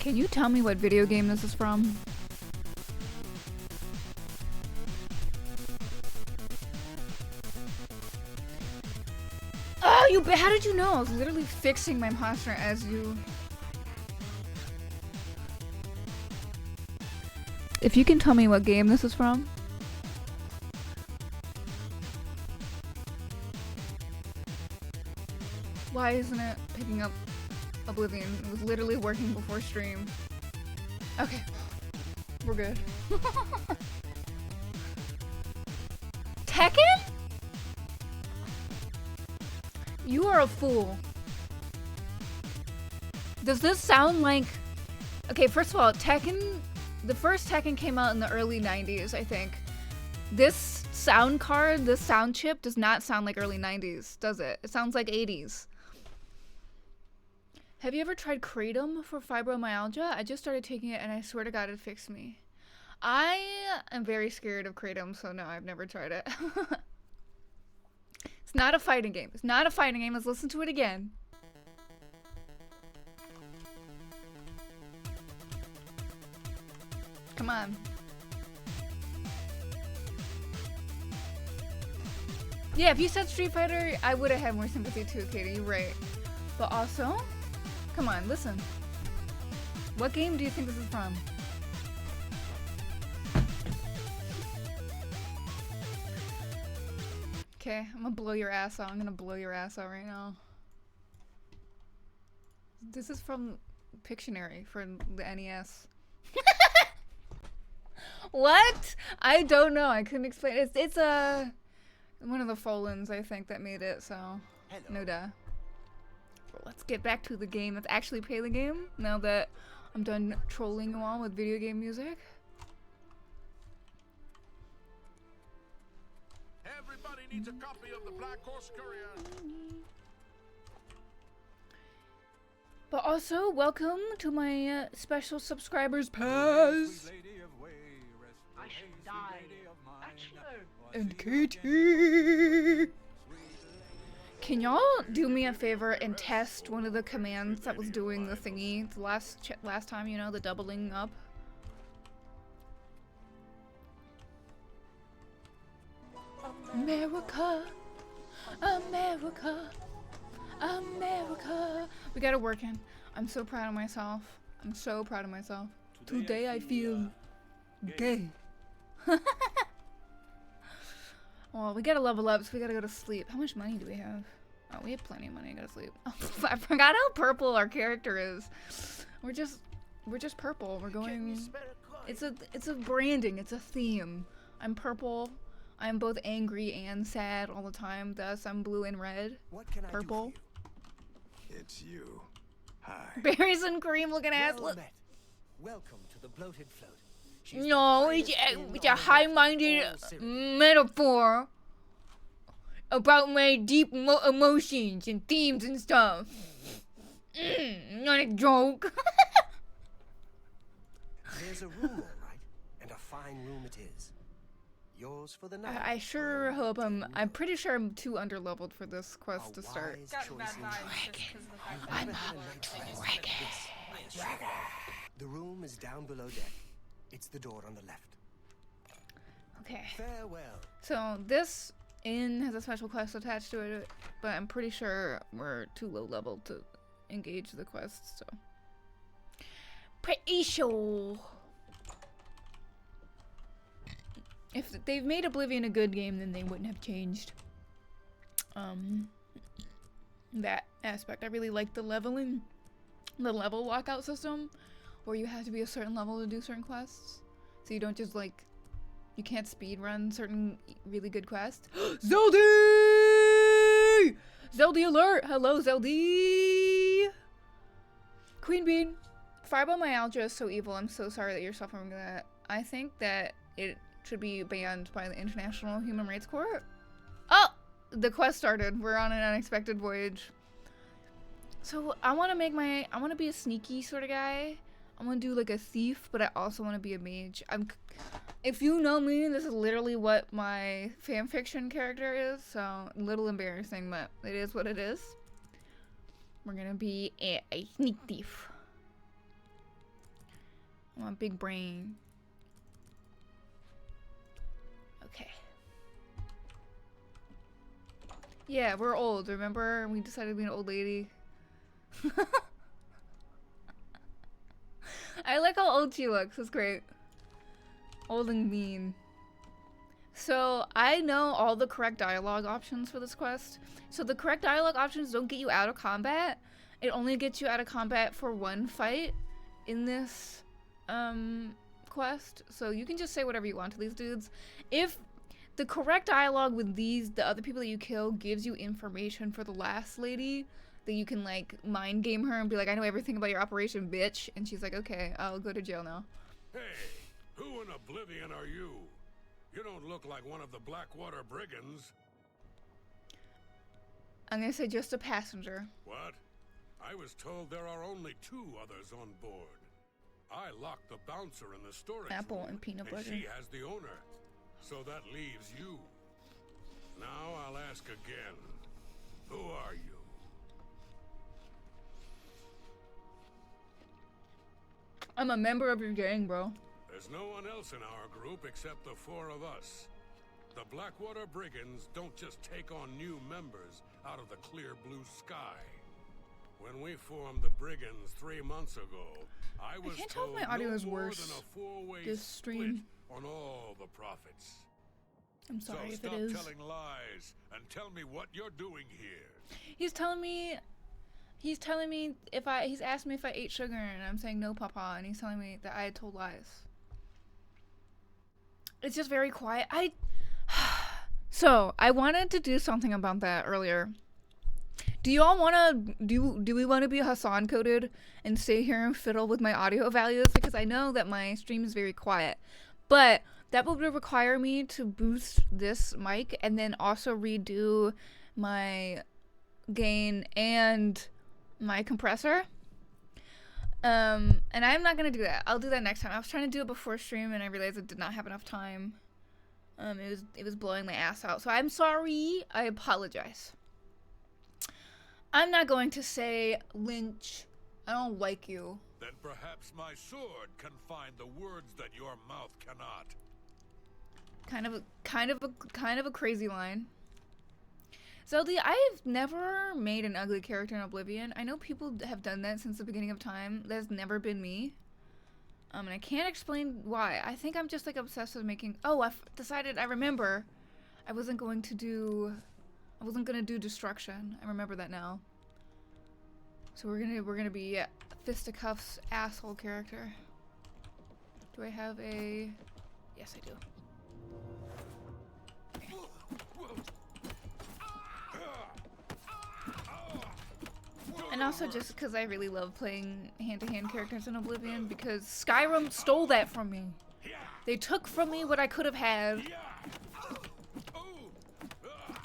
Can you tell me what video game this is from? Oh, how did you know? I was literally fixing my posture as you... If you can tell me what game this is from. Why isn't it picking up Oblivion? It was literally working before stream. Okay. We're good. Tekken? You are a fool. Does this sound like... Okay, first of all, Tekken... The first Tekken came out in the early 90s, I think. This sound card, this sound chip, does not sound like early 90s, does it? It sounds like 80s. Have you ever tried Kratom for fibromyalgia? I just started taking it and I swear to God it fixed me. I am very scared of Kratom, so no, I've never tried it. It's not a fighting game. It's not a fighting game. Let's listen to it again. Come on. Yeah, if you said Street Fighter, I would have had more sympathy too, Katie. You're right. But also, come on, listen. What game do you think this is from? Okay, I'm gonna blow your ass out. I'm gonna blow your ass out right now. This is from Pictionary for the NES. What? I don't know. I couldn't explain. It's one of the Folens, I think, that made it. So no duh. Well, let's get back to the game. Let's actually play the game now that I'm done trolling you all with video game music. Everybody needs a copy of the Black Horse Courier. But also, welcome to my special subscribers pass. I should die. Bachelor. And Katie. Can y'all do me a favor and test one of the commands that was doing the thingy the last time, you know, the doubling up? America, America, America. We got it working. I'm so proud of myself. I'm so proud of myself. Today I feel gay. Well, we gotta level up, so we gotta go to sleep. How much money do we have? Oh, we have plenty of money. I gotta sleep. Oh, I forgot how purple our character is. We're just purple. We're going. It's a branding. It's a theme. I'm purple. I'm both angry and sad all the time. Thus, I'm blue and red. What can purple. I do for you? It's you. Hi. Berries and cream looking ass. Well met. Welcome to the bloated float. She's No, the it's finest in a all high-minded syrup. metaphor about my deep emotions and themes and stuff. Not a joke. There's a room, all right, and a fine room it is. Yours for the night. I sure hope I'm pretty sure I'm too underleveled for this quest to start. Got bad vibes just 'cause of the fact that I'm I'm a dragon. The room is down below deck. It's the door on the left. Okay. Farewell. So this inn has a special quest attached to it, but I'm pretty sure we're too low level to engage the quest, so. Pretty sure. If they've made Oblivion a good game, then they wouldn't have changed that aspect. I really like the leveling, the level walkout system, where you have to be a certain level to do certain quests. So you don't just like, you can't speed run certain really good quests. Zeldy! Zeldy alert! Hello, Zeldy! Queen Bean. Fibromyalgia is so evil. I'm so sorry that you're suffering that. I think that it should be banned by the International Human Rights Court. Oh! The quest started. We're on an unexpected voyage. So I want to be a sneaky sort of guy. I want to do like a thief, but I also want to be a mage. If you know me, this is literally what my fanfiction character is, so a little embarrassing, but it is what it is. We're gonna be a sneak thief. I want big brain. Okay. Yeah, we're old. Remember? We decided to be an old lady. I like how old she looks. It's great. Old and mean. So, I know all the correct dialogue options for this quest. So, the correct dialogue options don't get you out of combat. It only gets you out of combat for one fight in this quest. So, you can just say whatever you want to these dudes. If the correct dialogue with the other people that you kill gives you information for the last lady, that you can, like, mind game her and be like, I know everything about your operation, bitch. And she's like, okay, I'll go to jail now. Hey, who in Oblivion are you? You don't look like one of the Blackwater brigands. I'm gonna say just a passenger. What? I was told there are only 2 others on board. I locked the bouncer in the storage Apple room, and peanut butter. she has the owner. So that leaves you. Now I'll ask again. Who are you? I'm a member of your gang, bro. There's no one else in our group except the 4 of us. The Blackwater Brigands don't just take on new members out of the clear blue sky. When we formed the Brigands 3 months ago, I was can't tell if told my audio no is more worse than a 4-way this split stream. on all the profits. I'm sorry So if stop it is. telling lies and tell me what you're doing here. He's telling me if he's asked me if I ate sugar and I'm saying no, papa, and he's telling me that I had told lies. It's just very quiet. So I wanted to do something about that earlier. Do you all want to do we want to be Hassan coded and stay here and fiddle with my audio values? Because I know that my stream is very quiet, but that would require me to boost this mic and then also redo my gain and my compressor. And I'm not gonna do that. I'll do that next time. I was trying to do it before stream and I realized I did not have enough time. It was blowing my ass out. So I'm sorry. I apologize. I'm not going to say lynch. I don't like you. Then perhaps my sword can find the words that your mouth cannot. Kind of a crazy line. Zelda, I've never made an ugly character in Oblivion. I know people have done that since the beginning of time. That's never been me. And I can't explain why. I think I'm just like obsessed with making. Oh, I remember. I wasn't gonna do destruction. I remember that now. So we're gonna be fisticuffs asshole character. Do I have a? Yes, I do. And also just because I really love playing hand-to-hand characters in Oblivion, because Skyrim stole that from me. They took from me what I could have had.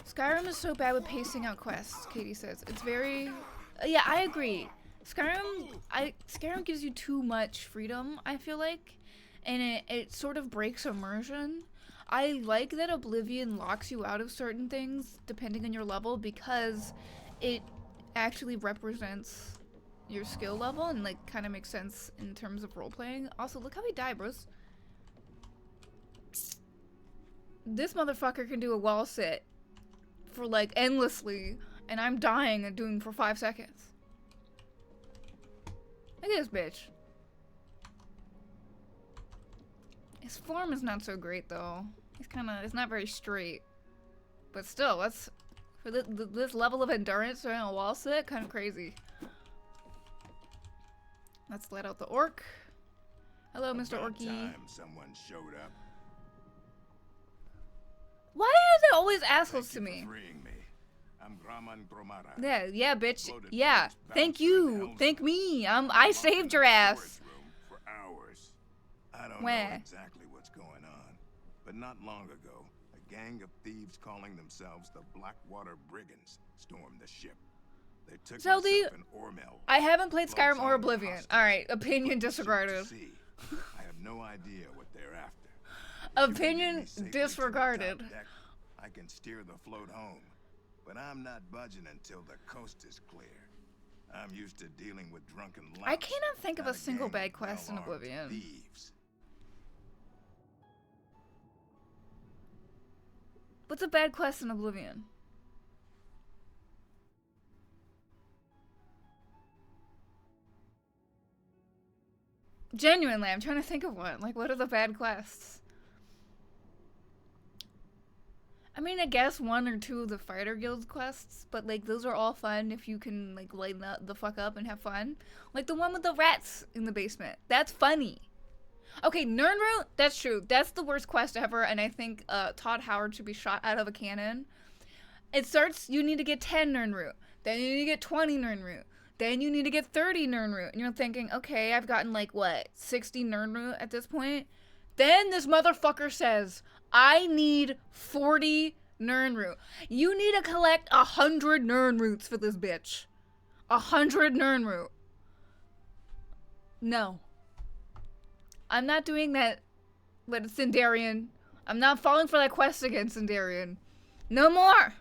Skyrim is so bad with pacing out quests, Katie says. It's very... yeah, I agree. Skyrim gives you too much freedom, I feel like. And it sort of breaks immersion. I like that Oblivion locks you out of certain things, depending on your level, because it actually represents your skill level and like kind of makes sense in terms of role playing. Also, look how he died, bros. This motherfucker can do a wall sit for like endlessly, and I'm dying and doing for 5 seconds. Look at this bitch. His form is not so great though. It's not very straight, but still, that's. For this level of endurance during a wall sit, kind of crazy. Let's let out the orc. Hello, Mr. Orky. Time someone showed up. Why are they always assholes to me? Freeing me. I'm Graman Gromara. Yeah, bitch. Yeah, thank you. Thank me. I saved your ass. For hours. I don't Where? know exactly what's going on, but not long ago, a gang of thieves calling themselves the Blackwater Brigands stormed the ship. They took Zelda, myself and Ormel. I haven't played Skyrim or Lots of Oblivion. hostage. Alright, opinion Put the ship to disregarded. sea. I have no idea what they're after. Opinion If you get me safely to the disregarded. top deck, I can steer the float home, but I'm not budging until the coast is clear. I'm used to dealing with drunken louts, I cannot think of not a single gang bad of quest in well-armed Oblivion. thieves. What's a bad quest in Oblivion? Genuinely, I'm trying to think of one. Like, what are the bad quests? I mean, I guess one or two of the fighter guild quests, but like those are all fun if you can like lighten up the fuck up and have fun. Like the one with the rats in the basement. That's funny. Okay, Nirnroot, that's true. That's the worst quest ever, and I think Todd Howard should be shot out of a cannon. It starts, you need to get 10 Nirnroot, then you need to get 20 Nirnroot, then you need to get 30 Nirnroot, and you're thinking, okay, I've gotten like, what, 60 Nirnroot at this point? Then this motherfucker says, I need 40 Nirnroot. You need to collect 100 Nirnroots for this bitch. 100 Nirnroot. No. I'm not doing that, but it's Sindarian. I'm not falling for that quest again, Sindarian. No more!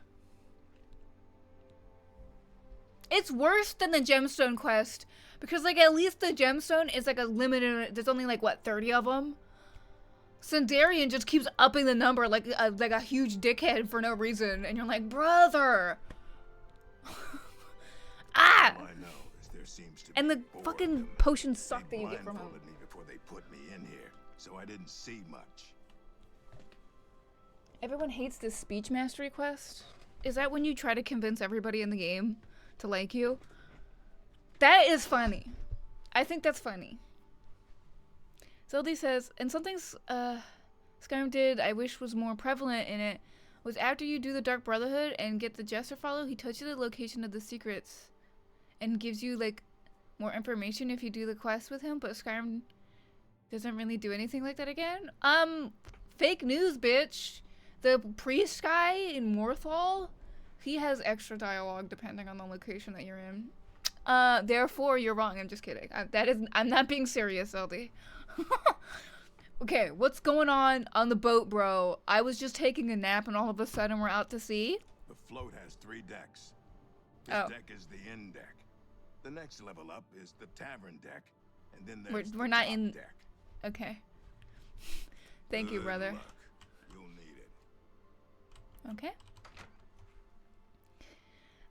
It's worse than the gemstone quest, because like at least the gemstone is like a limited, there's only like what, 30 of them? Sindarian just keeps upping the number like a huge dickhead for no reason, and you're like, brother! Ah! All I know is there seems to And be the 4 of fucking them. potions suck They that you get from them. blindfolded me before they put me in here, so I didn't see much. Everyone hates this speech mastery quest. Is that when you try to convince everybody in the game to like you? That is funny. I think that's funny. Zeldy says, and something Skyrim did I wish was more prevalent in it was after you do the Dark Brotherhood and get the Jester follow, he tells you the location of the secrets and gives you like more information if you do the quest with him, but Skyrim doesn't really do anything like that again. Fake news, bitch. The priest guy in Morthal, he has extra dialogue depending on the location that you're in. Therefore, you're wrong. I'm just kidding. I'm not being serious, LD. Okay, what's going on the boat, bro? I was just taking a nap and all of a sudden we're out to sea. The float has 3 decks. This deck is the inn deck. The next level up is the tavern deck, and then there's We're the not top in. deck. Okay. Thank you, Good brother. luck. You'll need it. Okay.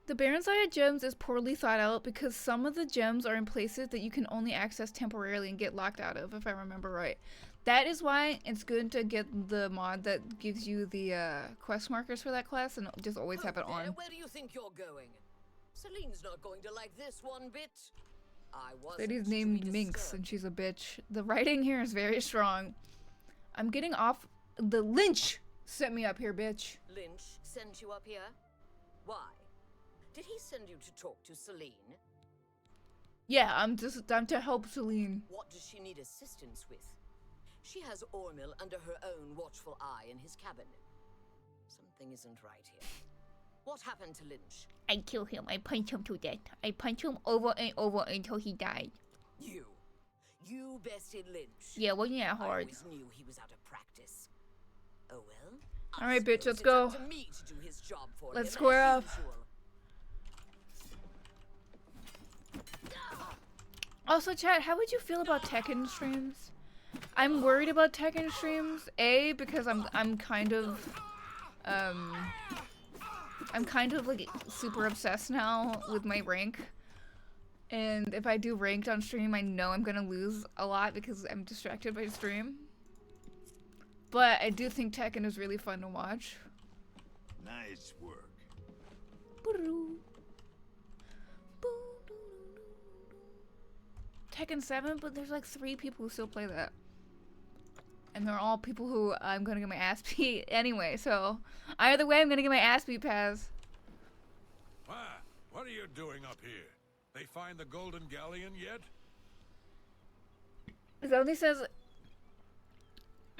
The Baron's Eye of Gems is poorly thought out because some of the gems are in places that you can only access temporarily and get locked out of, if I remember right. That is why it's good to get the mod that gives you the quest markers for that class and just always have it on. Where do you think you're going? Celine's not going to like this one bit. I wasn't Lady's to named be Minx disturbed. and she's a bitch. The writing here is very strong. I'm getting off. The Lynch set me up here, bitch. Lynch sent you up here? Why? Did he send you to talk to Celine? Yeah, I'm to help Celine. What does she need assistance with? She has Ormil under her own watchful eye in his cabin. Something isn't right here. What happened to Lynch? I killed him. I punched him to death. I punched him over and over until he died. You bested Lynch. Yeah, wasn't that I hard? always knew he was out of practice. Oh well. I All right, bitch, suppose let's it's go. up to me to do his job for Let's him, square as up. usual. Also, chat, how would you feel about Tekken streams? I'm worried about Tekken streams. A, because I'm kind of like super obsessed now with my rank. And if I do ranked on stream, I know I'm gonna lose a lot because I'm distracted by stream. But I do think Tekken is really fun to watch. Nice work. Tekken 7, but there's like 3 people who still play that. And they're all people who I'm gonna get my ass beat anyway, so either way I'm gonna get my ass beat, Paz. What are you doing up here? They find the Golden Galleon yet? Zeldy says,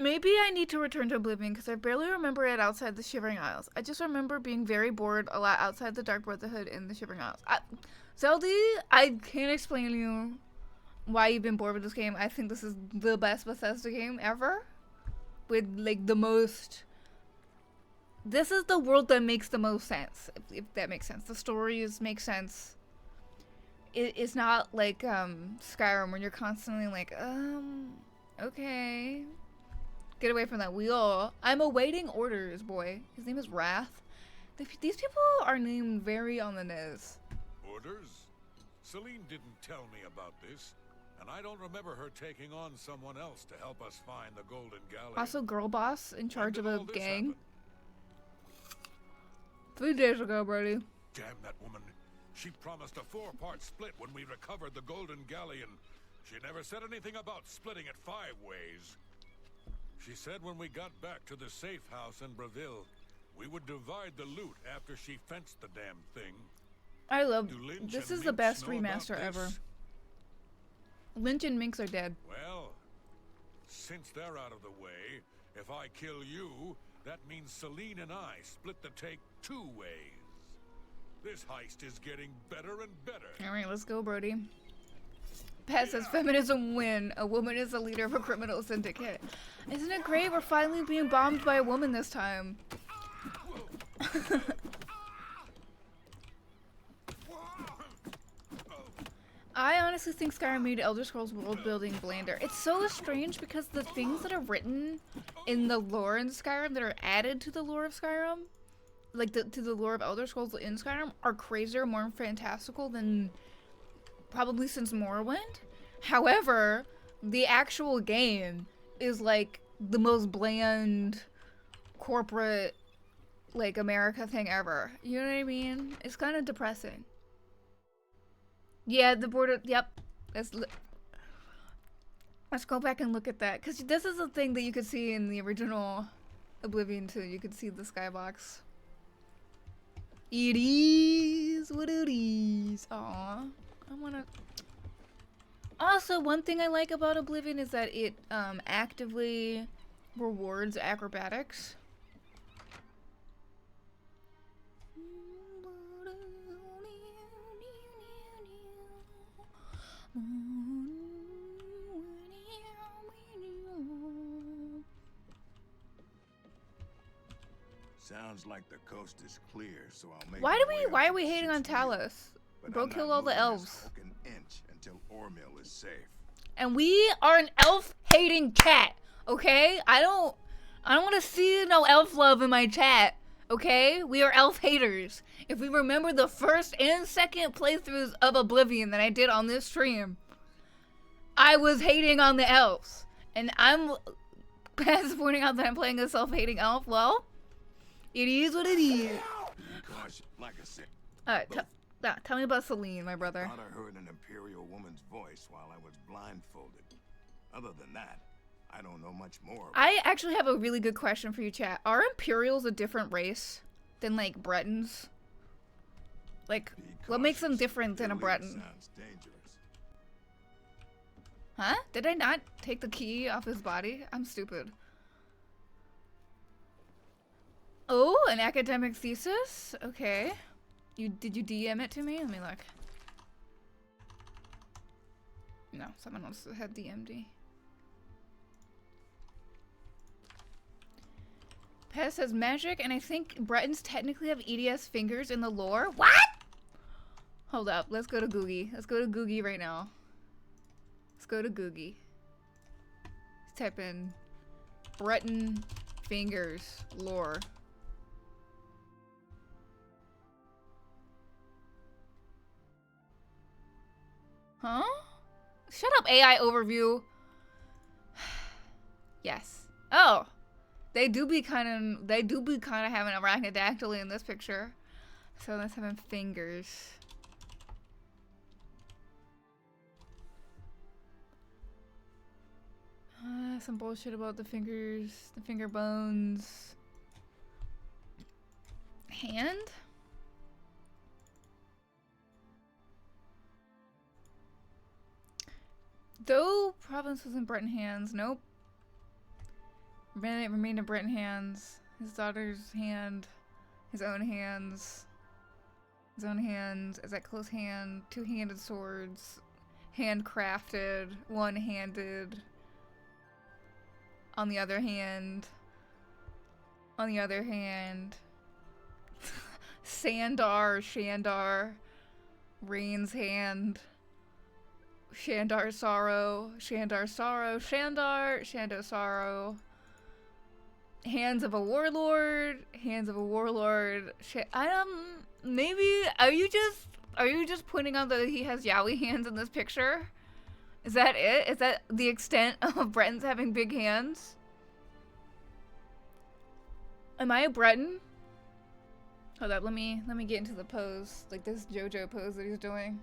maybe I need to return to Oblivion because I barely remember it outside the Shivering Isles. I just remember being very bored a lot outside the Dark Brotherhood in the Shivering Isles. Zeldy, I can't explain to you why you've been bored with this game. I think this is the best Bethesda game ever. With like the most... This is the world that makes the most sense, if that makes sense. The stories make sense. it's not like Skyrim where you're constantly like, okay. Get away from that wheel. I'm awaiting orders, boy. His name is Wrath. These people are named very on the nose. Orders? Celine didn't tell me about this, and I don't remember her taking on someone else to help us find the Golden Galleon. Also, girl boss in charge of When a did all this gang. happen? 3 days ago, buddy. Damn that woman. She promised a 4-part split when we recovered the Golden Galleon. She never said anything about splitting it 5 ways. She said when we got back to the safe house in Breville, we would divide the loot after she fenced the damn thing. I love Do Lynch this. and Is the Minx best know about remaster ever. this? Lynch and Minx are dead. Well, since they're out of the way, if I kill you, that means Celine and I split the take 2 ways. This heist is getting better and better. All right, let's go, Brody. Pat says feminism win. A woman is the leader of a criminal syndicate. Isn't it great? We're finally being bombed by a woman this time. I honestly think Skyrim made Elder Scrolls world building blander. It's so strange because the things that are written in the lore in Skyrim that are added to the lore of Skyrim, like to the lore of Elder Scrolls in Skyrim, are crazier, more fantastical than probably since Morrowind. However, the actual game is like the most bland corporate like America thing ever. You know what I mean? It's kind of depressing. Yeah, the border. Yep. Let's go back and look at that, because this is a thing that you could see in the original Oblivion too. You could see the skybox. It is what it is. Aw, I wanna. Also, one thing I like about Oblivion is that it actively rewards acrobatics. Sounds like the coast is clear, so I'll make Why my do way we? up Why to are we the hating on 6th wheel. Talos? But Bro, I'm kill not all the moving this elves. hulk an inch until Ormil is safe. And we are an elf-hating chat, okay? I don't want to see no elf love in my chat, okay? We are elf haters. If we remember the first and second playthroughs of Oblivion that I did on this stream, I was hating on the elves. And I'm pointing out that I'm playing a self-hating elf. Well, it is what it is. Gosh, like I said, Tell me about Celine, my brother. thought I heard an Imperial woman's voice while I was blindfolded. Other than that, I don't know much more. I actually have a really good question for you, chat. Are Imperials a different race than, like, Bretons? Like, what makes them different than a Breton? Sounds dangerous. Huh? Did I not take the key off his body? I'm stupid. Oh, an academic thesis? Okay. Did you DM it to me? Let me look. No, someone else had DM'd. Pez says magic, and I think Bretons technically have EDS fingers in the lore. What? Hold up, let's go to Googie. Let's go to Googie right now. Let's go to Googie. Let's type in Breton fingers lore. Huh? Shut up, AI overview. Yes. Oh. They do be kind of having a arachnodactyly in this picture. So let's have fingers. Some bullshit about the fingers, the finger bones. Hand? Though province was in Breton hands, nope. Remained in Breton hands. His daughter's hand, his own hands. His own hand is that close hand, two-handed swords, handcrafted, one-handed. On the other hand, Sandar, Shandar. Rain's hand. Shandar Sorrow. Shandar Sorrow. Shandar. Shando Sorrow. Hands of a Warlord. Hands of a Warlord. Maybe, are you just pointing out that he has yaoi hands in this picture? Is that it? Is that the extent of Bretons having big hands? Am I a Breton? Hold up, let me get into the pose, like this JoJo pose that he's doing.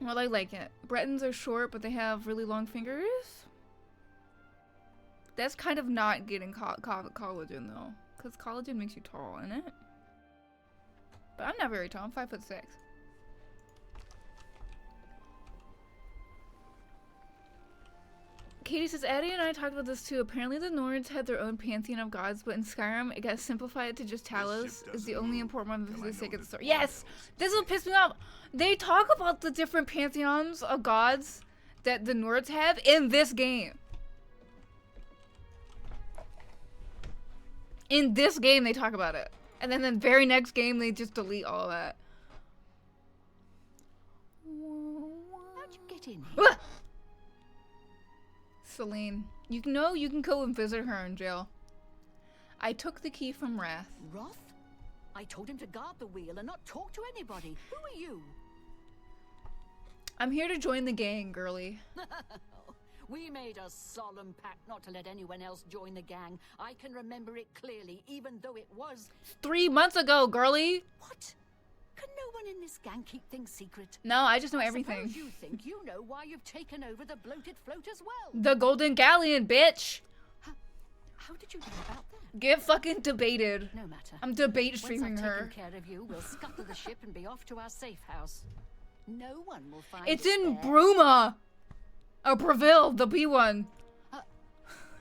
Well, I like it. Bretons are short, but they have really long fingers. That's kind of not getting collagen though, because collagen makes you tall, isn't it? But I'm not very tall. I'm 5'6". Katie says, Addie and I talked about this too. Apparently the Nords had their own pantheon of gods, but in Skyrim it got simplified to just Talos is the only important one for the sake of the story. Yes! This will piss me off. They talk about the different pantheons of gods that the Nords have in this game. In this game they talk about it. And then the very next game they just delete all of that. How'd you get in here? Celine, you can go and visit her in jail. I took the key from Wrath. Roth? I told him to guard the wheel and not talk to anybody. Who are you? I'm here to join the gang, girly. We made a solemn pact not to let anyone else join the gang. I can remember it clearly, even though it was 3 months ago, girly. What? Can no one in this gang keep things secret? No, I just know everything. Suppose you think you know why you've taken over the bloated float as well. The Golden Galleon, bitch. How did you know about that? Get fucking debated. No matter. I'm debate streaming Once I've her. taken care of you, we'll scuttle the ship and be off to our safe house. No one will find It's us in there. Bruma. Or Breville, the B one.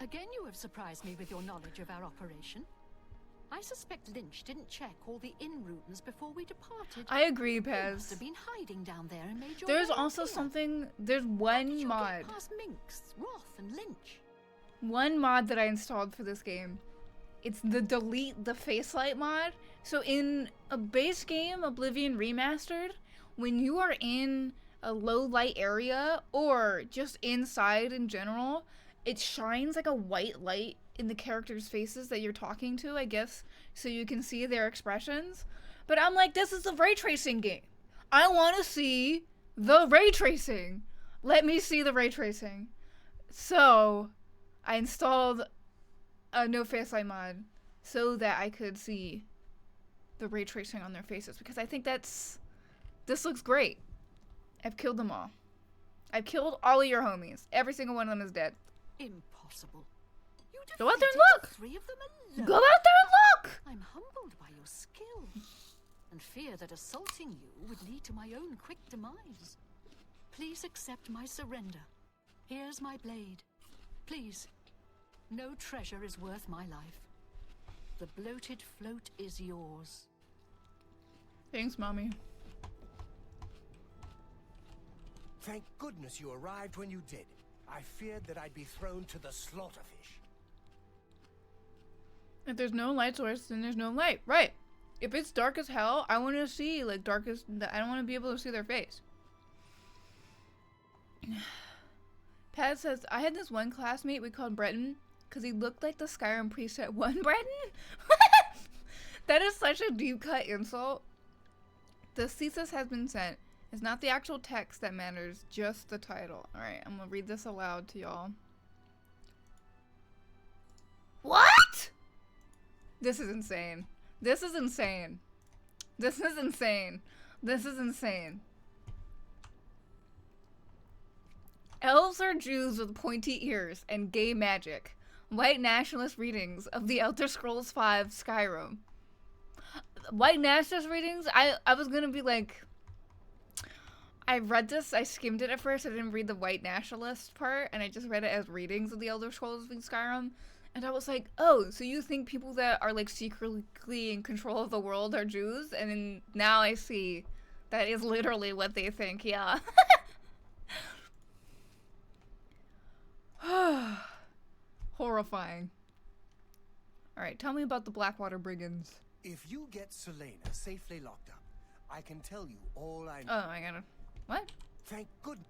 Again, you have surprised me with your knowledge of our operation. I suspect Lynch didn't check all the in-routers before we departed. I agree, You must Pez. have been hiding down there and made your There's way up also here. something, there's How did one you mod. get past Minx, Roth, and Lynch? One mod that I installed for this game. It's the delete the face light mod. So in a base game, Oblivion Remastered, when you are in a low light area or just inside in general, it shines like a white light in the characters' faces that you're talking to, I guess, so you can see their expressions. But I'm like, this is a ray tracing game. I want to see the ray tracing. Let me see the ray tracing. So I installed a no face light mod so that I could see the ray tracing on their faces, because I think this looks great. I've killed them all. I've killed all of your homies. Every single one of them is dead. Impossible. You Go out there and defeated look! 3 of them alone. Go out there and look! I'm humbled by your skill, and fear that assaulting you would lead to my own quick demise. Please accept my surrender. Here's my blade. Please. No treasure is worth my life. The bloated float is yours. Thanks, Mommy. Thank goodness you arrived when you did. I feared that I'd be thrown to the slaughterfish. If there's no light source, then there's no light. Right. If it's dark as hell, I want to see, like, darkest... I don't want to be able to see their face. Pat says, I had this one classmate we called Breton because he looked like the Skyrim preset one Breton. That is such a deep cut insult. The thesis has been sent. It's not the actual text that matters, just the title. Alright, I'm gonna read this aloud to y'all. What? This is insane. This is insane. This is insane. This is insane. Elves are Jews with pointy ears and gay magic. White nationalist readings of the Elder Scrolls V Skyrim. White nationalist readings? I was gonna be like... I read this, I skimmed it at first, I didn't read the white nationalist part, and I just read it as readings of the Elder Scrolls v Skyrim, and I was like, oh, so you think people that are, like, secretly in control of the world are Jews? And then now I see that is literally what they think, yeah. Horrifying. Alright, tell me about the Blackwater Brigands. If you get Selena safely locked up, I can tell you all I know. Oh, I gotta... What? Thank goodness.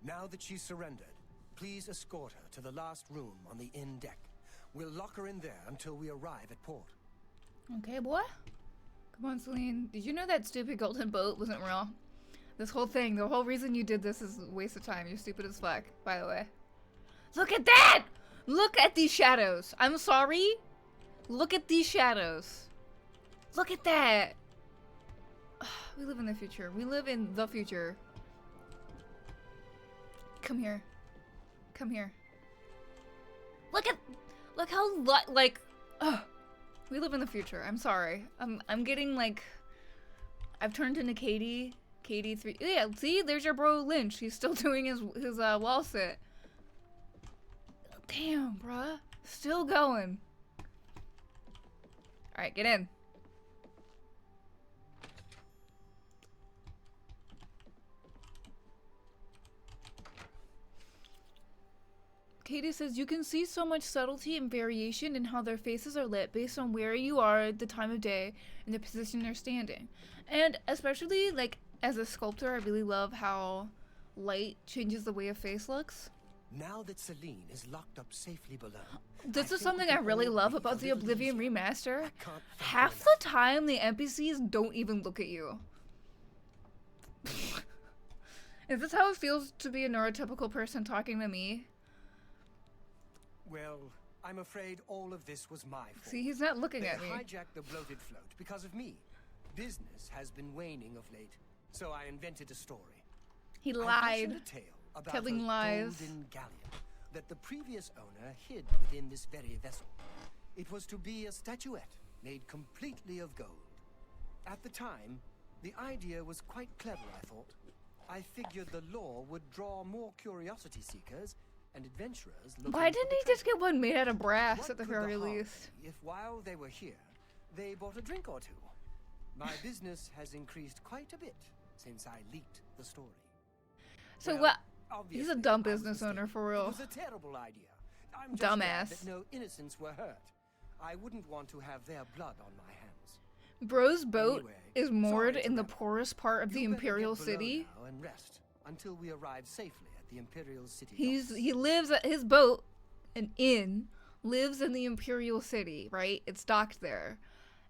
Now that she's surrendered, please escort her to the last room on the inn deck. We'll lock her in there until we arrive at port. Okay, boy. Come on, Celine. Did you know that stupid golden boat wasn't real? This whole thing, the whole reason you did this is a waste of time. You're stupid as fuck, by the way. Look at that! Look at these shadows. I'm sorry. Look at these shadows. Look at that. We live in the future. We live in the future. Come here. Come here. Look how like we live in the future. I'm sorry. I'm getting like I've turned into Katie 3. Yeah, see? There's your bro Lynch. He's still doing his wall sit. Damn, bruh. Still going. Alright, get in. Katie says, you can see so much subtlety and variation in how their faces are lit based on where you are at the time of day and the position they're standing. And especially, like, as a sculptor, I really love how light changes the way a face looks. Now that Celine is locked up safely below, this I is think something we I can really all love breathe about a the little Oblivion easier. remaster. I can't thank Half you the time, the NPCs don't even look at you. Is this how it feels to be a neurotypical person talking to me? Well, I'm afraid all of this was my fault. See, he's not looking They at me. hijacked the bloated float because of me. Business has been waning of late, so I invented a story. He I lied. fashioned a tale about Telling a lies. golden galleon that the previous owner hid within this very vessel. It was to be a statuette made completely of gold. At the time, the idea was quite clever, I thought. I figured the lore would draw more curiosity seekers and adventurers looking Why for didn't the he just treasure. get one made out of brass What at the could very harm least? be if while they were here, they bought a drink or two? My business has increased quite a bit since I leaked the story. So Well, what? obviously, He's a dumb I was business owner mistaken. for real. It was a terrible idea. I'm just glad Dumbass. that no innocents were hurt. I wouldn't want to have their blood on my hands. Bro's boat Anyway, is moored sorry to in the babble. poorest part of the You better Imperial get below City. now and rest until we arrive safely at the Imperial City. docks. He lives at his boat, an inn, lives in the Imperial City, right? It's docked there.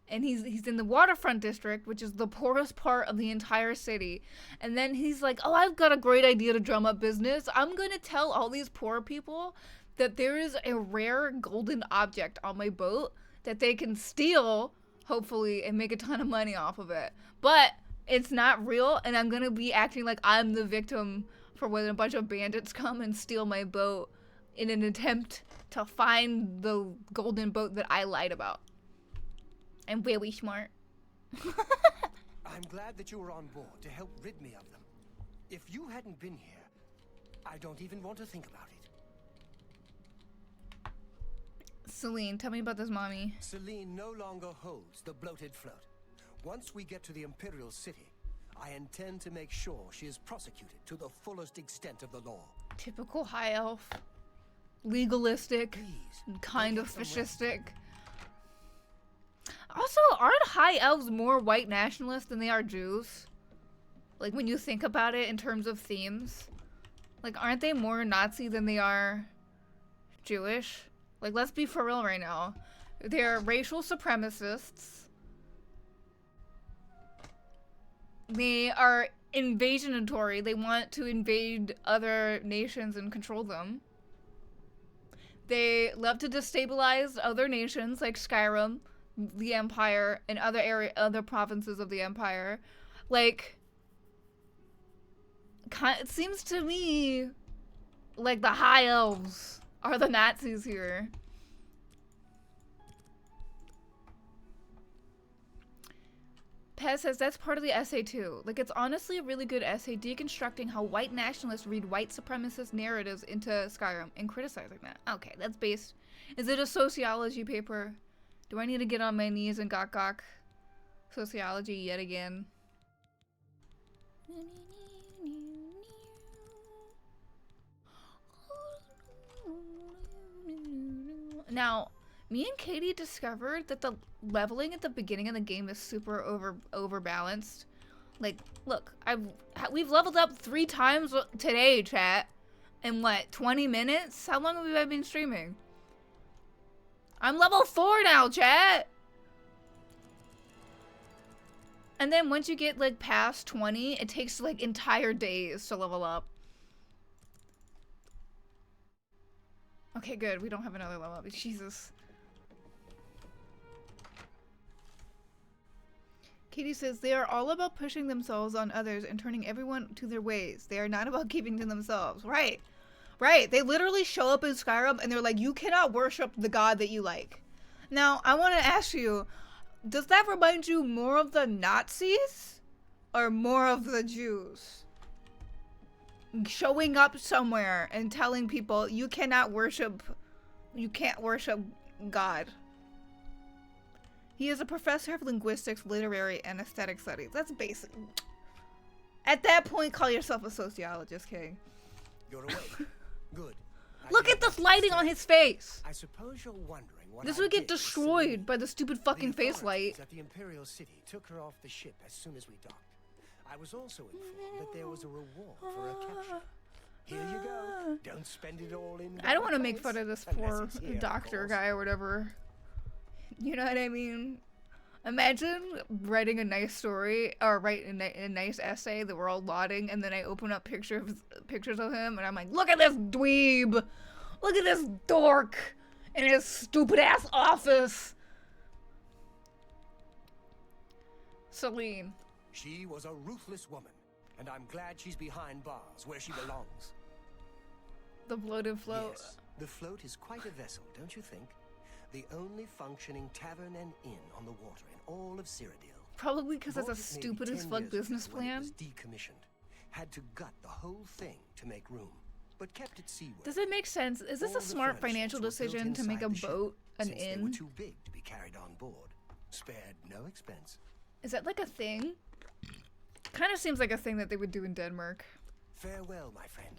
And he's in the waterfront district, which is the poorest part of the entire city. And then he's like, oh, I've got a great idea to drum up business. I'm going to tell all these poor people that there is a rare golden object on my boat that they can steal, hopefully, and make a ton of money off of it. But it's not real, and I'm going to be acting like I'm the victim for when a bunch of bandits come and steal my boat in an attempt to find the golden boat that I lied about. I'm really smart. I'm glad that you were on board to help rid me of them. If you hadn't been here, I don't even want to think about it. Celine, tell me about this mommy. Celine no longer holds the bloated float. Once we get to the Imperial City, I intend to make sure she is prosecuted to the fullest extent of the law. Typical high elf. Legalistic. Please, And kind go of get some rest. fascistic. Also, aren't high elves more white nationalists than they are Jews? Like, when you think about it in terms of themes. Like, aren't they more Nazi than they are Jewish? Like, let's be for real right now. They're racial supremacists. They are invasionatory. They want to invade other nations and control them. They love to destabilize other nations like Skyrim, the Empire, and other provinces of the Empire. Like, it seems to me like the High Elves are the Nazis here. Pez says that's part of the essay too. Like, it's honestly a really good essay deconstructing how white nationalists read white supremacist narratives into Skyrim and criticizing that. Okay, that's based. Is it a sociology paper? Do I need to get on my knees and gawk sociology yet again? Now, Me and Katie discovered that the leveling at the beginning of the game is super overbalanced. Like, look, we've leveled up 3 times today, chat. In what, 20 minutes? How long have I been streaming? I'm level 4 now, chat. And then once you get like past 20, it takes like entire days to level up. Okay, good. We don't have another level up. Jesus. Katie says, they are all about pushing themselves on others and turning everyone to their ways. They are not about keeping to themselves. Right. Right. They literally show up in Skyrim and they're like, you cannot worship the god that you like. Now, I want to ask you, does that remind you more of the Nazis or more of the Jews? Showing up somewhere and telling people you can't worship God. He is a professor of linguistics, literary, and aesthetic studies. That's basic. At that point, call yourself a sociologist, King. You're awake. Good. Look at this lighting on his face. I suppose you're wondering what This I would get did, destroyed Celine. by the stupid fucking face light. The authorities at the Imperial City took her off the ship as soon as we docked. I was also informed that there was a reward for her capture. Here you go. Don't spend it all in. I don't want to make place, fun of this unless poor it's here, of doctor course. guy or whatever. You know what I mean? Imagine writing a nice story or write a nice essay that we're all lauding, and then I open up pictures of him, and I'm like, look at this dweeb! Look at this dork in his stupid ass office. Celine. She was a ruthless woman, and I'm glad she's behind bars where she belongs. The bloated float. Yes, the float is quite a vessel, don't you think? The only functioning tavern and inn on the water in all of Cyrodiil. Probably because it's a Bought it maybe stupid as 10 fuck years business ago when it plan. was decommissioned. Had to gut the whole thing to make room, but kept it seaworthy. Does it make sense? Is this All a the smart furnishings financial were built decision to make a inside the ship, boat an since they were inn? too big to be carried on board. Spared no expense. Is that like a thing? Kind of seems like a thing that they would do in Denmark. Farewell, my friend.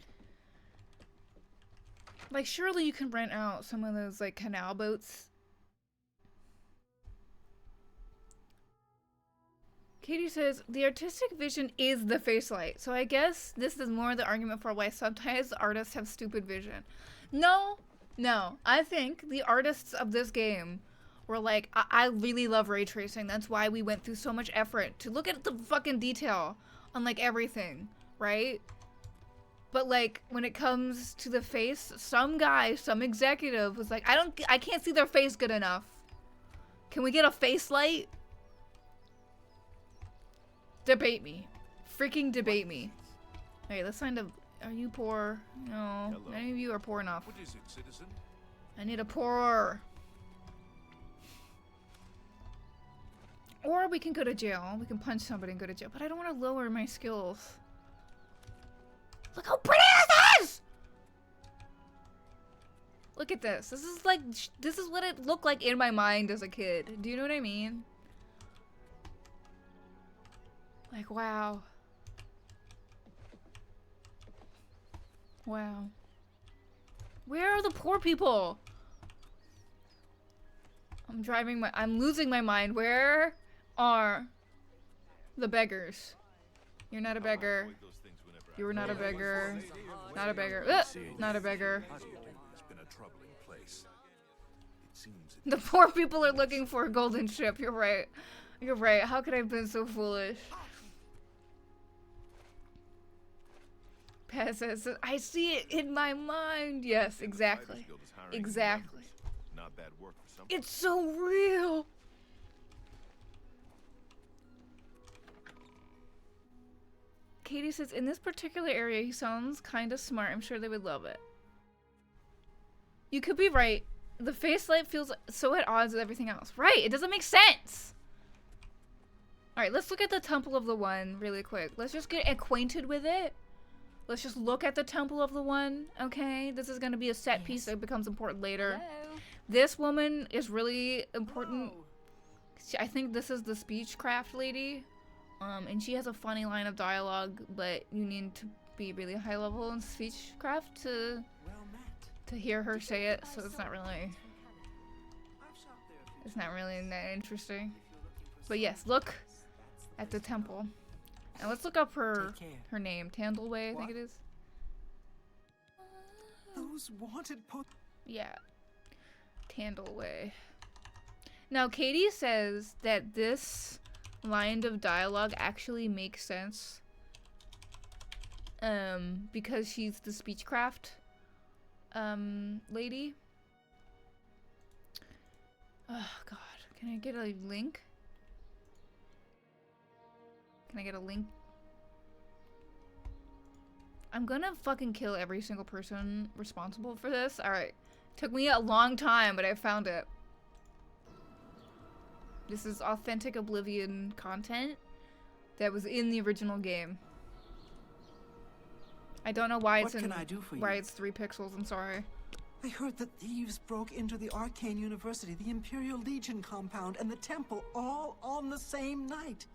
Like, surely you can rent out some of those, like, canal boats. Katie says, the artistic vision is the face light. So I guess this is more the argument for why sometimes artists have stupid vision. No. I think the artists of this game were like, I really love ray tracing. That's why we went through so much effort to look at the fucking detail on, like, everything, right? But, like, when it comes to the face, some guy, some executive was like, I can't see their face good enough. Can we get a face light? Debate me. Freaking debate me. Okay, let's find a... Are you poor? No. Hello. None of you are poor enough. What is it, citizen? I need a poor. Or we can go to jail. We can punch somebody and go to jail. But I don't want to lower my skills. Look how pretty this is! Look at this. This is like... This is what it looked like in my mind as a kid. Do you know what I mean? Like, wow. Wow. Where are the poor people? I'm losing my mind. Where are the beggars? You're not a beggar. You were not a beggar. Not a beggar. Not a beggar. It's been a troubling place. It seems The poor people are looking for a golden ship. You're right. You're right. How could I have been so foolish? Paz says, I see it in my mind. Yes, exactly. Exactly. not bad work for some. It's so real. Katie says, in this particular area, he sounds kind of smart. I'm sure they would love it. You could be right. The face light feels so at odds with everything else. Right, it doesn't make sense. Alright, let's look at the Temple of the One really quick. Let's just get acquainted with it. Let's just look at the Temple of the One, okay? This is going to be a set piece that becomes important later. Hello. This woman is really important. I think this is the speechcraft lady. And she has a funny line of dialogue, but you need to be really high level in speechcraft to hear her say it, so it's not really... It's not really that interesting. But yes, look at the temple. And let's look up her name. Tandleway, I think it is. Those wanted Yeah. Tandleway. Now, Katie says that this line of dialogue actually makes sense. Because she's the speechcraft lady. Oh god, can I get a link? Can I get a link? I'm gonna fucking kill every single person responsible for this. Alright. Took me a long time, but I found it. This is authentic Oblivion content that was in the original game. I don't know why it's it's 3 pixels, I'm sorry. I heard that thieves broke into the Arcane University, the Imperial Legion compound, and the temple all on the same night.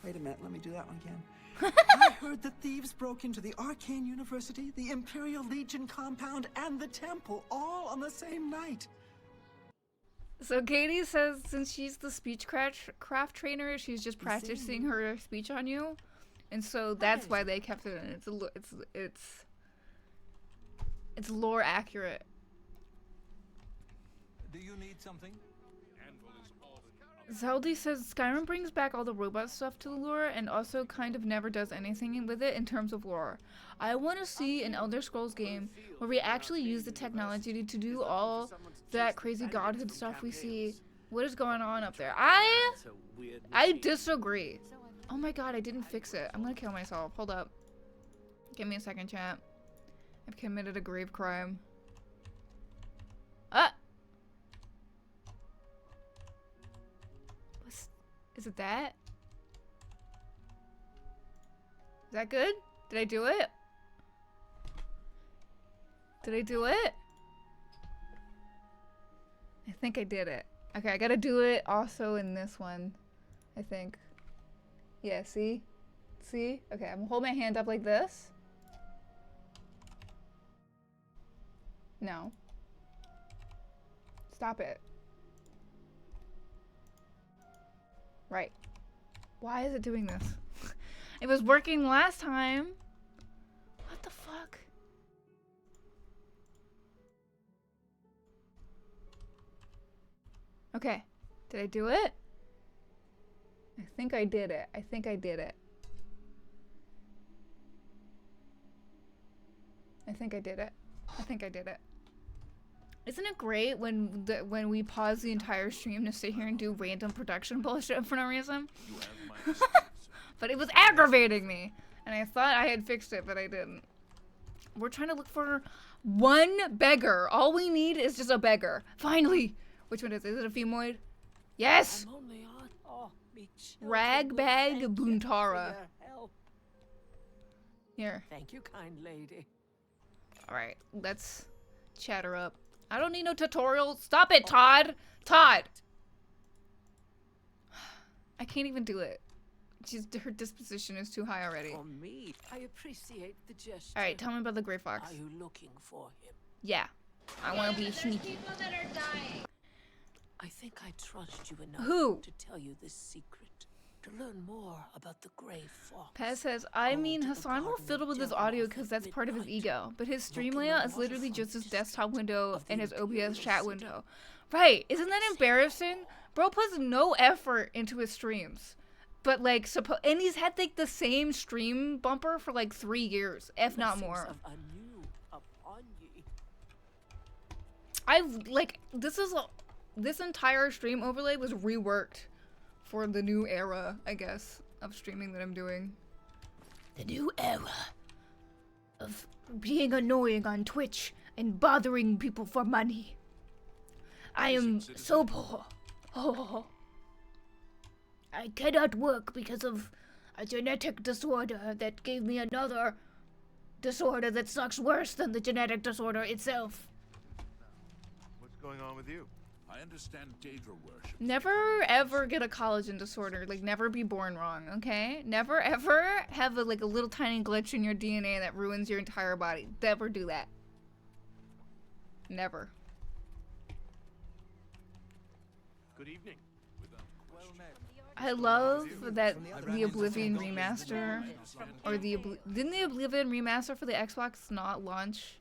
Wait a minute, let me do that one again. I heard that thieves broke into the Arcane University, the Imperial Legion compound, and the temple all on the same night. So Katie says since she's the speechcraft trainer, she's just practicing her speech on you. And so that's why they kept it in. It's lore accurate. Do you need something? Zeldy says Skyrim brings back all the robot stuff to the lore and also kind of never does anything with it in terms of lore. I want to see an Elder Scrolls game where we actually use the technology to do all that crazy godhood stuff we see. What is going on up there? I disagree. Oh my god, I didn't fix it. I'm gonna kill myself. Hold up. Give me a second, chat. I've committed a grave crime. Ah! Is it that? Is that good? Did I do it? Did I do it? I think I did it. Okay, I gotta do it also in this one. I think. Yeah, see? See? Okay, I'm gonna hold my hand up like this. No. Stop it. Right. Why is it doing this? It was working last time. What the fuck? Okay. Did I do it? I think I did it. I think I did it. I think I did it. I think I did it. Isn't it great when we pause the entire stream to sit here and do random production bullshit for no reason? But it was aggravating me, and I thought I had fixed it, but I didn't. We're trying to look for one beggar. All we need is just a beggar. Finally! Which one is it? Is it a femoid? Yes! I'm only on. Oh, Ragbag Buntara. Here. Thank you, kind lady. Alright, let's chat her up. I don't need no tutorial. Stop it, Todd! Todd! I can't even do it. Her disposition is too high already. For me, I appreciate the gesture. Alright, tell me about the Grey Fox. Are you looking for him? Yeah. I want to be sneaky. People that are dying. I think I trust you enough to tell you this secret. To learn more about the Grey Fox. Pez says, I mean, Hassan will fiddle with his audio because that's part of his ego, but his stream layout is literally just his desktop window and his OBS chat window. Right, isn't that embarrassing? Bro puts no effort into his streams. But like, and he's had like the same stream bumper for like 3 years, if not more. I've like, this entire stream overlay was reworked for the new era, I guess, of streaming that I'm doing. The new era of being annoying on Twitch and bothering people for money. I am so poor. Oh. I cannot work because of a genetic disorder that gave me another disorder that sucks worse than the genetic disorder itself. What's going on with you? I understand data worship. Never ever get a collagen disorder. Like, never be born wrong, okay? Never ever have a little tiny glitch in your DNA that ruins your entire body. Never do that. Never. Good evening. I love that the Oblivion remaster, or didn't the Oblivion remaster for the Xbox not launch?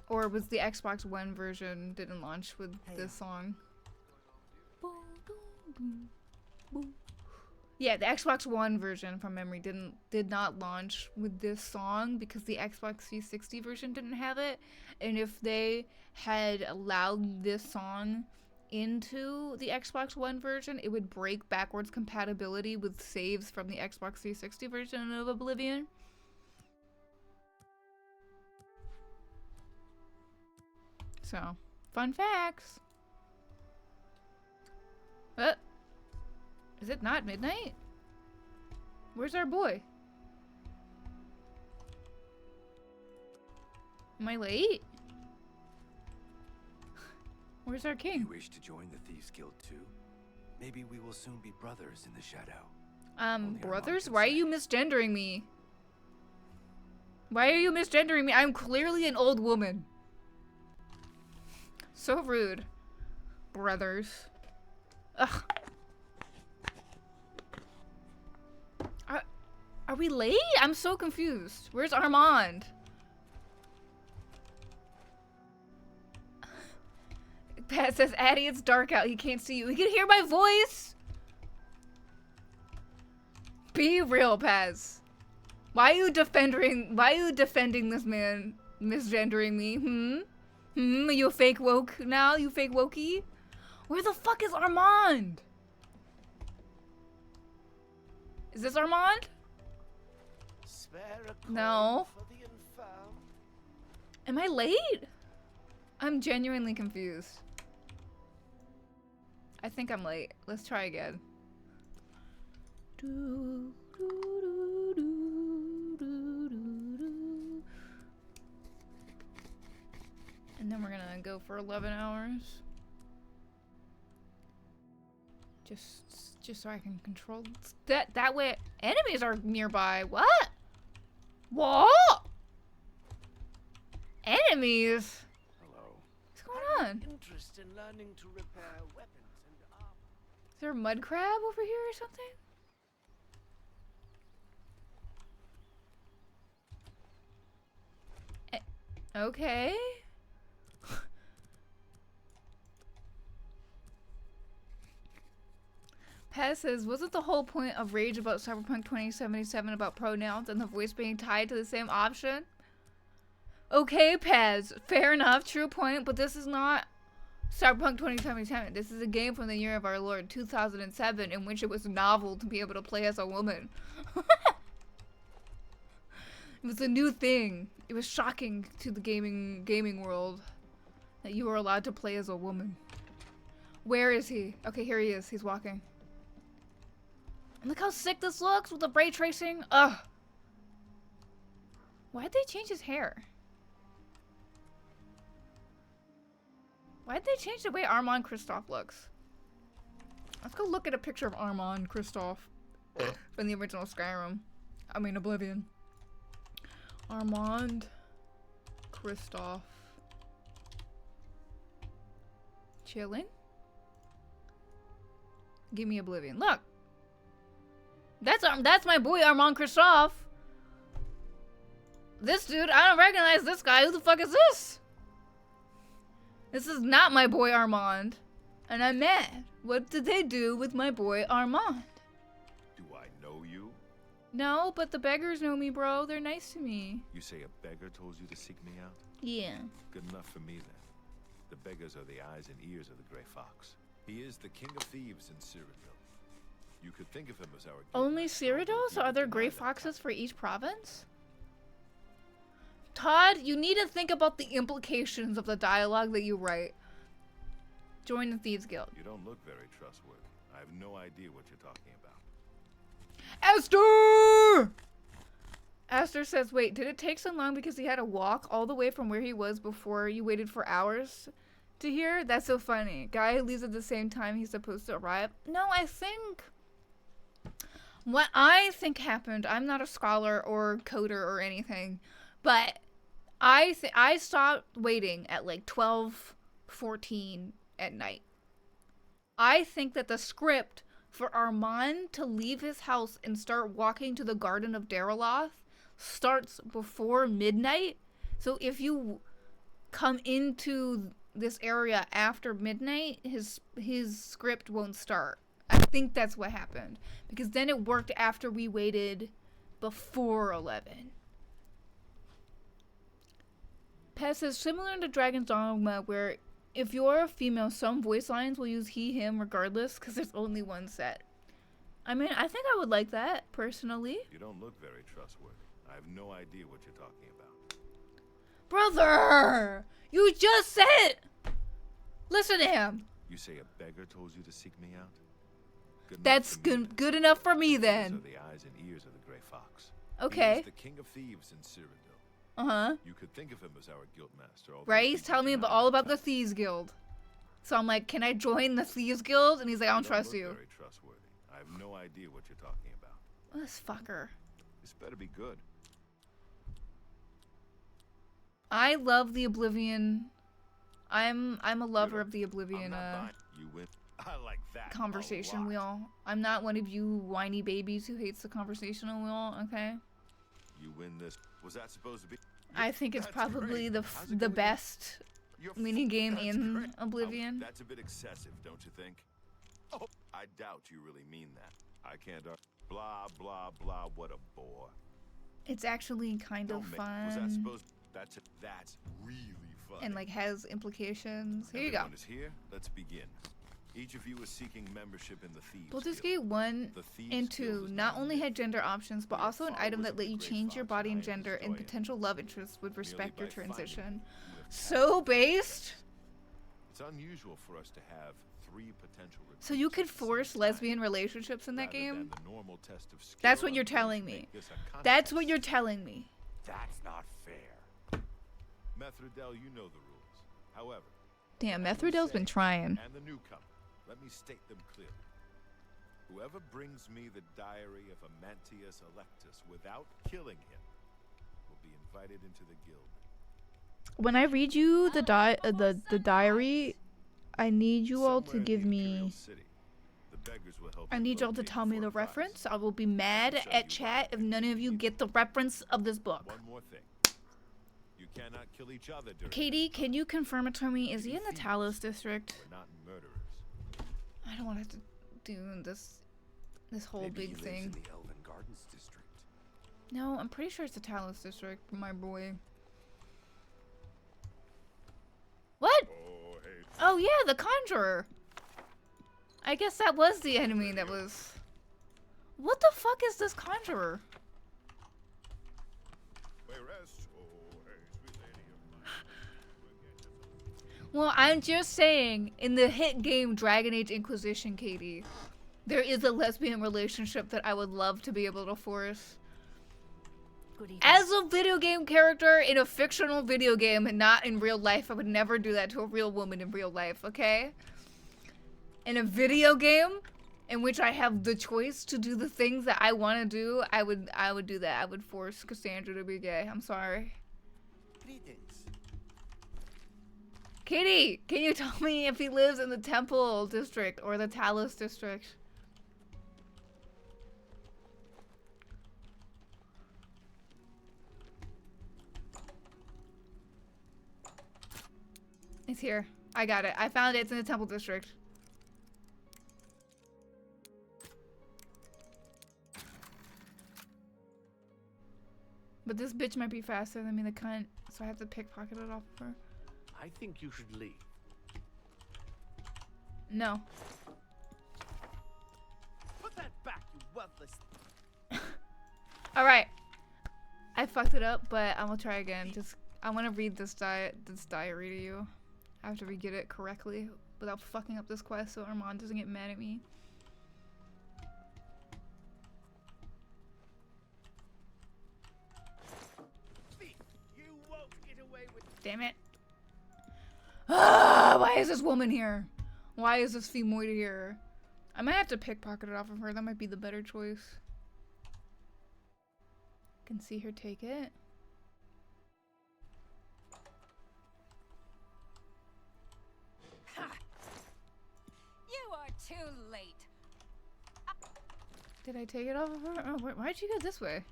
Or was the Xbox One version didn't launch with this song? Yeah, the Xbox One version from memory did not launch with this song because the Xbox 360 version didn't have it. And if they had allowed this song into the Xbox One version, it would break backwards compatibility with saves from the Xbox 360 version of Oblivion. So, fun facts. Is it not midnight? Where's our boy? Am I late? Where's our king? You wish to join the Thieves Guild too? Maybe we will soon be brothers in the shadow. Brothers? Why are you misgendering me? Why are you misgendering me? I'm clearly an old woman. So rude. Brothers. Ugh. Are we late? I'm so confused. Where's Armand? Pat says, Addie, it's dark out. He can't see you. He can hear my voice. Be real, Paz. Why are you defending this man misgendering me? Are you a fake woke now? You fake wokey? Where the fuck is Armand? Is this Armand? No. Am I late? I'm genuinely confused. I think I'm late. Let's try again. And then we're gonna go for 11 hours. Just so I can control that way enemies are nearby. What? What? Enemies? Hello. What's going on? Interest in learning to repair weapons and armor. Is there a mud crab over here or something? Okay. Pez says, wasn't the whole point of rage about Cyberpunk 2077 about pronouns and the voice being tied to the same option? Okay, Pez, fair enough, true point, but this is not Cyberpunk 2077. This is a game from the year of our Lord 2007 in which it was novel to be able to play as a woman. It was a new thing. It was shocking to the gaming world that you were allowed to play as a woman. Where is he? Okay, here he is. He's walking. Look how sick this looks with the ray tracing. Ugh. Why'd they change his hair? Why'd they change the way Armand Kristoff looks? Let's go look at a picture of Armand Kristoff from the original Skyrim. I mean Oblivion. Armand Kristoff. Chilling? Give me Oblivion. Look! That's my boy Armand Kristoff. This dude, I don't recognize this guy. Who the fuck is this? This is not my boy Armand. And I'm mad. What did they do with my boy Armand? Do I know you? No, but the beggars know me, bro. They're nice to me. You say a beggar told you to seek me out? Yeah. Good enough for me then. The beggars are the eyes and ears of the Grey Fox. He is the king of thieves in Cyrodiil. You could think of him as our... Only Cyrodiil? So are there Grey Foxes for each province? Todd, you need to think about the implications of the dialogue that you write. Join the Thieves Guild. You don't look very trustworthy. I have no idea what you're talking about. Esther! Esther says, wait, did it take so long because he had to walk all the way from where he was before you waited for hours to hear? That's so funny. Guy leaves at the same time he's supposed to arrive. No, I think... What I think happened, I'm not a scholar or coder or anything, but I stopped waiting at like 12:14 at night. I think that the script for Armand to leave his house and start walking to the Garden of Dariloth starts before midnight. So if you come into this area after midnight, his script won't start. I think that's what happened. Because then it worked after we waited before 11. Pet says, similar to Dragon's Dogma, where if you're a female, some voice lines will use he, him, regardless, because there's only one set. I mean, I think I would like that, personally. You don't look very trustworthy. I have no idea what you're talking about. Brother! You just said! Listen to him. You say a beggar told you to seek me out? That's good enough for me, then. These are the eyes and ears of the Grey Fox. Okay. He is the king of thieves in Cyrodiil. Uh-huh. You could think of him as our guild master. Right? He's telling me all about the Thieves Guild. So I'm like, can I join the Thieves Guild? And he's like, I don't trust you. Very trustworthy. I have no idea what you're talking about. This fucker. This better be good. I love the Oblivion. I'm a lover of the Oblivion You win. I like that conversation wheel. I'm not one of you whiny babies who hates the conversational wheel, okay? You win this. Was that supposed to be? I think it's probably the best mini game in Oblivion. That's a bit excessive, don't you think? Oh, I doubt you really mean that. I can't. Blah blah blah. What a bore. It's actually kind of fun. Was that supposed? That's really fun. And like has implications. Here you go. Everyone is here. Let's begin. Each of you is seeking membership in the Thieves Baldur's Gate 1 and 2 not only had gender options, but also an item that let you change your body and gender and potential love interests would respect your transition. So based. It's unusual for us to have 3 potential. So you could force lesbian relationships in that game? That's what you're telling me. That's what you're telling me. That's not fair. Methridel, you know the rules. However, damn, Methridel's been trying. And the newcomer. Let me state them clearly. Whoever brings me the diary of Amantius Electus without killing him will be invited into the guild. When I read you the diary, I need you all to give me. I need y'all to tell me the reference. I will be mad at chat if none of you get the reference of this book. One more thing. You cannot kill each other during Katie, can you confirm it to me? Is he in the Talos district? We're not murderers. I don't want to have to do this whole big thing. In the Elven Gardens district. No, I'm pretty sure it's the Talos district, my boy. What? Oh yeah, the Conjurer. I guess that was the enemy that was. What the fuck is this Conjurer? Well, I'm just saying, in the hit game Dragon Age Inquisition, Katie, there is a lesbian relationship that I would love to be able to force. As a video game character in a fictional video game and not in real life, I would never do that to a real woman in real life, okay? In a video game in which I have the choice to do the things that I want to do, I would do that. I would force Cassandra to be gay. I'm sorry. Greetings. Katie, can you tell me if he lives in the Temple district or the Talos district? It's here. I got it. I found it. It's in the Temple district. But this bitch might be faster than me, the cunt, so I have to pickpocket it off of her. I think you should leave. No. Put that back, you worthless. Alright. I fucked it up, but I'm gonna try again. I want to read this diary to you after we get it correctly without fucking up this quest so Armand doesn't get mad at me. You won't get away with. Damn it. Ah, why is this woman here? Why is this Femoid here? I might have to pickpocket it off of her. That might be the better choice. Can see her take it. Ha! You are Did I take it off of her? Oh, why'd you go this way?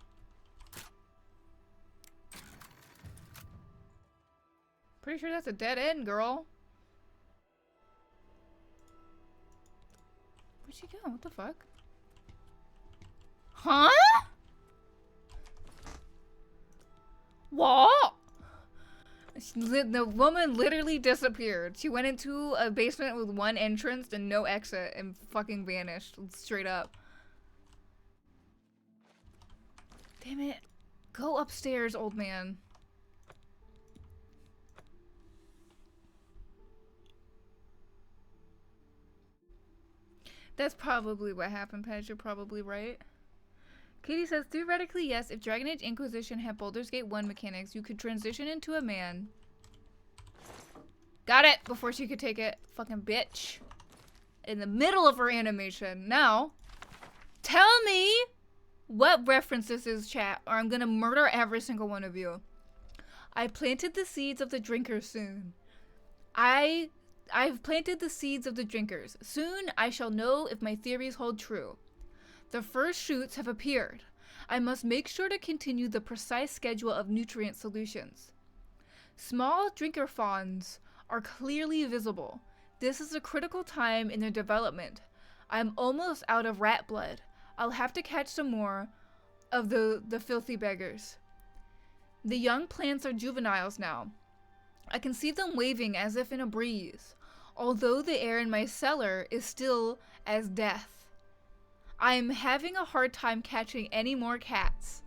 Pretty sure that's a dead end, girl. Where'd she go? What the fuck? Huh? What? The woman literally disappeared. She went into a basement with one entrance and no exit and fucking vanished straight up. Damn it. Go upstairs, old man. That's probably what happened, Pez. You're probably right. Katie says, theoretically, yes, if Dragon Age Inquisition had Baldur's Gate 1 mechanics, you could transition into a man. Got it! Before she could take it. Fucking bitch. In the middle of her animation. Now, tell me what reference this is, chat, or I'm gonna murder every single one of you. I planted the seeds of the drinkers soon. I've planted the seeds of the drinkers. Soon I shall know if my theories hold true. The first shoots have appeared. I must make sure to continue the precise schedule of nutrient solutions. Small drinker fawns are clearly visible. This is a critical time in their development. I'm almost out of rat blood. I'll have to catch some more of the filthy beggars. The young plants are juveniles now. I can see them waving as if in a breeze, although the air in my cellar is still as death. I am having a hard time catching any more cats.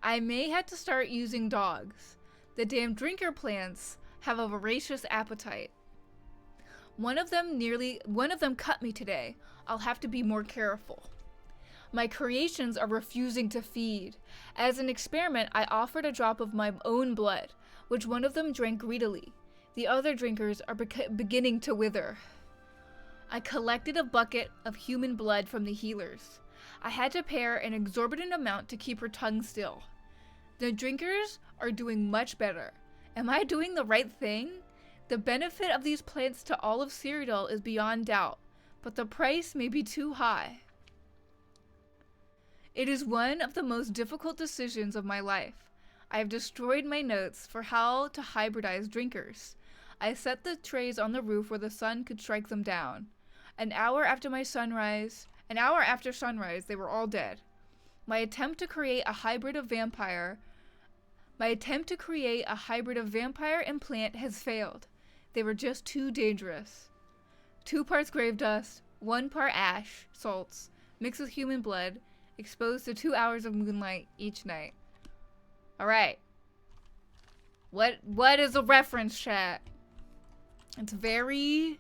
I may have to start using dogs. The damn drinker plants have a voracious appetite. One of them cut me today. I'll have to be more careful. My creations are refusing to feed. As an experiment, I offered a drop of my own blood, which one of them drank greedily. The other drinkers are beginning to wither. I collected a bucket of human blood from the healers. I had to pay an exorbitant amount to keep her tongue still. The drinkers are doing much better. Am I doing the right thing? The benefit of these plants to all of Cyrodiil is beyond doubt, but the price may be too high. It is one of the most difficult decisions of my life. I have destroyed my notes for how to hybridize drinkers. I set the trays on the roof where the sun could strike them down. An hour after sunrise, they were all dead. My attempt to create a hybrid of vampire and plant has failed. They were just too dangerous. 2 parts grave dust, 1 part ash, salts, mixed with human blood, exposed to 2 hours of moonlight each night. Alright. What is a reference, chat? It's very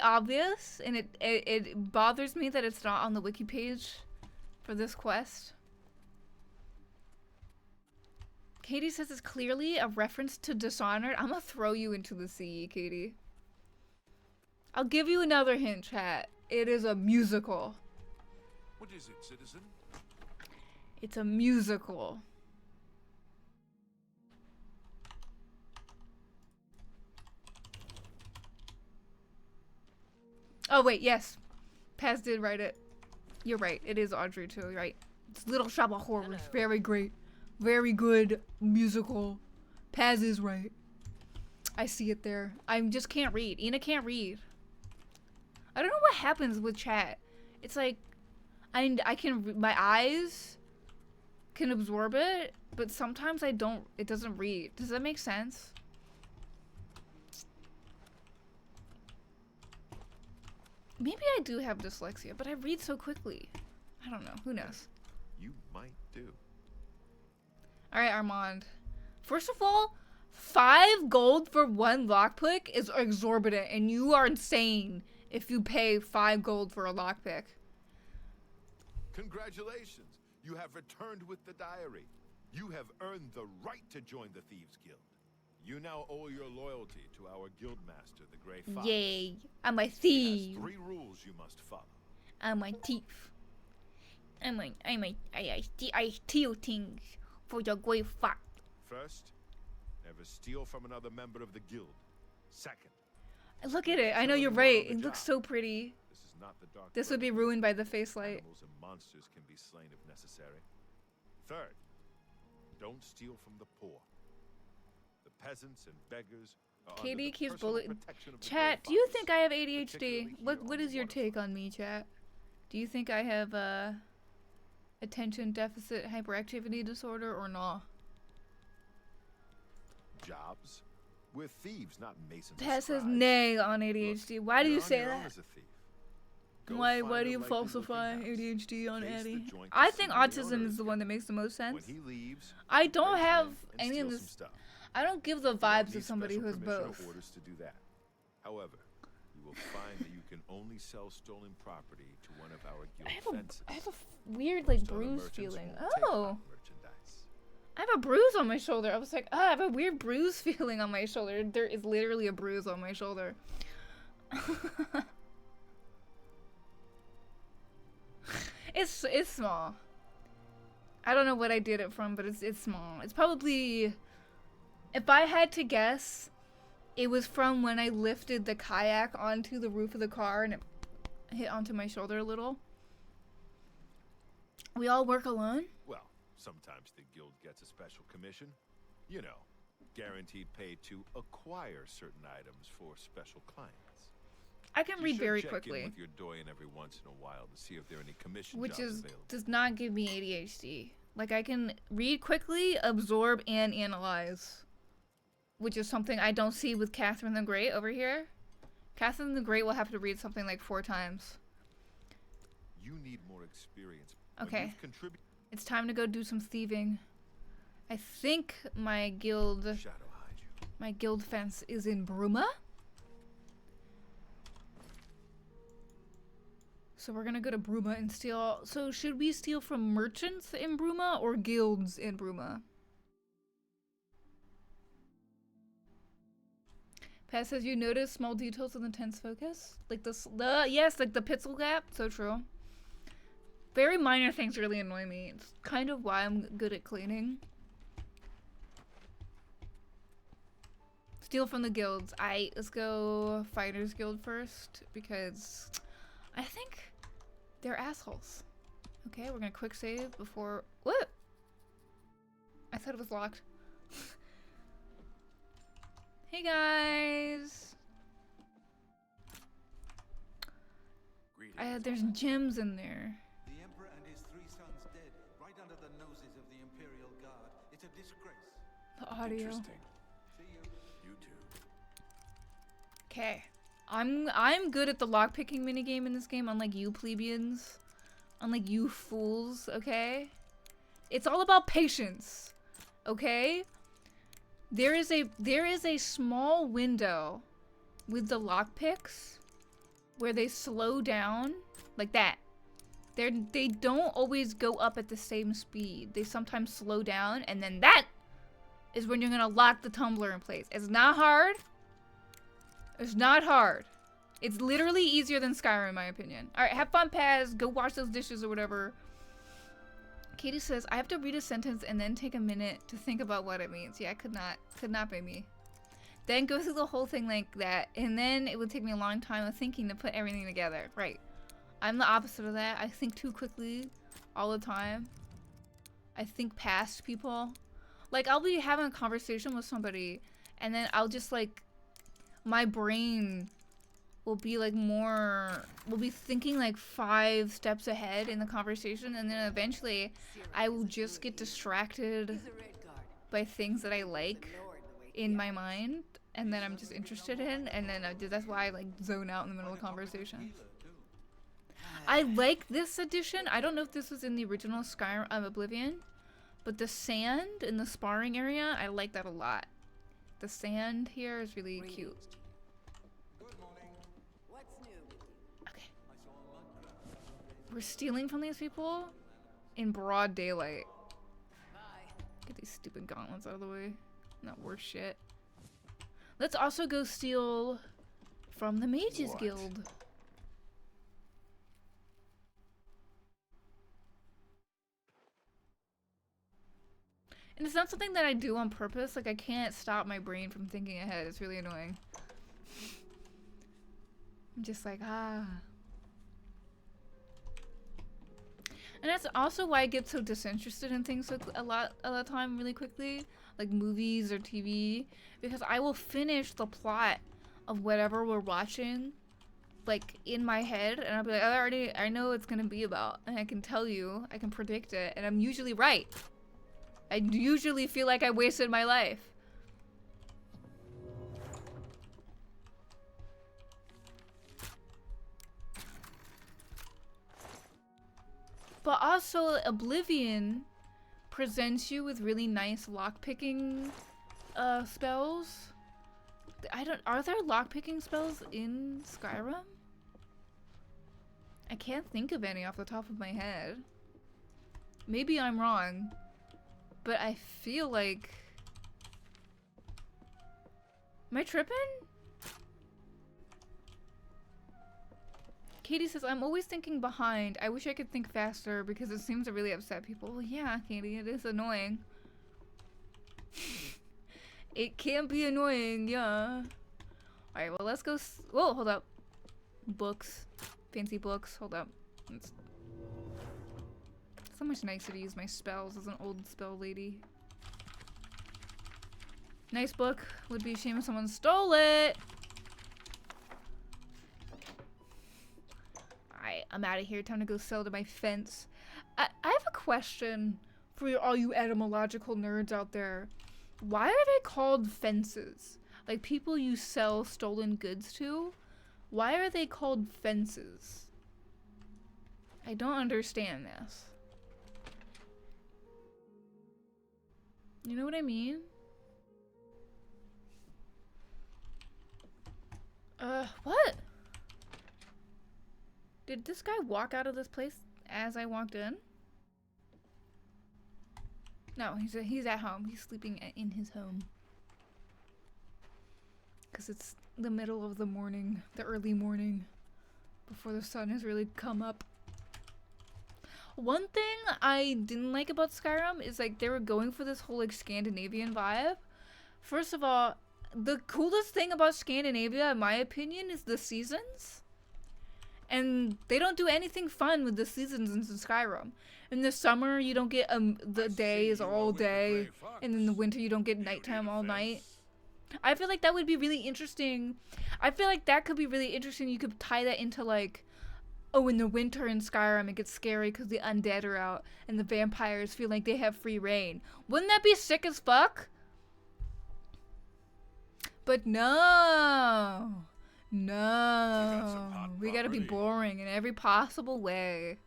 obvious, and it bothers me that it's not on the wiki page for this quest. Katie says it's clearly a reference to Dishonored. I'm gonna throw you into the sea, Katie. I'll give you another hint, chat. It is a musical. What is it, citizen? It's a musical. Oh wait, yes. Paz did write it. You're right. It is Audrey too, right? It's Little Shop of Horrors. Very great. Very good musical. Paz is right. I see it there. I just can't read. Ina can't read. I don't know what happens with chat. It's like I can, my eyes can absorb it, but sometimes I don't, it doesn't read. Does that make sense? Maybe I do have dyslexia, but I read so quickly. I don't know. Who knows? You might do. Alright, Armand. First of all, 5 gold for 1 lockpick is exorbitant, and you are insane if you pay 5 gold for a lockpick. Congratulations. You have returned with the diary. You have earned the right to join the Thieves Guild. You now owe your loyalty to our guildmaster, the Grey Fox. Yay. I'm a thief. 3 rules you must follow. I'm a thief. I steal things for the Grey Fox. First, never steal from another member of the guild. Second, Look at it. I know you're right. It looks so pretty. the is not the dark. This would be ruined by the face light. Animals and monsters can be slain if necessary. Third, don't steal from the poor. The peasants and beggars are under Katie the keeps personal bullying. protection of the Chat, Grey do you Fox, think I have particularly ADHD? here What on is the your waterfront. take on me, chat? Do you think I have attention deficit hyperactivity disorder or not? Jobs? We're thieves, not masons. and Tess says scribes. nay on ADHD. Look, Why do you're you on say your own that? as a thief. Go Why find do a you likely-looking falsify house. ADHD on Face the Addie? joint I to see think when the autism owner is the one that makes the most sense. When he leaves, I don't break have in and any of steal this. some stuff. I don't give the You don't vibes need of somebody who special has permission or both. orders to do that. However, you will find that you can only sell stolen property to one of our guild fences. I have a weird like Most other bruise merchants feeling. won't take Oh. our merchandise. I have a bruise on my shoulder. I was like, oh, I have a weird bruise feeling on my shoulder. There is literally a bruise on my shoulder. It's small. I don't know what I did it from, but it's small. It's probably, if I had to guess, it was from when I lifted the kayak onto the roof of the car and it hit onto my shoulder a little. We all work alone? Well, sometimes the guild gets a special commission. You know, guaranteed pay to acquire certain items for special clients. I can You read should very check quickly. in with your doyen every once in a while to see if there are any commission Which jobs available. does not give me ADHD. Like, I can read quickly, absorb, and analyze. Which is something I don't see with Catherine the Great over here. Catherine the Great will have to read something like 4 times. You need more experience. When Okay. you've contributed- It's time to go do some thieving. I think my guild fence is in Bruma. So we're gonna go to Bruma and steal. So should we steal from merchants in Bruma or guilds in Bruma? Pat says you notice small details in the tense focus, like yes, like the pixel gap. So true. Very minor things really annoy me. It's kind of why I'm good at cleaning. Steal from the guilds. Let's go Fighters Guild first because I think they're assholes. Okay, we're gonna quick save before. What? I thought it was locked. Hey guys. There's gems in there. The Emperor and his 3 sons dead, right under the noses of the Imperial Guard. It's a disgrace. The audio. Interesting. See you. You too. Okay. I'm good at the lockpicking minigame in this game, unlike you plebeians. Unlike you fools, okay? It's all about patience. Okay? There is a small window with the lockpicks where they slow down like that. They don't always go up at the same speed. They sometimes slow down, and then that is when you're gonna lock the tumbler in place. It's not hard. It's not hard. It's literally easier than Skyrim, in my opinion. Alright, have fun, Paz. Go wash those dishes or whatever. Katie says, I have to read a sentence and then take a minute to think about what it means. Yeah, could not be me. Then go through the whole thing like that, and then it would take me a long time of thinking to put everything together. Right. I'm the opposite of that. I think too quickly all the time. I think past people. Like, I'll be having a conversation with somebody, and then I'll just, like, my brain will be, like, will be thinking, like, 5 steps ahead in the conversation, and then eventually I will just get distracted by things that I like in my mind, and then I'm just interested in, and then that's why I, like, zone out in the middle of the conversation. I like this edition. I don't know if this was in the original Skyrim of Oblivion, but the sand in the sparring area, I like that a lot. The sand here is really cute. Okay. We're stealing from these people in broad daylight. Get these stupid gauntlets out of the way. Not worth shit. Let's also go steal from the Mages Guild. And it's not something that I do on purpose. Like, I can't stop my brain from thinking ahead. It's really annoying. I'm just like, And that's also why I get so disinterested in things like a lot of the time really quickly, like movies or TV, because I will finish the plot of whatever we're watching, like in my head, and I'll be like, I know what it's gonna be about, and I can tell you, I can predict it, and I'm usually right. I usually feel like I wasted my life. But also, Oblivion presents you with really nice lockpicking spells. Are there lockpicking spells in Skyrim? I can't think of any off the top of my head. Maybe I'm wrong, but I feel like... Am I tripping? Katie says, I'm always thinking behind. I wish I could think faster because it seems to really upset people. Well, yeah, Katie, it is annoying. It can be annoying, yeah. Alright, well, let's go. Whoa, hold up. Books. Fancy books. Hold up. It's so much nicer to use my spells as an old spell lady. Nice book. Would be a shame if someone stole it. Alright, I'm out of here. Time to go sell to my fence. I have a question for all you etymological nerds out there. Why are they called fences? Like people you sell stolen goods to? Why are they called fences? I don't understand this. You know what I mean? What? Did this guy walk out of this place as I walked in? No, he's at home. He's sleeping in his home. Because it's the middle of the morning, the early morning, before the sun has really come up. One thing I didn't like about Skyrim is like they were going for this whole like Scandinavian vibe. First of all, the coolest thing about Scandinavia, in my opinion, is the seasons. And they don't do anything fun with the seasons in Skyrim. In the summer, you don't get the day is all day, and in the winter, you don't get nighttime all night. I feel like that would be really interesting. I feel like that could be really interesting. You could tie that into like, oh, in the winter in Skyrim, it gets scary because the undead are out, and the vampires feel like they have free reign. Wouldn't that be sick as fuck? But no. No. We gotta be boring in every possible way.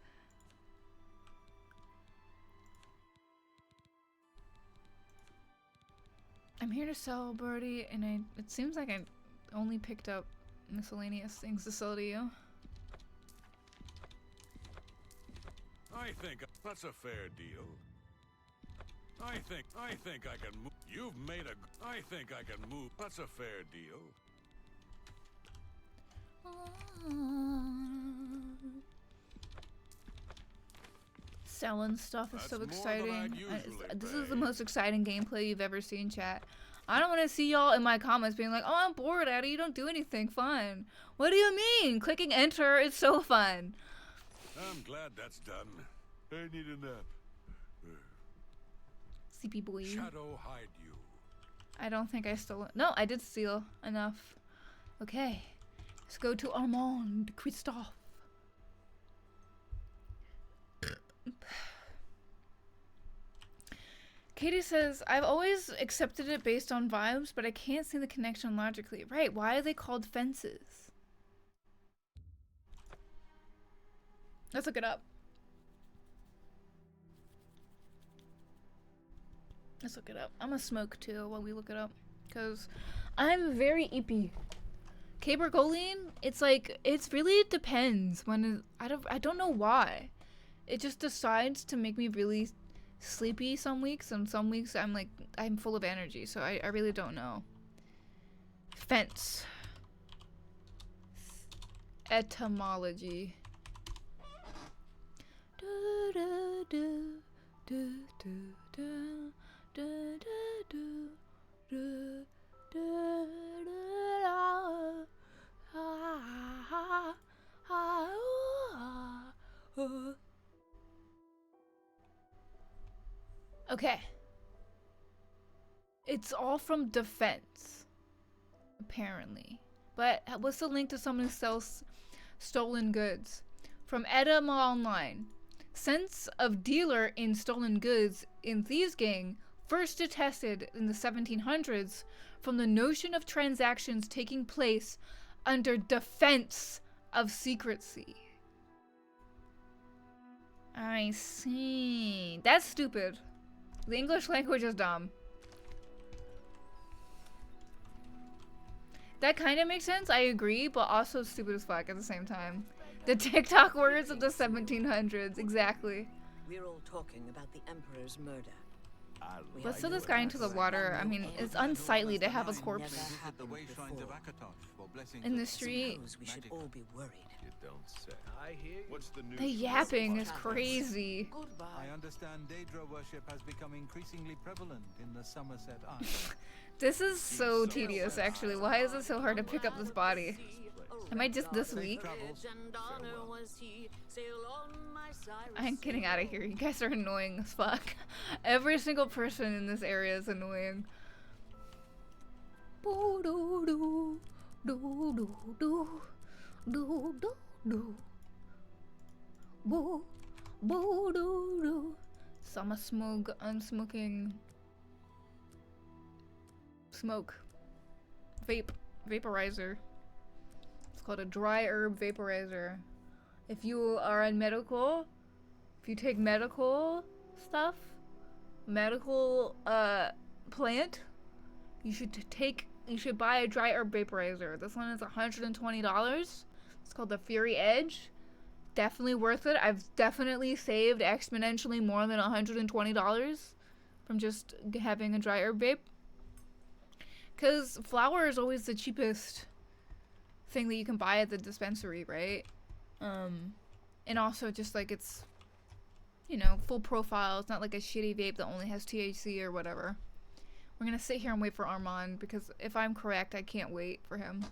I'm here to sell, Birdie, and it seems like I only picked up miscellaneous things to sell to you. I think that's a fair deal. I think I can move. You've made a... I think I can move. That's a fair deal. Selling stuff is so exciting. This is the most exciting gameplay you've ever seen, chat. I don't want to see y'all in my comments being like, oh, I'm bored, Addie. You don't do anything fun. What do you mean? Clicking enter is so fun. I'm glad that's done. I need a nap. Sleepy boy. Shadow hide you. I don't think I stole it. No, I did steal enough. Okay. Let's go to Armand Christophe. Katie says, I've always accepted it based on vibes, but I can't see the connection logically. Right, why are they called fences? Let's look it up. Let's look it up. I'm gonna smoke too while we look it up. Because I'm very eepy. Cabergoline, it's like, it's really depends when I don't know why. It just decides to make me really sleepy some weeks, and some weeks I'm full of energy, so I really don't know. Fence. Etymology. Okay. It's all from defense, apparently. But what's the link to someone who sells stolen goods? From Edda Online. Sense of dealer in stolen goods in Thieves' Gang first attested in the 1700s from the notion of transactions taking place under defense of secrecy. I see. That's stupid. The English language is dumb. That kind of makes sense, I agree, but also stupid as fuck at the same time. The TikTok words of the 1700s, exactly. We're all talking about the Emperor's murder. Let's throw this guy into the water. I mean, it's unsightly to have a corpse in the street. We should all be worried. You don't say. I hear you. What's the news? The yapping is crazy. I understand Daedra worship has become increasingly prevalent in the Somerset Isles. This is so tedious, actually. Why is it so hard to pick up this body? Am I just this weak? I'm getting out of here. You guys are annoying as fuck. Every single person in this area is annoying. Summer smoke. I'm smoking. Smoke. Vape. Vaporizer. It's called a dry herb vaporizer. If you are in medical, if you take medical stuff, medical plant, you should buy a dry herb vaporizer. This one is $120. It's called the Fury Edge. Definitely worth it. I've definitely saved exponentially more than $120 from just having a dry herb vape. Because flour is always the cheapest thing that you can buy at the dispensary, right? And also just like it's, you know, full profile. It's not like a shitty vape that only has THC or whatever. We're gonna sit here and wait for Armand because if I'm correct, I can't wait for him.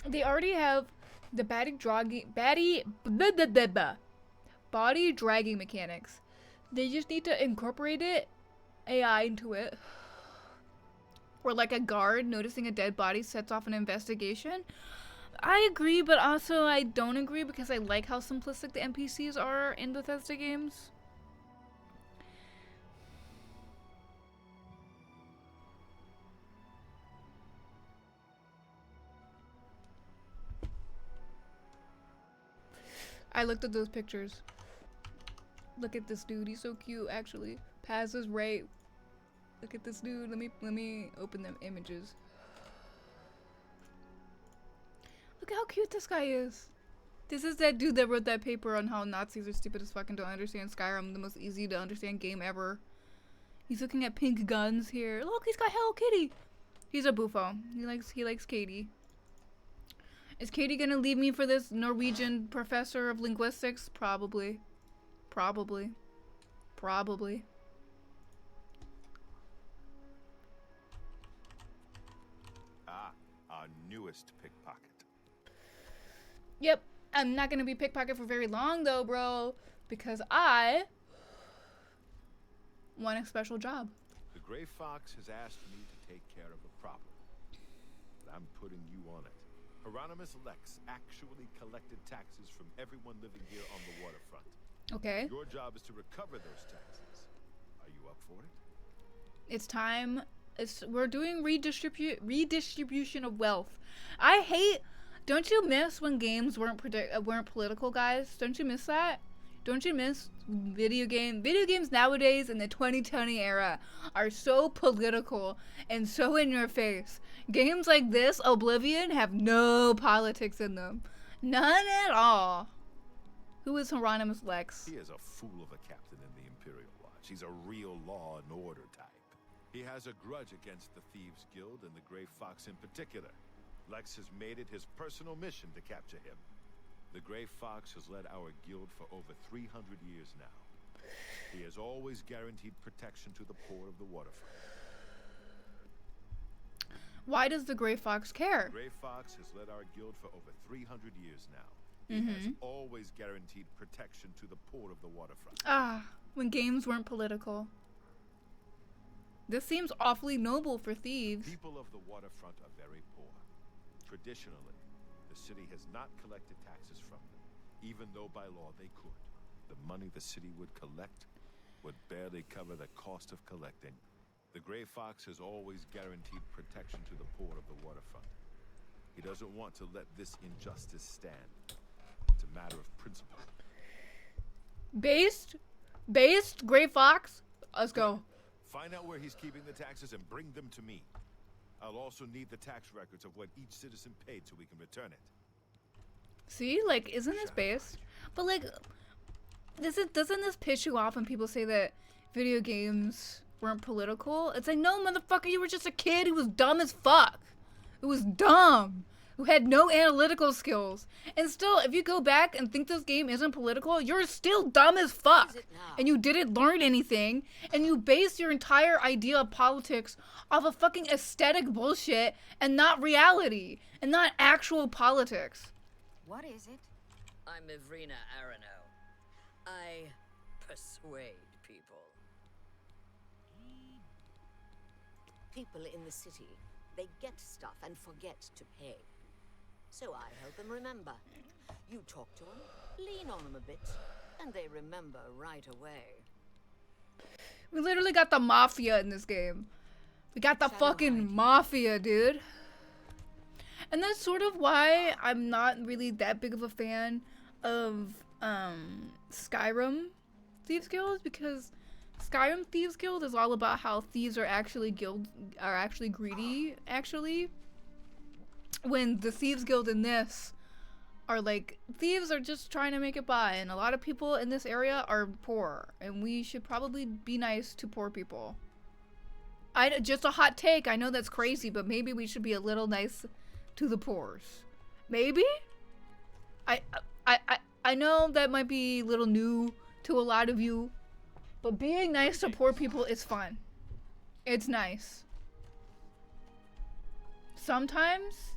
They already have the body dragging mechanics. They just need to incorporate it, AI into it. Or like a guard noticing a dead body sets off an investigation. I agree, but also I don't agree because I like how simplistic the NPCs are in Bethesda games. I looked at those pictures. Look at this dude. He's so cute, actually. Paz is right. Look at this dude. Let me open them images. Look at how cute this guy is. This is that dude that wrote that paper on how Nazis are stupid as fuck and don't understand Skyrim, the most easy to understand game ever. He's looking at pink guns here. Look, he's got Hello Kitty. He's a buffo. He likes Katie. Is Katie gonna leave me for this Norwegian professor of linguistics? Probably. Probably. Probably. Ah, our newest pickpocket. Yep. I'm not gonna be pickpocket for very long though, bro. Because I want a special job. The Gray Fox has asked me to take care of a problem. But I'm putting you on it. Hieronymus Lex actually collected taxes from everyone living here on the waterfront. Okay. Your job is to recover those taxes. Are you up for it? It's time. We're doing redistribution of wealth. I hate. Don't you miss when games weren't political, guys? Don't you miss that? Don't you miss video games nowadays in the 2020 era are so political and so in your face. Games like this, Oblivion, have no politics in them. None at all. Who is Hieronymus Lex? He is a fool of a captain in the Imperial Watch. He's a real law and order type. He has a grudge against the Thieves Guild and the Gray Fox in particular. Lex has made it his personal mission to capture him. The Gray Fox has led our guild for over 300 years now. He has always guaranteed protection to the poor of the waterfront. Why does the Gray Fox care? Gray Fox has led our guild for over 300 years now. He has always guaranteed protection to the poor of the waterfront. Ah, when games weren't political. This seems awfully noble for thieves. People of the waterfront are very poor. Traditionally, the city has not collected taxes from them, even though by law they could. The money the city would collect would barely cover the cost of collecting. The Gray Fox has always guaranteed protection to the poor of the waterfront. He doesn't want to let this injustice stand. It's a matter of principle. Based Gray Fox? Let's go. Find out where he's keeping the taxes and bring them to me. I'll also need the tax records of what each citizen paid so we can return it. See, like, isn't this based? But like, doesn't this piss you off when people say that video games weren't political? It's like, no, motherfucker, you were just a kid who was dumb as fuck. Who was dumb. Who had no analytical skills. And still, if you go back and think this game isn't political, you're still dumb as fuck. And you didn't learn anything. And you base your entire idea of politics off of fucking aesthetic bullshit and not reality. And not actual politics. What is it? I'm Ivrina Arano. I persuade people. People in the city, they get stuff and forget to pay. So I help them remember. You talk to them, lean on them a bit, and they remember right away. We literally got the mafia in this game. We got the fucking mafia, dude. And that's sort of why I'm not really that big of a fan of Skyrim Thieves Guild, because Skyrim Thieves Guild is all about how thieves are actually greedy, actually. When the Thieves Guild in this are like, thieves are just trying to make it by, and a lot of people in this area are poor, and we should probably be nice to poor people. Just a hot take, I know that's crazy, but maybe we should be a little nice to the poors. Maybe? I know that might be a little new to a lot of you, but being nice to poor people is fun. It's nice. Sometimes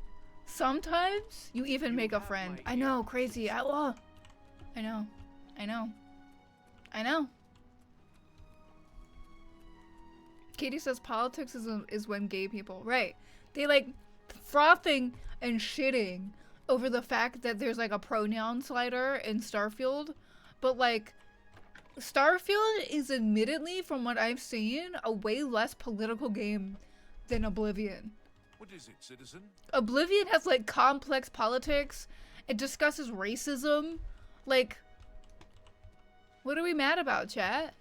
you even make a friend. I know, crazy. I know. Katie says politics is when gay people, right? They like frothing and shitting over the fact that there's like a pronoun slider in Starfield, but like Starfield is admittedly, from what I've seen, a way less political game than Oblivion. What is it, citizen? Oblivion has like complex politics. It discusses racism. Like, what are we mad about, chat?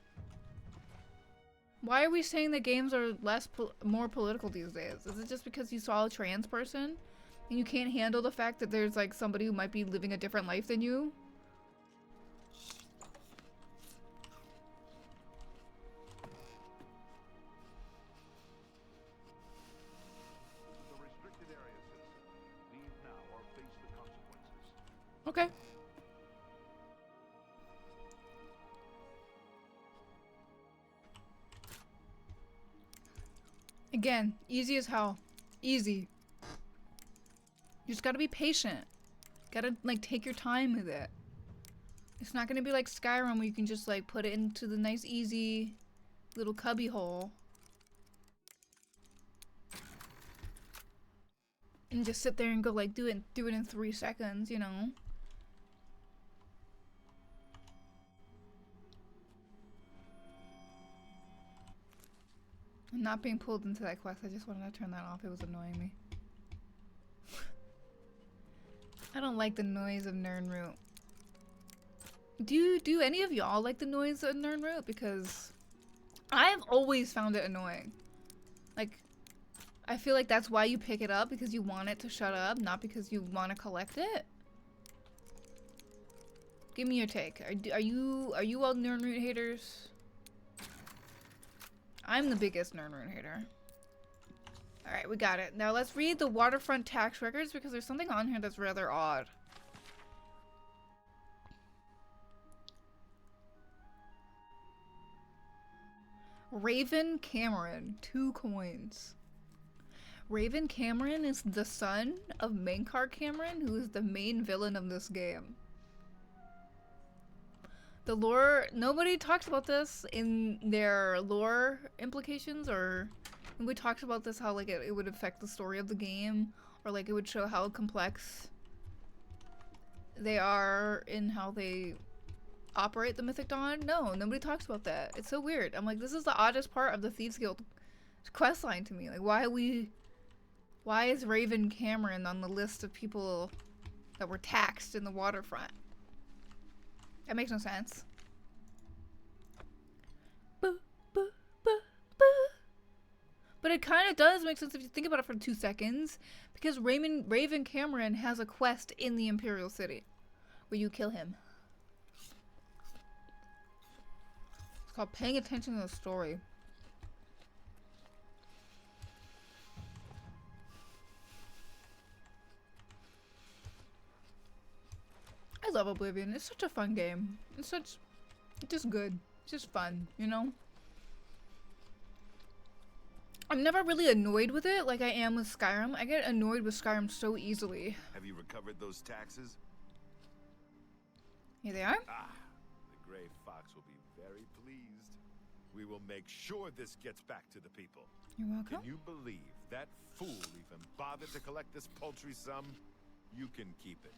Why are we saying that games are more political these days? Is it just because you saw a trans person and you can't handle the fact that there's like somebody who might be living a different life than you? Okay. Again, easy as hell. Easy. You just gotta be patient. Gotta, like, take your time with it. It's not gonna be like Skyrim where you can just, like, put it into the nice, easy little cubby hole. And just sit there and go, like, do it in 3 seconds, you know? I'm not being pulled into that quest. I just wanted to turn that off. It was annoying me. I don't like the noise of Nirnroot. Do any of y'all like the noise of Nirnroot? Because I've always found it annoying. Like, I feel like that's why you pick it up, because you want it to shut up, not because you want to collect it. Give me your take. Are you all Nirnroot haters? I'm the biggest Nirnroot hater. Alright, we got it. Now let's read the waterfront tax records, because there's something on here that's rather odd. Raven Cameron, 2 coins. Raven Cameron is the son of Mankar Cameron, who is the main villain of this game. The lore, nobody talks about this in their lore implications, or nobody talks about this, how like it would affect the story of the game, or like it would show how complex they are in how they operate the Mythic Dawn. No, nobody talks about that. It's so weird. I'm like, this is the oddest part of the Thieves Guild questline to me. Like, why is Raven Cameron on the list of people that were taxed in the waterfront? That makes no sense. But it kind of does make sense if you think about it for 2 seconds, because Raven Cameron has a quest in the Imperial City where you kill him. It's called Paying Attention to the Story. I love Oblivion. It's such a fun game. It's just good. It's just fun, you know? I'm never really annoyed with it like I am with Skyrim. I get annoyed with Skyrim so easily. Have you recovered those taxes? Here they are. Ah, the Gray Fox will be very pleased. We will make sure this gets back to the people. You're welcome. Can you believe that fool even bothered to collect this paltry sum? You can keep it.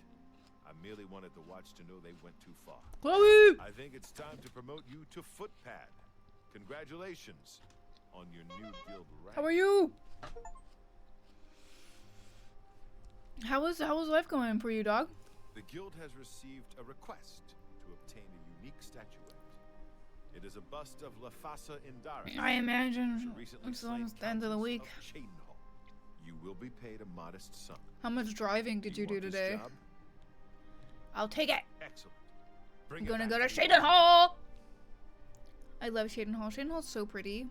I merely wanted the watch to know they went too far. Chloe! I think it's time to promote you to Footpad. Congratulations on your new guild rank. How are you? How is life going for you, dog? The guild has received a request to obtain a unique statuette. It is a bust of Lafasa Indaris. I imagine it's almost the end of the week. You will be paid a modest sum. How much driving did you do today? I'll take it. Excellent. I'm gonna go to Shaden Hall. I love Shaden Hall. Shaden Hall's so pretty.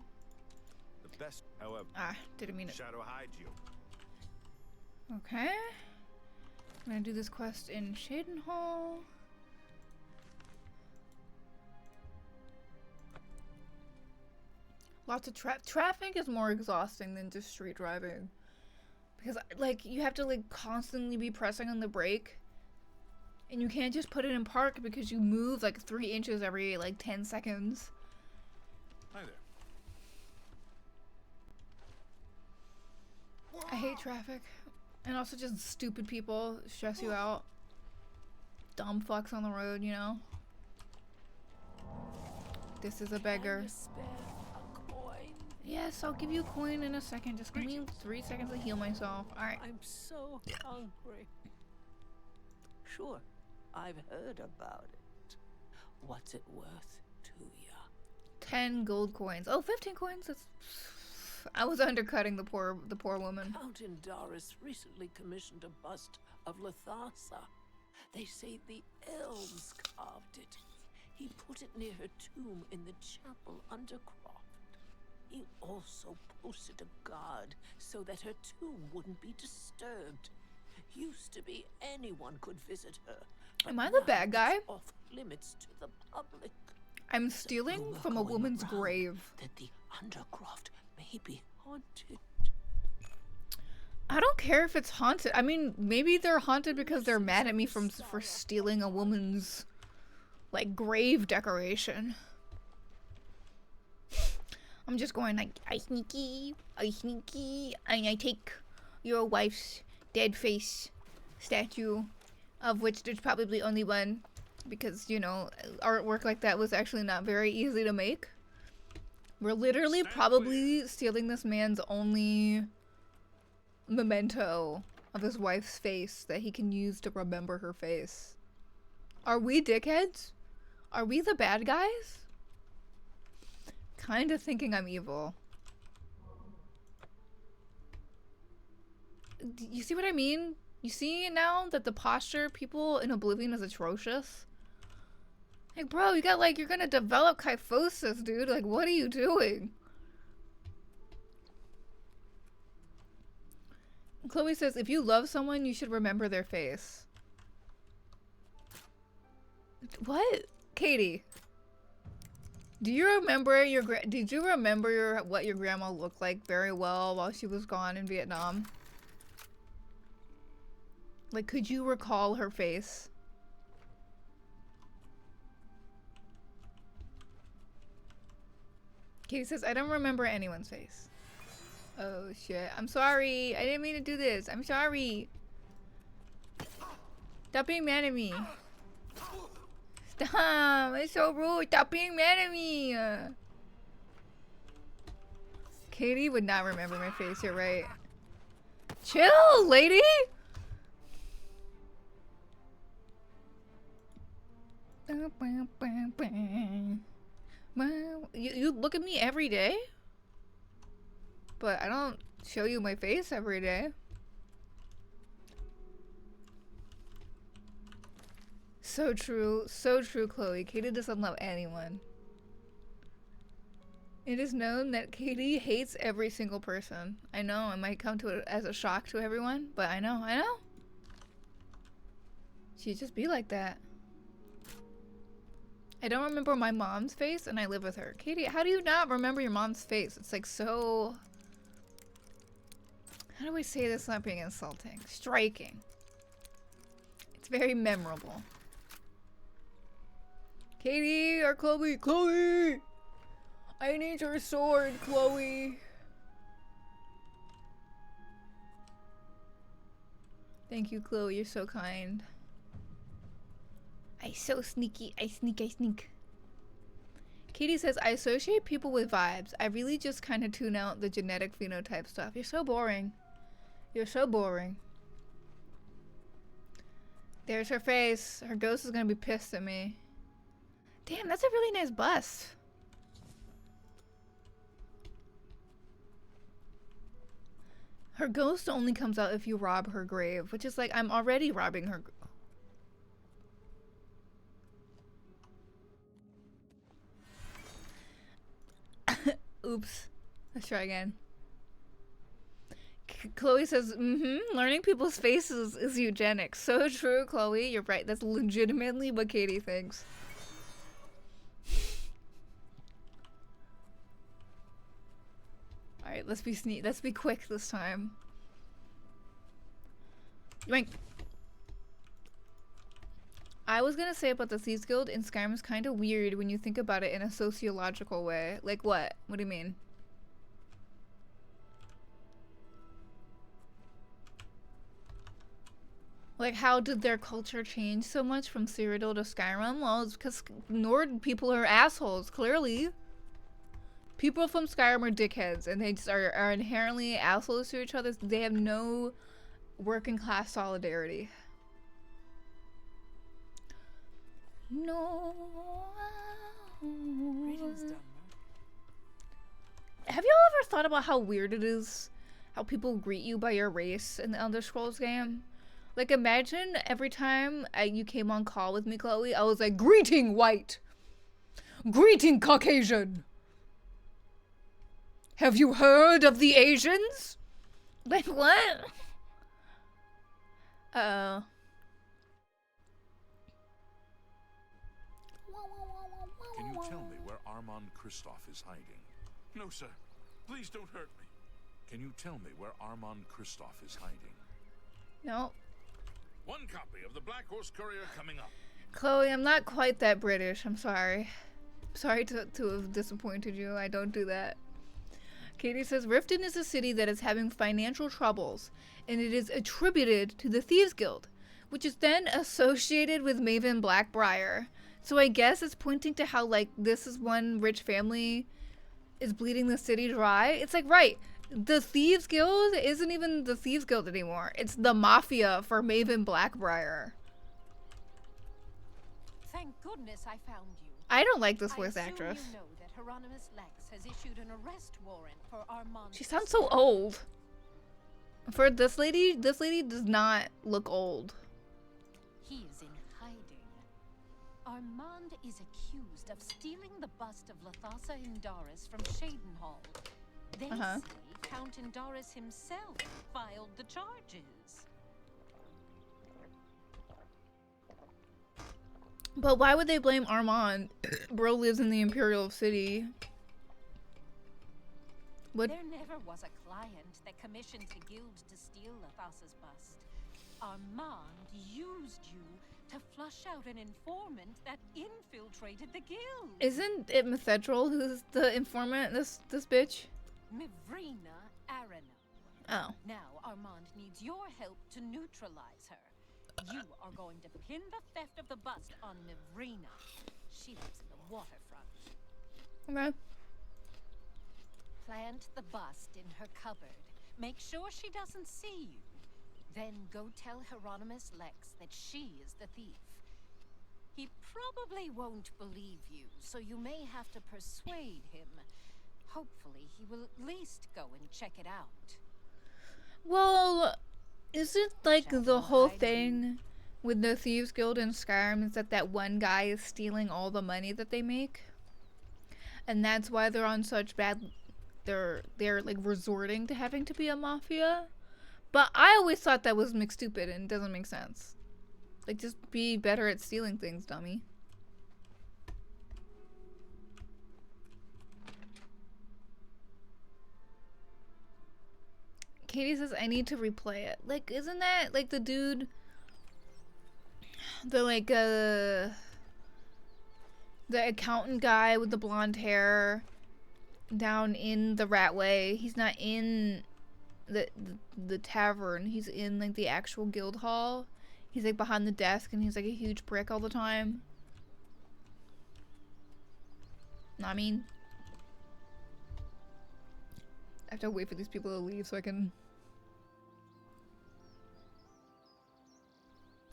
The best, however. Didn't mean it. Shadow hide you. Okay. I'm gonna do this quest in Shaden Hall. Lots of traffic is more exhausting than just street driving, because like you have to like constantly be pressing on the brake. And you can't just put it in park because you move like 3 inches every like 10 seconds. Hi there. I hate traffic. And also just stupid people stress you out. Dumb fucks on the road, you know? This is a beggar. Yes, I'll give you a coin in a second. Just give me 3 seconds to heal myself. Alright. I'm so hungry. Sure. I've heard about it. What's it worth to ya? 10 gold coins. Oh, 15 coins. That's. I was undercutting the poor woman. Count Indaris recently commissioned a bust of Lathasa. They say the elves carved it. He put it near her tomb in the chapel undercroft. He also posted a guard so that her tomb wouldn't be disturbed. Used to be anyone could visit her. Am I the bad guy? Off limits to the public. I'm stealing from a woman's grave. That the undercroft may be haunted. I don't care if it's haunted. I mean, maybe they're haunted because they're mad at me for stealing a woman's like grave decoration. I'm just going like, I sneaky, and I take your wife's dead face statue, of which there's probably only one, because, you know, artwork like that was actually not very easy to make. We're literally probably stealing this man's only memento of his wife's face that he can use to remember her face. Are we dickheads? Are we the bad guys? Kinda thinking I'm evil. You see what I mean? You see now that the posture people in Oblivion is atrocious? Like, bro, you got like, you're gonna develop kyphosis, dude. Like, what are you doing? Chloe says, if you love someone, you should remember their face. What? Katie. Do you remember did you remember what your grandma looked like very well while she was gone in Vietnam? Like, could you recall her face? Katie says, I don't remember anyone's face. Oh shit. I'm sorry. I didn't mean to do this. I'm sorry. Stop being mad at me. Stop. It's so rude. Stop being mad at me. Katie would not remember my face. You're right. Chill, lady. You look at me every day, but I don't show you my face every day. So true, Chloe. Katie doesn't love anyone. It is known that Katie hates every single person. I know, it might come to it as a shock to everyone, but I know. She'd just be like that. I don't remember my mom's face, and I live with her. Katie, how do you not remember your mom's face? It's like so... How do I say this without being insulting? Striking. It's very memorable. Katie or Chloe? Chloe! I need your sword, Chloe. Thank you, Chloe. You're so kind. I so sneaky. I sneak. Katie says, I associate people with vibes. I really just kind of tune out the genetic phenotype stuff. You're so boring. You're so boring. There's her face. Her ghost is gonna be pissed at me. Damn, that's a really nice bust. Her ghost only comes out if you rob her grave, which is like, I'm already robbing her. Oops. Let's try again. Chloe says, learning people's faces is eugenics. So true, Chloe. You're right. That's legitimately what Katie thinks. Alright, let's be quick this time. Yoink. I was gonna say about the Thieves Guild in Skyrim is kind of weird when you think about it in a sociological way. Like what? What do you mean? Like, how did their culture change so much from Cyrodiil to Skyrim? Well, it's because Nord people are assholes, clearly. People from Skyrim are dickheads, and they just are inherently assholes to each other. They have no working class solidarity. No. Have you all ever thought about how weird it is how people greet you by your race in the Elder Scrolls game? Like, imagine every time you came on call with me, Chloe, I was like, greeting white, greeting Caucasian. Have you heard of the Asians? Like, what? Uh-oh. Can you tell me where Armand Kristoff is hiding? No, sir. Please don't hurt me. Can you tell me where Armand Kristoff is hiding? No. One copy of the Black Horse Courier coming up. Chloe, I'm not quite that British. I'm sorry. Sorry to have disappointed you. I don't do that. Katie says, Riften is a city that is having financial troubles, and it is attributed to the Thieves Guild, which is then associated with Maven Blackbriar. So I guess it's pointing to how, like, this is one rich family is bleeding the city dry. It's like, right, the Thieves Guild isn't even the Thieves Guild anymore. It's the mafia for Maven Blackbriar. Thank goodness I found you. I don't like this voice actress. You know that Hieronymus Lex has issued an arrest warrant for Armand. She sounds so old. For this lady does not look old. He is in hiding. Armand is accused of stealing the bust of Lathasa Indaris from Shadenhall. They say Count Indaris himself filed the charges. But why would they blame Armand? Bro lives in the Imperial City. What? There never was a client that commissioned the guild to steal Lathasa's bust. Armand used you to flush out an informant that infiltrated the guild. Isn't it Methedral who's the informant? This bitch? Mivrina Arano. Oh. Now Armand needs your help to neutralize her. You are going to pin the theft of the bust on Mivrina. She lives in the waterfront. Okay. Plant the bust in her cupboard. Make sure she doesn't see you. Then go tell Hieronymus Lex that she is the thief. He probably won't believe you, so you may have to persuade him. Hopefully, he will at least go and check it out. Well, isn't like the whole thing with the Thieves Guild in Skyrim is that one guy is stealing all the money that they make? And that's why they're on such bad... They're like resorting to having to be a mafia? But I always thought that was stupid and doesn't make sense. Like, just be better at stealing things, dummy. Katie says, I need to replay it. Like, isn't that, like, the dude... The, like, the accountant guy with the blonde hair down in the Ratway. He's not in the tavern. He's in, like, the actual guild hall. He's, like, behind the desk, and he's, like, a huge prick all the time. Know what I mean? I have to wait for these people to leave so I can...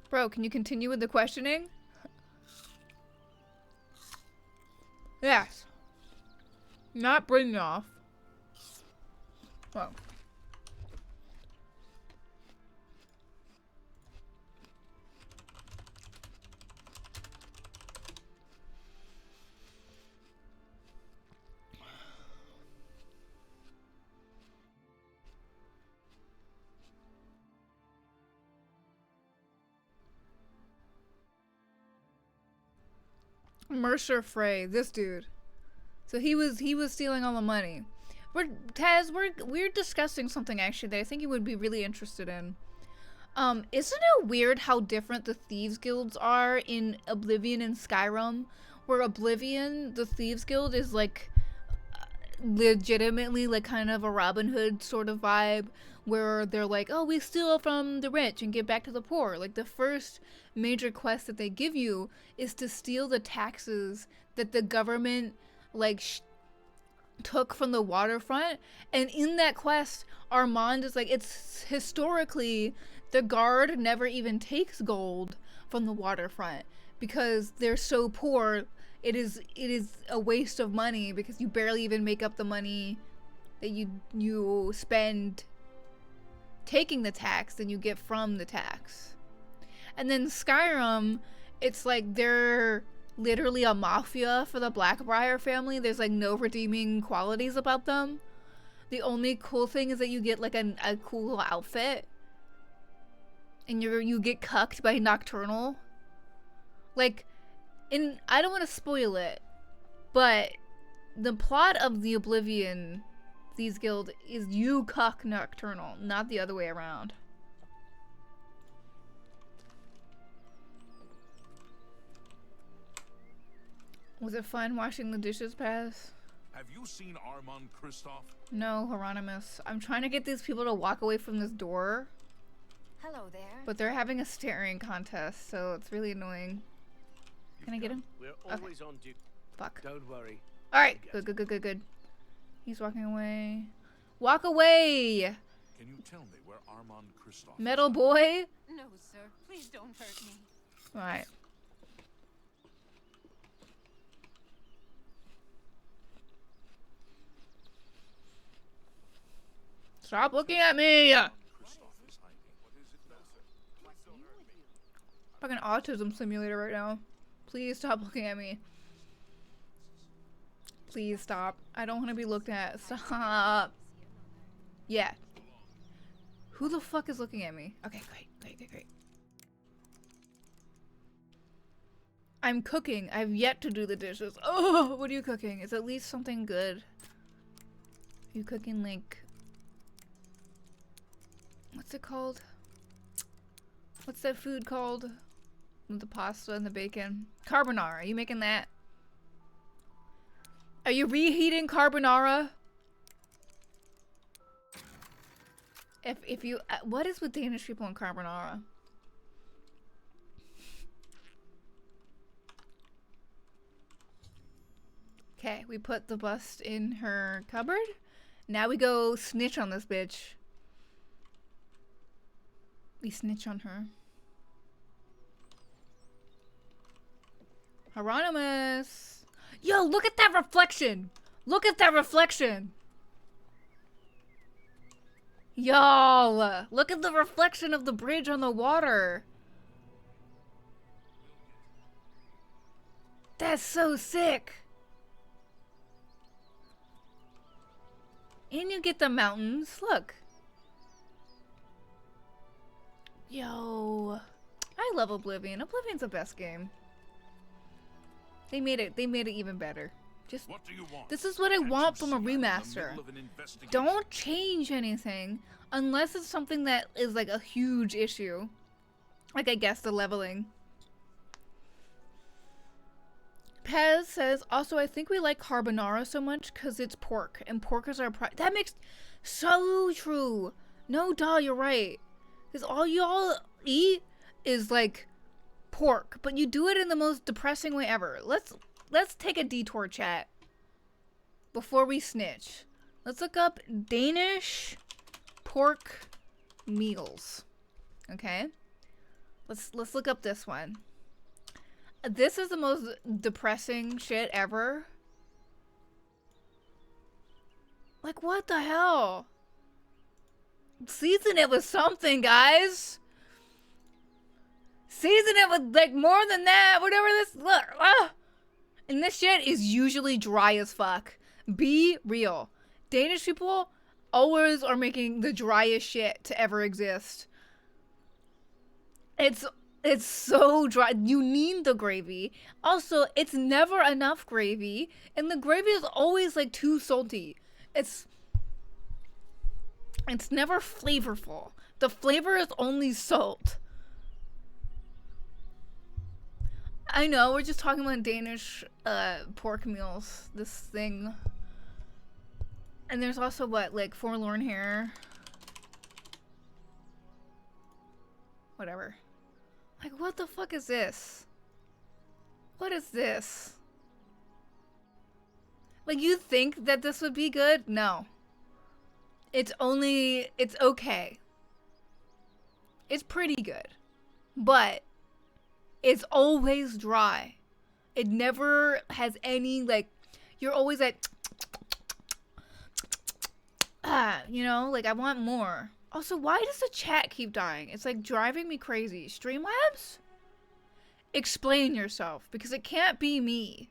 Bro, can you continue with the questioning? Yes. Not bring off. Oh. Mercer Frey, this dude. So he was stealing all the money. We're discussing something actually that I think you would be really interested in. Isn't it weird how different the Thieves Guilds are in Oblivion and Skyrim? Where Oblivion, the Thieves Guild, is like legitimately like kind of a Robin Hood sort of vibe, where they're like, oh, we steal from the rich and give back to the poor. Like, the first major quest that they give you is to steal the taxes that the government, like, took from the waterfront. And in that quest, Armand is like, it's historically, the guard never even takes gold from the waterfront because they're so poor. It is a waste of money because you barely even make up the money that you spend taking the tax than you get from the tax. And then Skyrim, it's like they're literally a mafia for the Blackbriar family. There's like no redeeming qualities about them. The only cool thing is that you get like a cool outfit, and you get cucked by Nocturnal. Like, I don't want to spoil it, but the plot of the Oblivion Thieves Guild is you cuck Nocturnal, not the other way around. Was it fun washing the dishes, Paz? Have you seen Armand Kristoff? No, Hieronymus. I'm trying to get these people to walk away from this door. Hello there. But they're having a staring contest, so it's really annoying. Can I get him? We're always on duty. Fuck. Don't worry. Alright, good. He's walking away. Walk away! Can you tell me where Armand Kristoff Metal boy? No, sir. Please don't hurt me. Alright. Stop looking at me! Fucking autism simulator right now. Please stop looking at me. Please stop. I don't want to be looked at. Stop. Yeah. Who the fuck is looking at me? Okay, great. I'm cooking. I've yet to do the dishes. Oh, what are you cooking? It's at least something good. Are you cooking like... What's it called? What's that food called? With the pasta and the bacon? Carbonara. Are you making that? Are you reheating carbonara? If you... what is with Danish people and carbonara? Okay, we put the bust in her cupboard. Now we go snitch on this bitch. We snitch on her. Hieronymus! Yo, look at that reflection! Look at that reflection! Y'all! Look at the reflection of the bridge on the water! That's so sick! And you get the mountains. Look. Yo. I love Oblivion. Oblivion's the best game. They made it even better. Just What do you want? this is what I want from a remaster. Don't change anything unless it's something that is like a huge issue. Like I guess the leveling. Pez says, also, I think we like carbonara so much because it's pork, and pork is our that makes so true. No, duh, you're right. Because all y'all eat is like pork, but you do it in the most depressing way ever. Let's take a detour, chat, before we snitch. Let's look up Danish pork meals. Okay, let's look up this one. This is the most depressing shit ever. Like, what the hell? Season it with something, guys. Season it with, like, more than that. Whatever this... Look. And this shit is usually dry as fuck. Be real. Danish people always are making the driest shit to ever exist. It's so dry. You need the gravy. Also, it's never enough gravy. And the gravy is always like too salty. It's never flavorful. The flavor is only salt. I know, we're just talking about Danish pork meals. This thing. And there's also what, like Forlorn Hair? Whatever. Like, what the fuck is this? What is this? Like, you think that this would be good? No. It's okay. It's pretty good. But it's always dry. It never has any, like, you're always like, you know, like, I want more. Also, why does the chat keep dying? It's like driving me crazy. Streamlabs? Explain yourself, because it can't be me.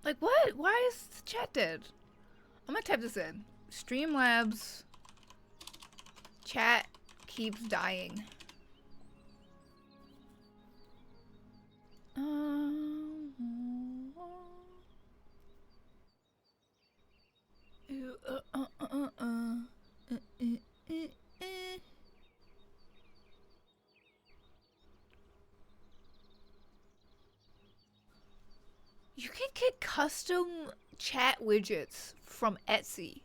Like, what? Why is the chat dead? I'm gonna type this in. Streamlabs chat keeps dying. You can get custom chat widgets from Etsy.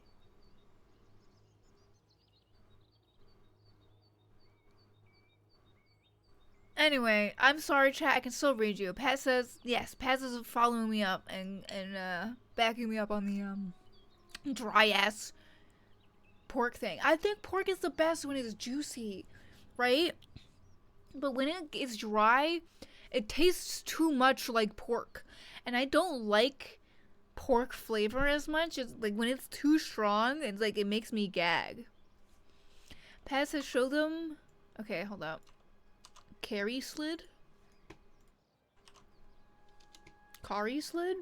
Anyway, I'm sorry, chat. I can still read you. Pat says, yes, Pat is following me up and backing me up on the dry ass pork thing. I think pork is the best when it's juicy, right? But when it is dry, it tastes too much like pork. And I don't like pork flavor as much. It's like when it's too strong, it's like it makes me gag. Pat says, show them. Okay, hold up. Carry slid? Kari slid?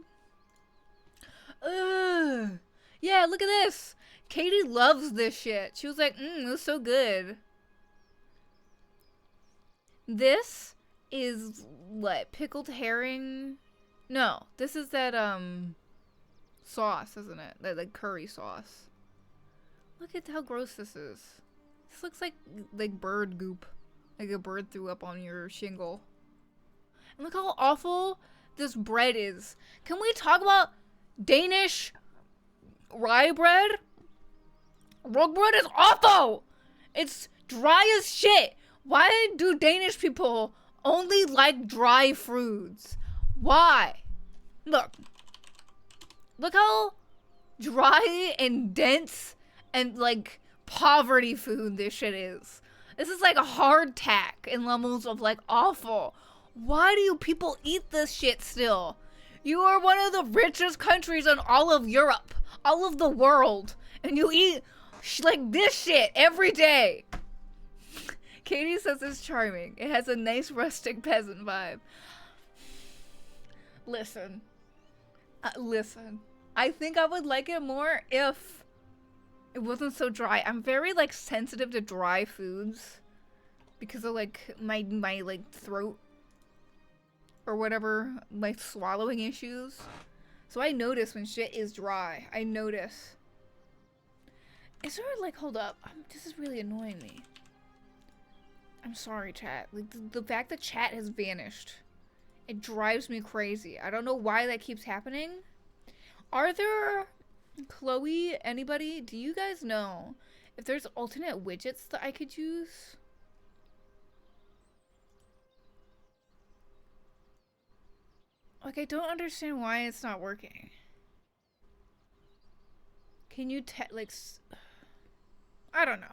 Ugh. Yeah, look at this. Katie loves this shit. She was like, this is so good. This is what? Pickled herring? No, this is that sauce, isn't it? That like curry sauce. Look at how gross this is. This looks like bird goop. Like a bird threw up on your shingle. And look how awful this bread is. Can we talk about Danish rye bread? Rye bread is awful! It's dry as shit. Why do Danish people only like dry foods? Why? Look how dry and dense and like poverty food this shit is. This is like a hardtack in levels of like awful. Why do you people eat this shit still? You are one of the richest countries in all of Europe, all of the world, and you eat like this shit every day. Katie says it's charming. It has a nice rustic peasant vibe. Listen. Listen. I think I would like it more if it wasn't so dry. I'm very like sensitive to dry foods because of like my like throat or whatever, my swallowing issues. So I notice when shit is dry. I notice. Is there like, hold up. This is really annoying me. I'm sorry, chat. Like the fact that chat has vanished. It drives me crazy. I don't know why that keeps happening. Are there, Chloe, anybody, do you guys know if there's alternate widgets that I could use? Like, I don't understand why it's not working. Can you like, I don't know.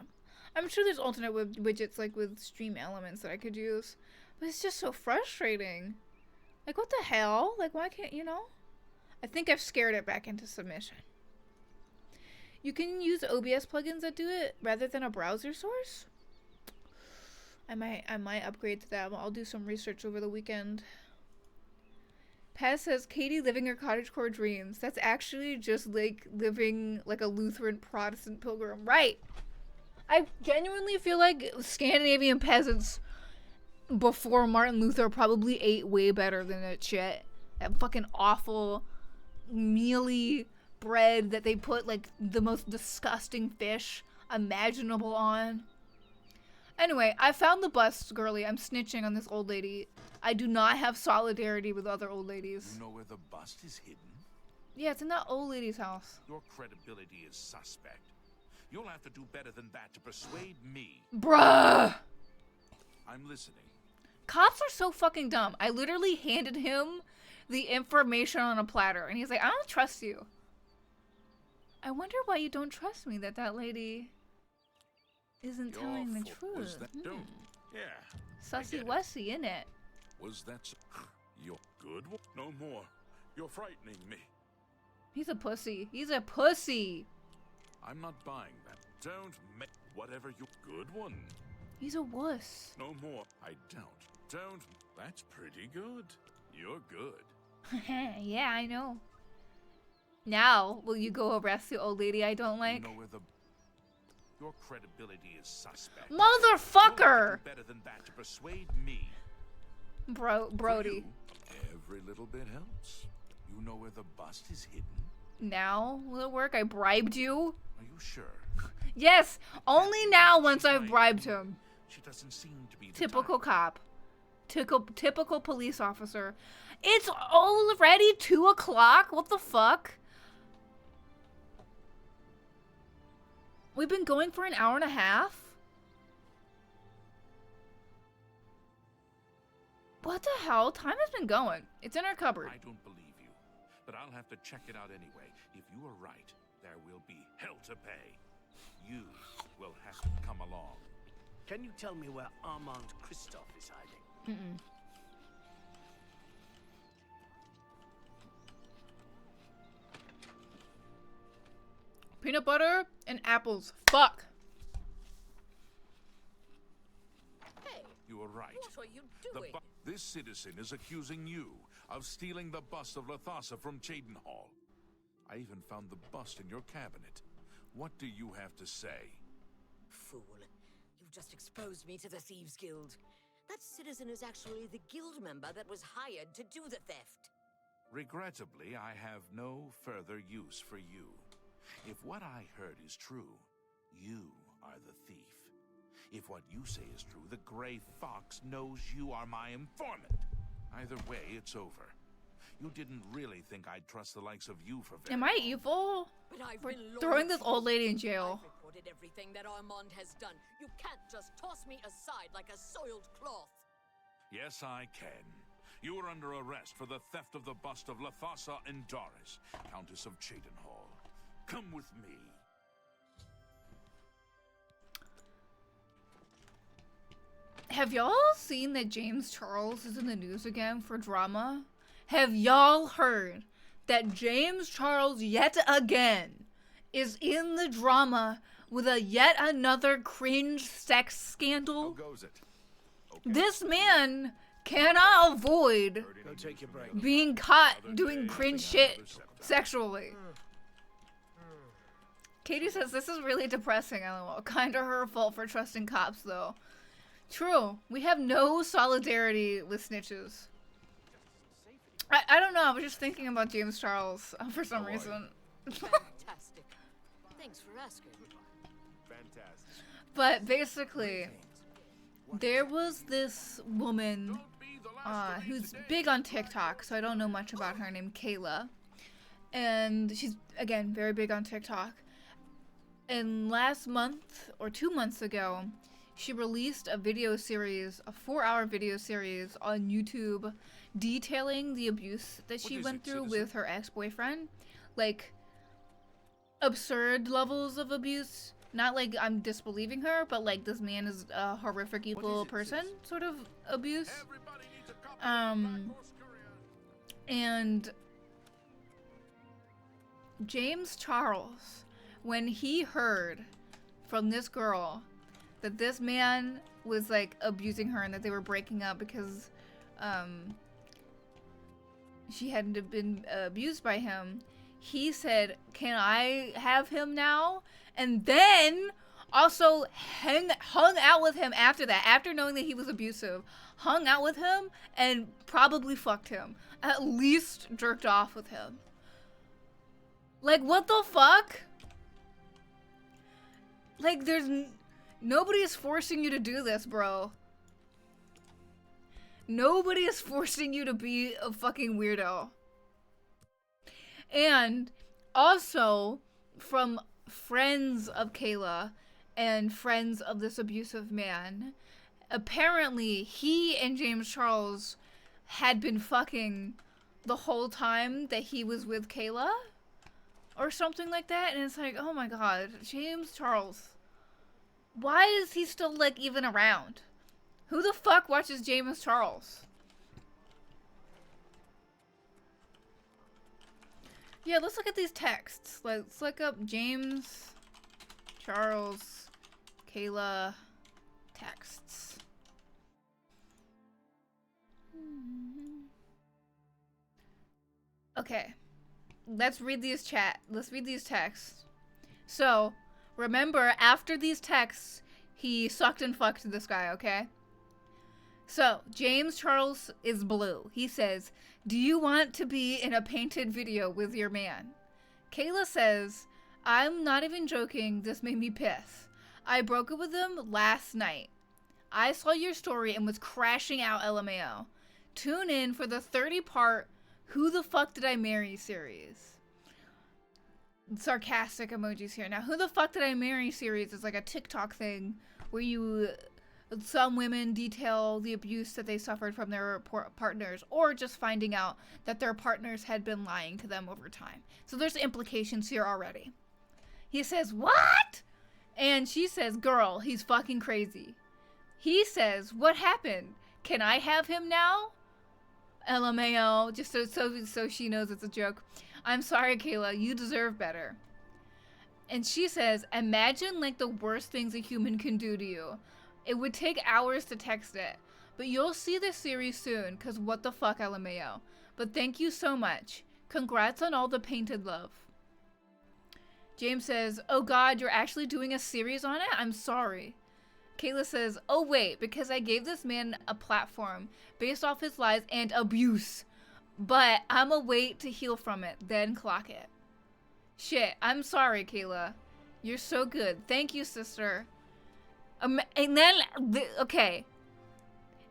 I'm sure there's alternate widgets like with stream elements that I could use, but it's just so frustrating. Like, what the hell? Like, why can't, you know? I think I've scared it back into submission. You can use OBS plugins that do it rather than a browser source. I might upgrade to that. I'll do some research over the weekend. Paz says, Katie living her cottagecore dreams. That's actually just like living like a Lutheran Protestant pilgrim. Right. I genuinely feel like Scandinavian peasants before Martin Luther probably ate way better than that shit. That fucking awful mealy bread that they put like the most disgusting fish imaginable on. Anyway, I found the bust, girly. I'm snitching on this old lady. I do not have solidarity with other old ladies. You know where the bust is hidden? Yeah, it's in that old lady's house. Your credibility is suspect. You'll have to do better than that to persuade me. Bruh! I'm listening. Cops are so fucking dumb. I literally handed him the information on a platter, and he's like, I don't trust you. I wonder why you don't trust me that lady isn't telling the truth. Was that Yeah. Sussy wussy, innit? Was that you're good? No more. You're frightening me. He's a pussy. He's a pussy. I'm not buying that. Don't make whatever you good one. He's a wuss. No more. I don't. Don't. That's pretty good. You're good. Yeah, I know. Now, will you go arrest the old lady I don't like? You know where your credibility is suspect. Motherfucker! Do better than that to persuade me. Brody. Every little bit helps. You know where the bust is hidden? Now will it work? I bribed you? Are you sure? Yes, only now once I've bribed him. She doesn't seem to be the typical cop. Typical police officer. It's already 2 o'clock? What the fuck? We've been going for an hour and a half? What the hell? Time has been going. It's in our cupboard. I don't believe you, but I'll have to check it out anyway. If you are right, there will be hell to pay. You will have to come along. Can you tell me where Armand Christoph is hiding? Peanut butter and apples. Fuck. Hey, you are right. What are you doing? This citizen is accusing you of stealing the bust of Lathasa from Cheydinhall. I even found the bust in your cabinet. What do you have to say? Fool. You've just exposed me to the Thieves Guild. That citizen is actually the guild member that was hired to do the theft. Regrettably, I have no further use for you. If what I heard is true, you are the thief. If what you say is true, the Gray Fox knows you are my informant. Either way, it's over. You didn't really think I'd trust the likes of you for very Am I evil? But I've We're been throwing loyal this to old you. lady in jail. I've reported everything that Armand has done. You can't just toss me aside like a soiled cloth. Yes, I can. You are under arrest for the theft of the bust of Lathasa and Doris, Countess of Cheydinhall. Come with me. Have y'all seen that James Charles is in the news again for drama? Have y'all heard that James Charles yet again is in the drama with a yet another cringe sex scandal? How goes it? Okay. This man cannot avoid Go take your break. being caught doing cringe shit sexually. Katie says this is really depressing, lol. Kinda her fault for trusting cops though. True. We have no solidarity with snitches. I don't know, I was just thinking about James Charles for some reason. Fantastic. Thanks for asking. Fantastic. But basically, there was this woman who's big on TikTok, so I don't know much about her, named Kayla. And she's, again, very big on TikTok. And last month, or 2 months ago, she released a video series, a 4-hour video series on YouTube detailing the abuse that she went through with her ex-boyfriend. Like, absurd levels of abuse. Not like I'm disbelieving her, but like this man is a horrific evil person sort of abuse. And James Charles, when he heard from this girl that this man was like abusing her and that they were breaking up because she hadn't been abused by him, he said, "Can I have him now?" And then also hung out with him after that, after knowing that he was abusive, hung out with him and probably fucked him, at least jerked off with him. Like, what the fuck? Like, nobody is forcing you to do this, bro. Nobody is forcing you to be a fucking weirdo. And also, from friends of Kayla and friends of this abusive man, apparently he and James Charles had been fucking the whole time that he was with Kayla or something like that. And it's like, oh my god, James Charles, why is he still like even around? Who the fuck watches James Charles? Yeah, let's look at these texts. Let's look up James Charles Kayla texts. Okay. Let's read these texts. So, remember, after these texts, he sucked and fucked this guy, okay? So, James Charles is blue. He says, "Do you want to be in a painted video with your man?" Kayla says, "I'm not even joking. This made me piss. I broke up with him last night. I saw your story and was crashing out, LMAO. Tune in for the 30-part Who the Fuck Did I Marry series." Sarcastic emojis here. Now, Who the Fuck Did I Marry series is like a TikTok thing where some women detail the abuse that they suffered from their partners, or just finding out that their partners had been lying to them over time. So there's implications here already. He says, "What?" And she says, "Girl, he's fucking crazy." He says, "What happened? Can I have him now?" LMAO, just so she knows it's a joke. "I'm sorry, Kayla, you deserve better." And she says, "Imagine like the worst things a human can do to you. It would take hours to text it, but you'll see this series soon, cause what the fuck, LMAO. But thank you so much. Congrats on all the painted love." James says, "Oh god, you're actually doing a series on it? I'm sorry." Kayla says, oh wait, because I gave this man a platform based off his lies and abuse. But I'ma wait to heal from it, then clock it. Shit, I'm sorry, Kayla. You're so good. Thank you, sister. And then, okay.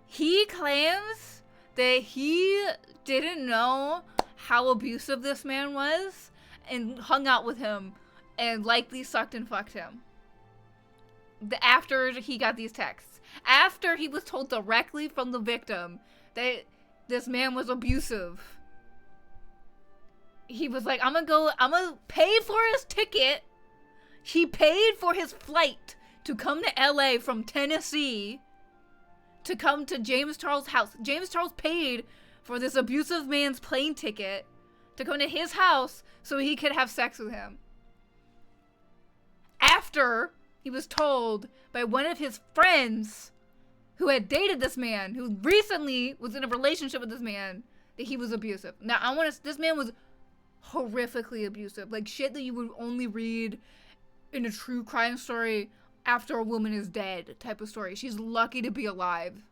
He claims that he didn't know how abusive this man was and hung out with him and likely sucked and fucked him. After he got these texts. After he was told directly from the victim that this man was abusive. He was like, I'm gonna pay for his ticket. He paid for his flight to come to LA from Tennessee to come to James Charles' house. James Charles paid for this abusive man's plane ticket to come to his house so he could have sex with him. After he was told by one of his friends who had dated this man, who recently was in a relationship with this man, that he was abusive. Now, this man was horrifically abusive. Like, shit that you would only read in a true crime story after a woman is dead type of story. She's lucky to be alive.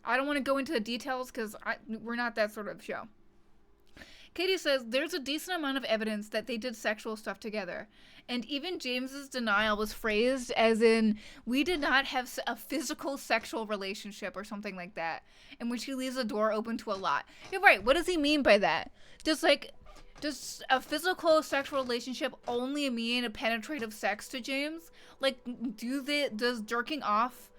I don't want to go into the details because we're not that sort of show. Katie says, there's a decent amount of evidence that they did sexual stuff together. And even James's denial was phrased as in, we did not have a physical sexual relationship or something like that, in which he leaves the door open to a lot. You're right. What does he mean by that? Does a physical sexual relationship only mean a penetrative sex to James? Like, does jerking off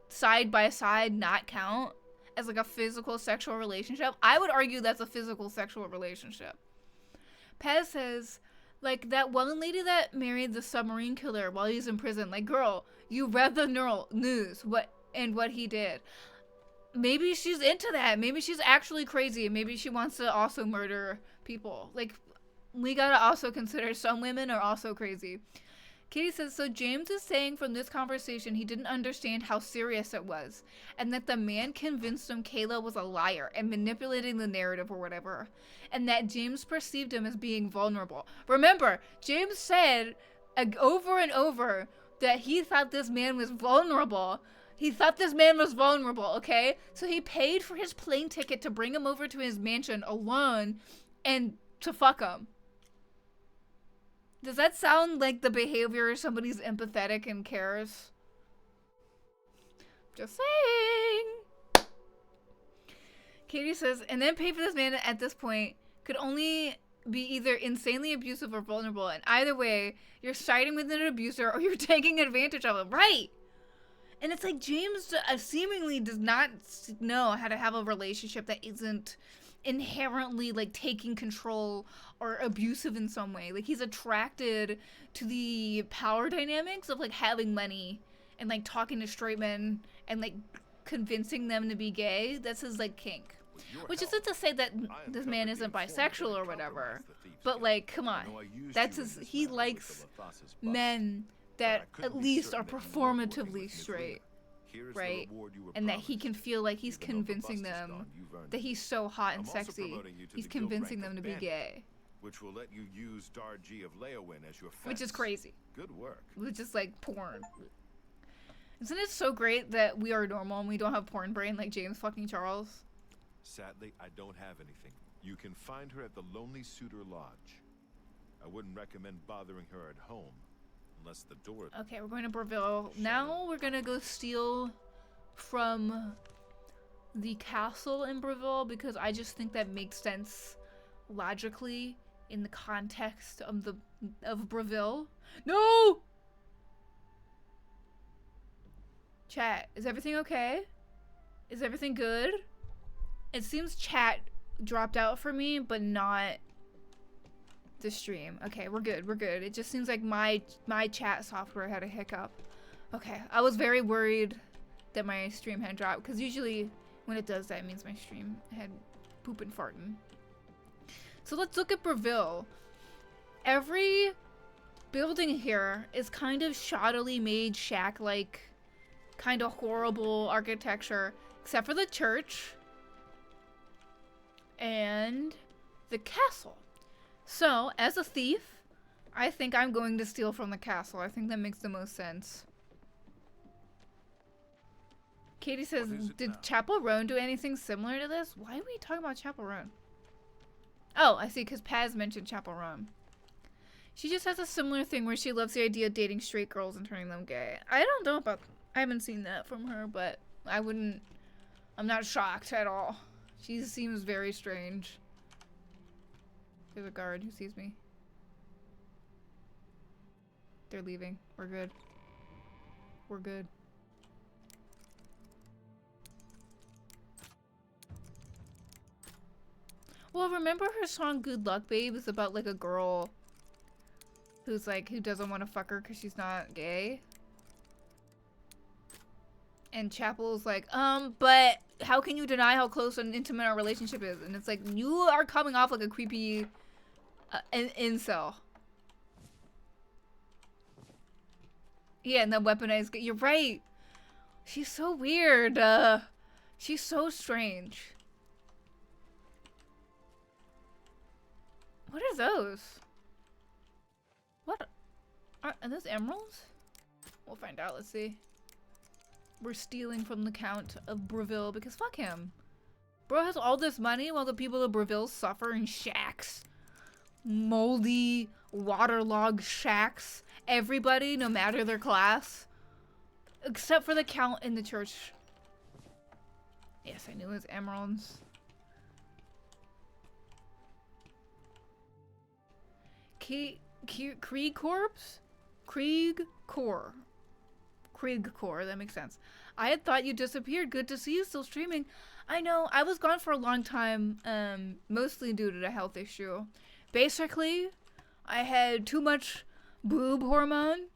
side by side not count as like a physical sexual relationship? I would argue that's a physical sexual relationship. Pez says, like, that one lady that married the submarine killer while he's in prison. Like, girl, you read the news, what he did. Maybe she's into that. Maybe she's actually crazy. Maybe she wants to also murder people. Like, we gotta also consider some women are also crazy. Katie says, so James is saying from this conversation he didn't understand how serious it was, and that the man convinced him Kayla was a liar and manipulating the narrative or whatever, and that James perceived him as being vulnerable. Remember, James said over and over that he thought this man was vulnerable. He thought this man was vulnerable, okay? So he paid for his plane ticket to bring him over to his mansion alone and to fuck him. Does that sound like the behavior of somebody's empathetic and cares? Just saying. Katie says, and then pay for this man at this point could only be either insanely abusive or vulnerable. And either way, you're siding with an abuser or you're taking advantage of him. Right. And it's like James seemingly does not know how to have a relationship that isn't inherently like taking control or abusive in some way. Like, he's attracted to the power dynamics of like having money and like talking to straight men and like convincing them to be gay. That's his like kink. Which isn't to say that this man isn't bisexual or whatever, but like, come on, that's he likes men that at least are performatively straight, right? And that he can feel like he's convincing them that he's so hot and sexy, he's convincing them to be gay. Which will let you use Darji of Leowin as your fence. Which is crazy. Good work. Which is like porn. Isn't it so great that we are normal and we don't have porn brain like James fucking Charles? Sadly, I don't have anything. You can find her at the Lonely Suitor Lodge. I wouldn't recommend bothering her at home, unless the door... Okay, we're going to Breville. Now we're going to go steal from the castle in Breville, because I just think that makes sense logically in the context of Breville. No! Chat, is everything okay? Is everything good? It seems chat dropped out for me, but not the stream. Okay, we're good. We're good. It just seems like my chat software had a hiccup. Okay, I was very worried that my stream had dropped, because usually when it does that, it means my stream had poop and farting. So let's look at Breville. Every building here is kind of shoddily made shack-like, kind of horrible architecture, except for the church and the castle. So, as a thief, I think I'm going to steal from the castle. I think that makes the most sense. Katie says, What is it did now? Chapel Roan do anything similar to this? Why are we talking about Chapel Roan? Oh, I see, because Paz mentioned Chapel Roan. She just has a similar thing where she loves the idea of dating straight girls and turning them gay. I don't know about... I haven't seen that from her, but I wouldn't... I'm not shocked at all. She seems very strange. There's a guard who sees me. They're leaving. We're good. We're good. Well, remember her song Good Luck Babe is about like a girl who's like, who doesn't want to fuck her because she's not gay? And Chapel's like, but how can you deny how close and intimate our relationship is? And it's like, you are coming off like a creepy incel. Yeah, and then weaponized. You're right. She's so weird. She's so strange. What are those? What? Are those emeralds? We'll find out. Let's see. We're stealing from the Count of Breville because fuck him. Bro has all this money while the people of Breville suffer in shacks. Moldy, waterlogged shacks. Everybody, no matter their class. Except for the Count in the church. Yes, I knew it was emeralds. Krieg Corps? Krieg Corps. Krieg Corps, that makes sense. I had thought you disappeared. Good to see you still streaming. I know, I was gone for a long time, mostly due to a health issue. Basically, I had too much boob hormone,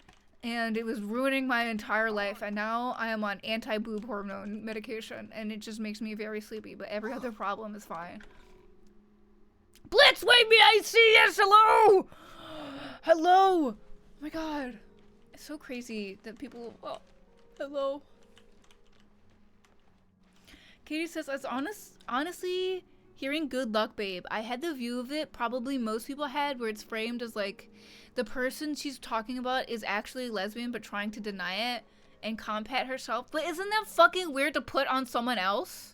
and it was ruining my entire life, and now I am on anti-boob hormone medication, and it just makes me very sleepy, but every other problem is fine. Blitz, wait me, I see, yes, hello! Hello! Oh my god. It's so crazy that people, oh, hello. Katie says, as honestly, hearing Good Luck Babe, I had the view of it probably most people had, where it's framed as like, the person she's talking about is actually lesbian but trying to deny it and compat herself. But isn't that fucking weird to put on someone else?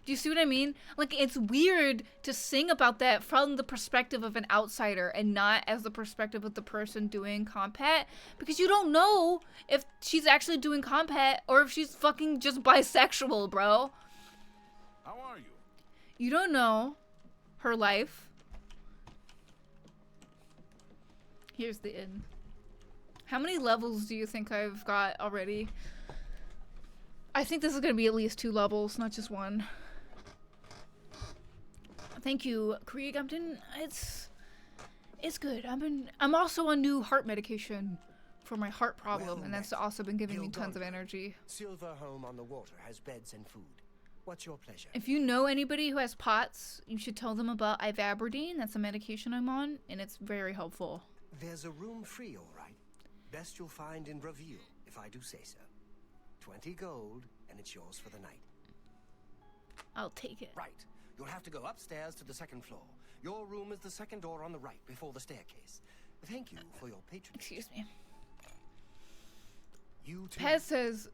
Do you see what I mean? Like, it's weird to sing about that from the perspective of an outsider and not as the perspective of the person doing compat, because you don't know if she's actually doing compat or if she's fucking just bisexual, bro. How are you? You don't know her life. Here's the inn. How many levels do you think I've got already? I think this is gonna be at least 2 levels, not just 1. Thank you, Krieg. It's good. I'm also on new heart medication for my heart problem, and that's also been giving me tons of energy. Silver Home on the Water has beds and food. What's your pleasure? If you know anybody who has POTS, you should tell them about ivabradine. That's a medication I'm on, and it's very helpful. There's a room free, all right. Best you'll find in Breville, if I do say so. 20 gold, and it's yours for the night. I'll take it. Right. You'll have to go upstairs to the 2nd floor. Your room is the 2nd door on the right, before the staircase. Thank you for your patronage. Excuse me. You too. Pez says,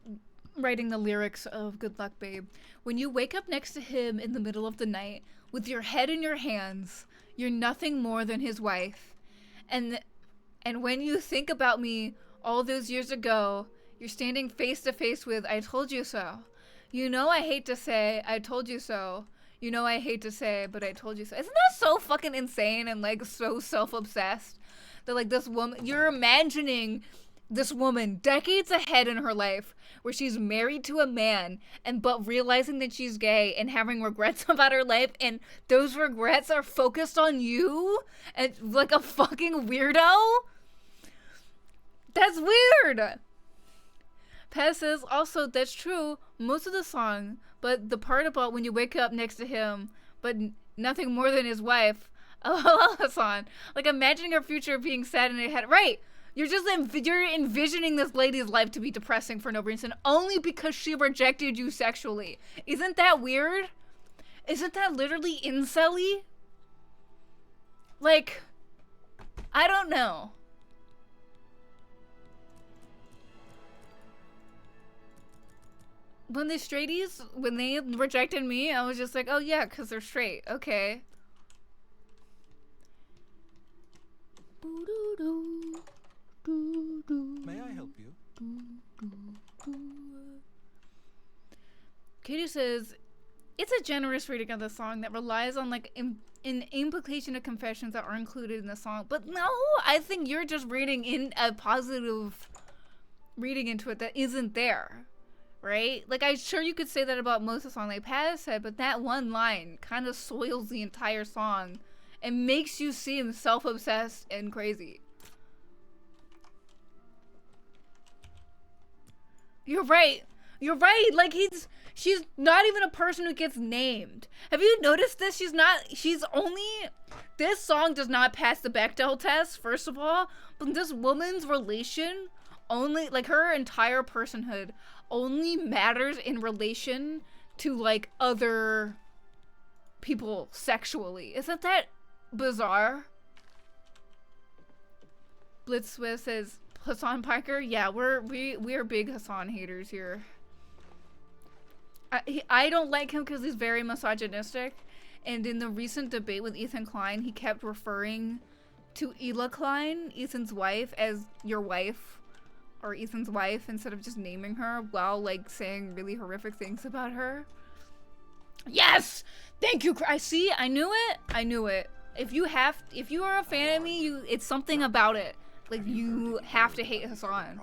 writing the lyrics of Good Luck Babe, when you wake up next to him in the middle of the night, with your head in your hands, you're nothing more than his wife. And when you think about me all those years ago, you're standing face to face with, I told you so. You know I hate to say, I told you so. You know I hate to say, but I told you so. Isn't that so fucking insane and like so self-obsessed? That like this woman, you're imagining this woman decades ahead in her life where she's married to a man but realizing that she's gay and having regrets about her life, and those regrets are focused on you and like a fucking weirdo? That's weird. Pez says, also, that's true, most of the song, but the part about when you wake up next to him, but nothing more than his wife, oh, Hassan, like imagining her future being sad in her head, right? You're just you're envisioning this lady's life to be depressing for no reason, only because she rejected you sexually. Isn't that weird? Isn't that literally incel-y? Like, I don't know. when the straighties, when they rejected me, I was just like, oh yeah, because they're straight. Okay. May I help you? Katie says, it's a generous reading of the song that relies on like an implication of confessions that are included in the song. But no, I think you're just reading in a positive reading into it that isn't there, right? Like, I'm sure you could say that about most of the song, like Pat said, but that one line kind of soils the entire song and makes you seem self-obsessed and crazy. You're right. You're right. Like, she's not even a person who gets named. Have you noticed this? This song does not pass the Bechdel test, first of all, but this woman's relation only, like, her entire personhood only matters in relation to, like, other people sexually. Isn't that bizarre? Blitz Swift says, Hassan Piker? Yeah, we are big Hassan haters here. I don't like him because he's very misogynistic, and in the recent debate with Ethan Klein, he kept referring to Ela Klein, Ethan's wife, as your wife, or Ethan's wife, instead of just naming her, while like saying really horrific things about her. Yes! Thank you, I knew it. If you are a fan of me, it's something about it. Like, you have to hate Hassan.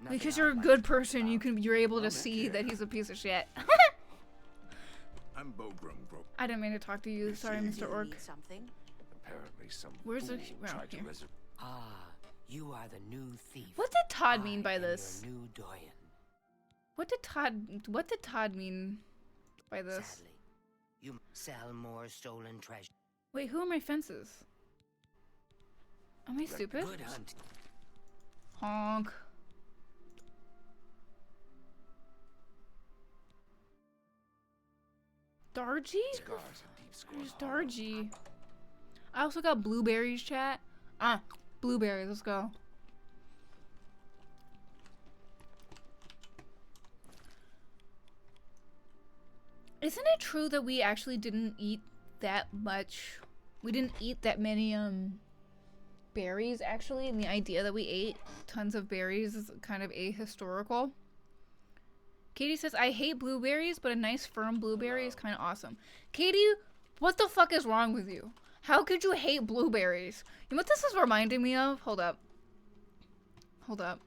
Because you're a good person, you're able to see that he's a piece of shit. I'm Bogrum, bro. I didn't mean to talk to you. Sorry, Mr. Orc. Something? Apparently some Where's the tried to You are the new thief. What did Todd mean by this? Your new doyen. What did Todd mean by this? Sadly, you sell more stolen treasure. Wait, who are my fences? Am I stupid? Good hunt. Honk. Dargy? Where's Dargy? I also got blueberries, chat. Blueberries, let's go. Isn't it true that we actually didn't eat that much? We didn't eat that many, berries, actually, and the idea that we ate tons of berries is kind of ahistorical. Katie says, I hate blueberries, but a nice firm blueberry is kind of awesome. Katie, what the fuck is wrong with you? How could you hate blueberries? You know what this is reminding me of? Hold up. Hold up.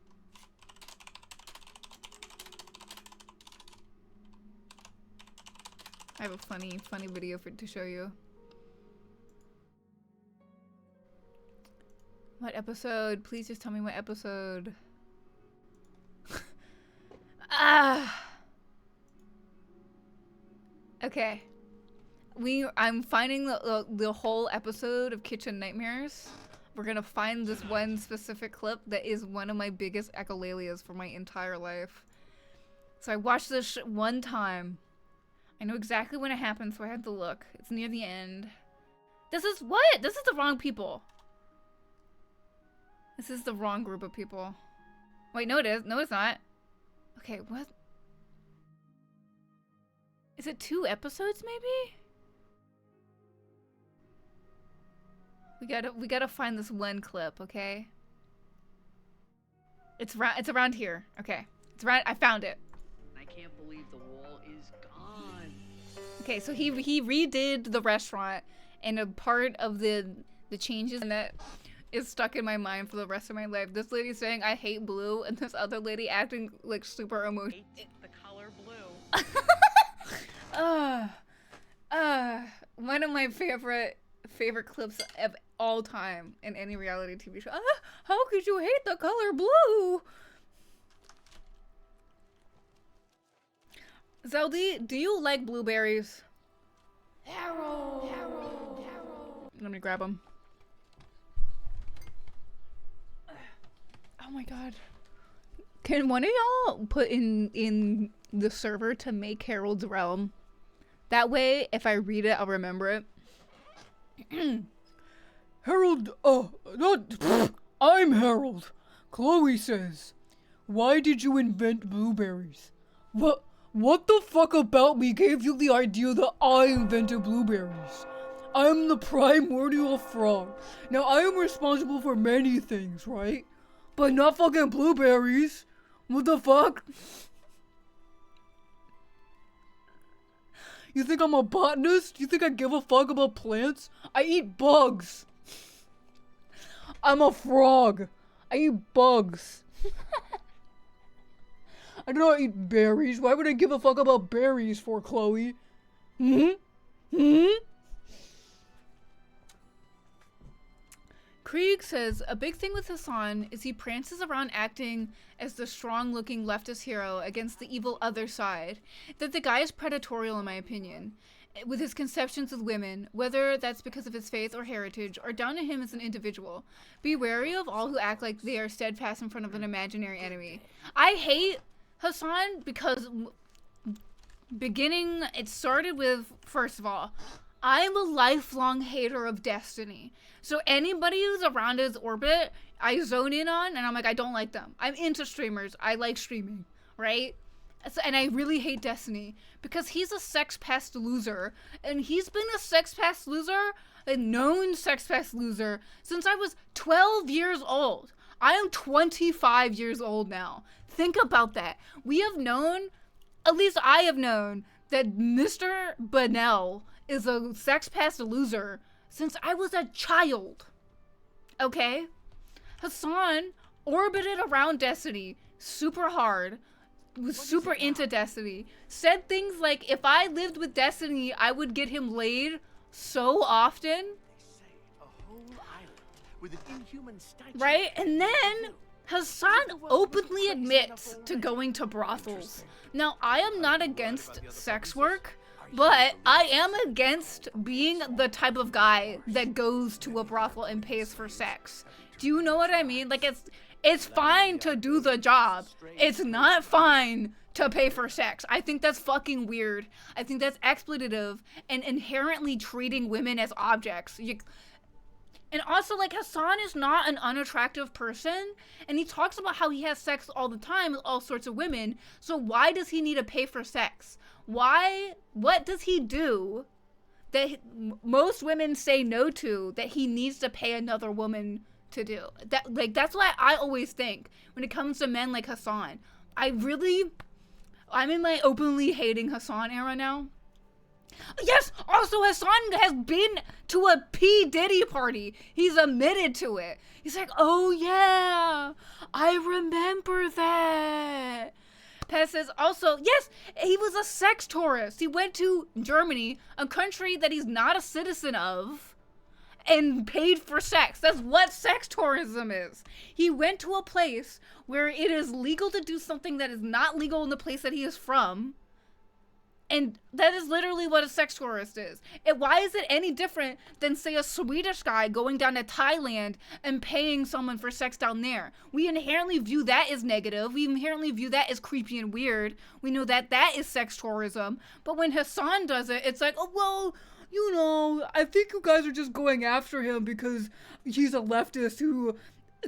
I have a funny video to show you. What episode? Please just tell me what episode. Okay. I'm finding the whole episode of Kitchen Nightmares. We're gonna find this one specific clip that is one of my biggest echolalalias for my entire life. So I watched this one time. I know exactly when it happened, so I had to look. It's near the end. This is what? This is the wrong people. This is the wrong group of people. Wait, no it is. No, it's not. Okay, what? Is it 2 episodes, maybe? We gotta find this one clip, okay? It's around here. Okay. It's around. I found it. I can't believe the wall is gone. Okay, so he redid the restaurant, and a part of the changes in that is stuck in my mind for the rest of my life. This lady saying I hate blue, and this other lady acting like super emotional. The color blue. One of my favorite clips of all time in any reality TV show. How could you hate the color blue? Zeldy, do you like blueberries? Harold. Let me grab them. Oh my god. Can one of y'all put in the server to make Harold's Realm? That way, if I read it, I'll remember it. Harold, I'm Harold. Chloe says, why did you invent blueberries? What the fuck about me gave you the idea that I invented blueberries? I'm the primordial frog. Now I am responsible for many things, right? But not fucking blueberries. What the fuck? You think I'm a botanist? You think I give a fuck about plants? I eat bugs. I'm a frog. I eat bugs. I do not eat berries. Why would I give a fuck about berries for, Chloe? Krieg says, a big thing with Hassan is he prances around acting as the strong-looking leftist hero against the evil other side. That the guy is predatorial in my opinion, with his conceptions of women, whether that's because of his faith or heritage, or down to him as an individual. Be wary of all who act like they are steadfast in front of an imaginary enemy. I hate Hassan because it started with, first of all, I'm a lifelong hater of Destiny. So anybody who's around his orbit, I zone in on, and I'm like, I don't like them. I'm into streamers. I like streaming, right? So, and I really hate Destiny because he's a sex pest loser, and he's been a sex pest loser, a known sex pest loser, since I was 12 years old. I am 25 years old now. Think about that. We have known, at least I have known, that Mr. Bunnell is a sex pest loser since I was a child. Okay? Hassan orbited around Destiny super hard, was super into Destiny, said things like, if I lived with Destiny, I would get him laid so often. Right? And then Hassan openly admits to going to brothels. Now, I am not against sex work, but I am against being the type of guy that goes to a brothel and pays for sex. Do you know what I mean? Like, it's fine to do the job. It's not fine to pay for sex. I think that's fucking weird. I think that's exploitative and inherently treating women as objects. And also, like, Hassan is not an unattractive person, and he talks about how he has sex all the time with all sorts of women, so why does he need to pay for sex? What does he do that most women say no to that he needs to pay another woman to do? That's what I always think when it comes to men like Hassan. I'm in my openly hating Hassan era now. Yes, also Hassan has been to a P. Diddy party. He's admitted to it. He's like, oh yeah, I remember that. Pez says also, yes, he was a sex tourist. He went to Germany, a country that he's not a citizen of, and paid for sex. That's what sex tourism is. He went to a place where it is legal to do something that is not legal in the place that he is from. And that is literally what a sex tourist is. And why is it any different than, say, a Swedish guy going down to Thailand and paying someone for sex down there? We inherently view that as negative. We inherently view that as creepy and weird. We know that that is sex tourism. But when Hassan does it, it's like, oh, well, you know, I think you guys are just going after him because he's a leftist who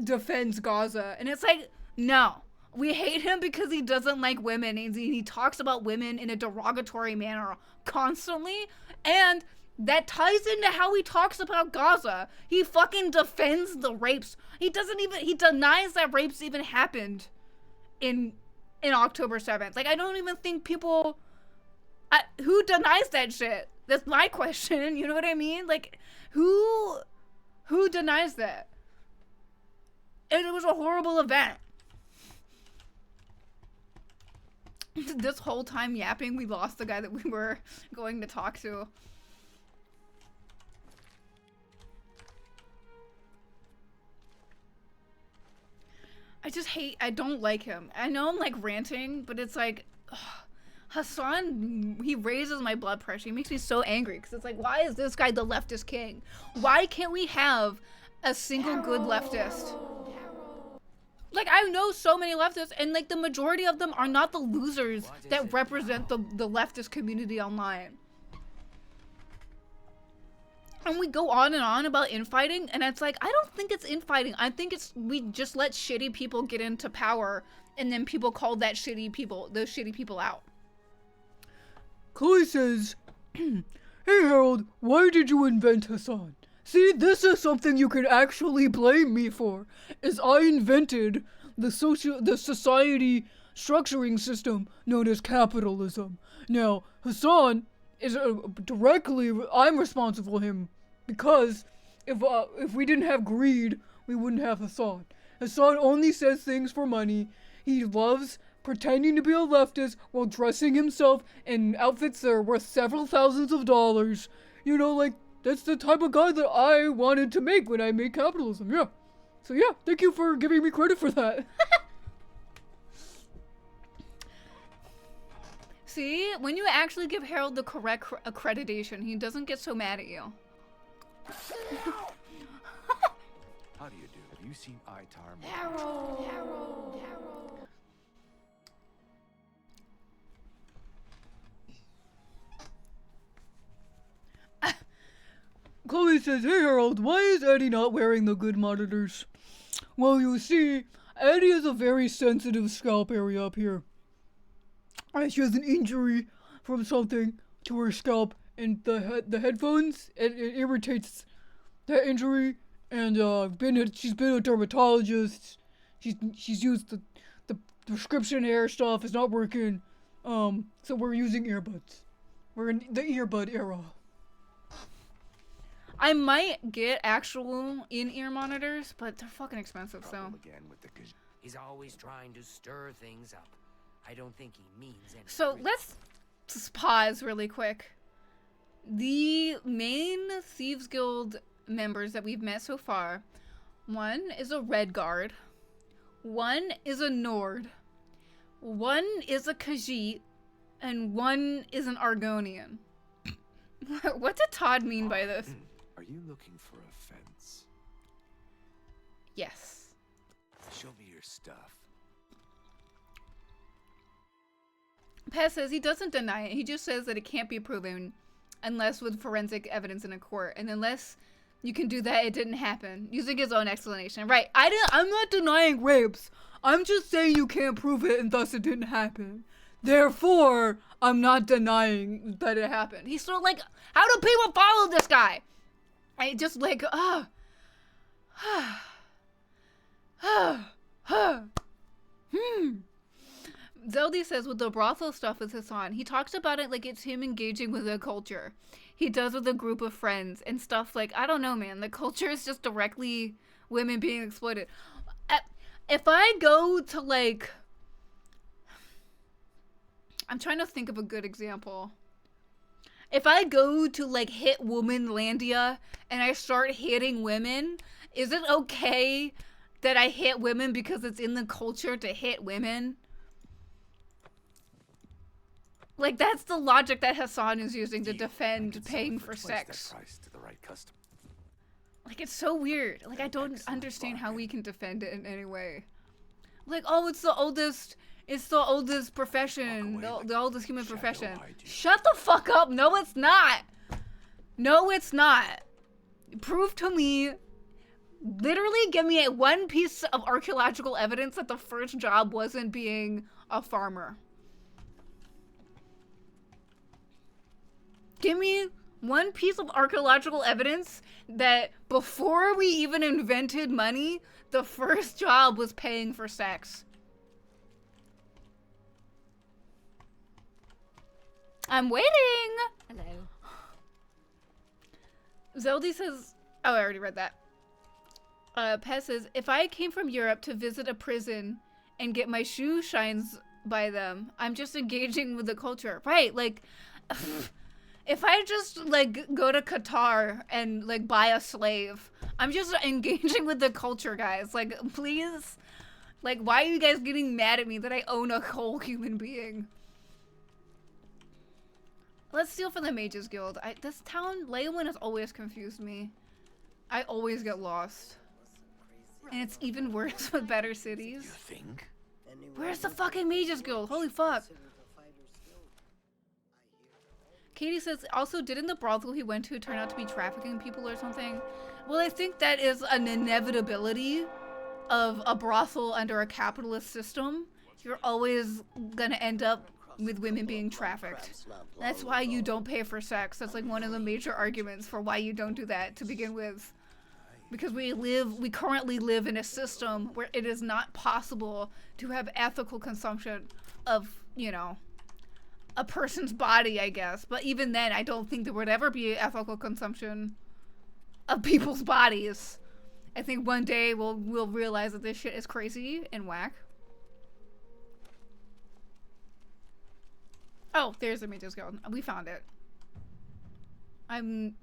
defends Gaza. And it's like, no. We hate him because he doesn't like women, and he talks about women in a derogatory manner constantly, and that ties into how he talks about Gaza. He fucking defends the rapes. He denies that rapes even happened in October 7th. Like, I don't even think people, who denies that shit? That's my question, you know what I mean? Like, who denies that? And it was a horrible event. This whole time yapping, we lost the guy that we were going to talk to. I don't like him. I know I'm like ranting, but it's like, ugh, Hassan, he raises my blood pressure. He makes me so angry because it's like, why is this guy the leftist king? Why can't we have a single good leftist? Like, I know so many leftists, and like the majority of them are not the losers that represent the leftist community online. And we go on and on about infighting, and it's like, I don't think it's infighting. I think it's, we just let shitty people get into power, and then people call that those shitty people out. Chloe says, hey Harold, why did you invent Hassan? See, this is something you can actually blame me for, is I invented the society structuring system known as capitalism. Now, Hassan is I'm responsible for him, because if we didn't have greed, we wouldn't have Hassan. Hassan only says things for money. He loves pretending to be a leftist while dressing himself in outfits that are worth several thousands of dollars. You know, like, that's the type of guy that I wanted to make when I made capitalism, yeah. So yeah, thank you for giving me credit for that. See, when you actually give Harold the correct accreditation, he doesn't get so mad at you. How do you do? Have you seen Itar? Harold. Chloe says, hey Harold, why is Addie not wearing the good monitors? Well, you see, Addie has a very sensitive scalp area up here. She has an injury from something to her scalp, and the headphones, it irritates that injury, and she's been a dermatologist. She's used the prescription hair stuff, it's not working, so we're using earbuds. We're in the earbud era. I might get actual in-ear monitors, but they're fucking expensive, so. He's always trying to stir things up. I don't think he means anything. So let's just pause really quick. The main Thieves Guild members that we've met so far, one is a Red Guard, one is a Nord, one is a Khajiit, and one is an Argonian. What did Todd mean by this? Are you looking for a fence? Yes. Show me your stuff. Pez says he doesn't deny it. He just says that it can't be proven unless with forensic evidence in a court. And unless you can do that, it didn't happen. Using his own explanation. Right. I'm not denying rapes. I'm just saying you can't prove it and thus it didn't happen. Therefore, I'm not denying that it happened. He's still like, how do people follow this guy? I just like, Zeldy says with the brothel stuff with Hassan, he talks about it like it's him engaging with the culture. He does with a group of friends and stuff like, I don't know, man. The culture is just directly women being exploited. If I go to like, I'm trying to think of a good example. If I go to like Hit Womanlandia and I start hitting women, is it okay that I hit women because it's in the culture to hit women? Like, that's the logic that Hassan is using to defend paying for sex. Like, it's so weird. Like, I don't understand how we can defend it in any way. Like, oh, it's the oldest profession, the oldest human profession. Shut the fuck up. No, it's not. No, it's not. Prove to me, literally give me one piece of archaeological evidence that the first job wasn't being a farmer. Give me one piece of archaeological evidence that before we even invented money, the first job was paying for sex. I'm waiting. Hello. Zeldy says, oh, I already read that. Pez says, if I came from Europe to visit a prison and get my shoe shines by them, I'm just engaging with the culture. Right, like, if I just, like, go to Qatar and, like, buy a slave, I'm just engaging with the culture, guys. Like, please, like, why are you guys getting mad at me that I own a whole human being? Let's steal from the Mages Guild. This town, Leowin has always confused me. I always get lost. And it's even worse with better cities. You think? Where's the fucking Mages Guild? Holy fuck. Katie says, also, didn't the brothel he went to turn out to be trafficking people or something? Well, I think that is an inevitability of a brothel under a capitalist system. You're always gonna end up with women being trafficked. That's why you don't pay for sex. That's like one of the major arguments for why you don't do that to begin with. Because we currently live in a system where it is not possible to have ethical consumption of, you know, a person's body, I guess. But even then, I don't think there would ever be ethical consumption of people's bodies. I think one day we'll realize that this shit is crazy and whack. Oh, there's the Mage's Guild. We found it. I'm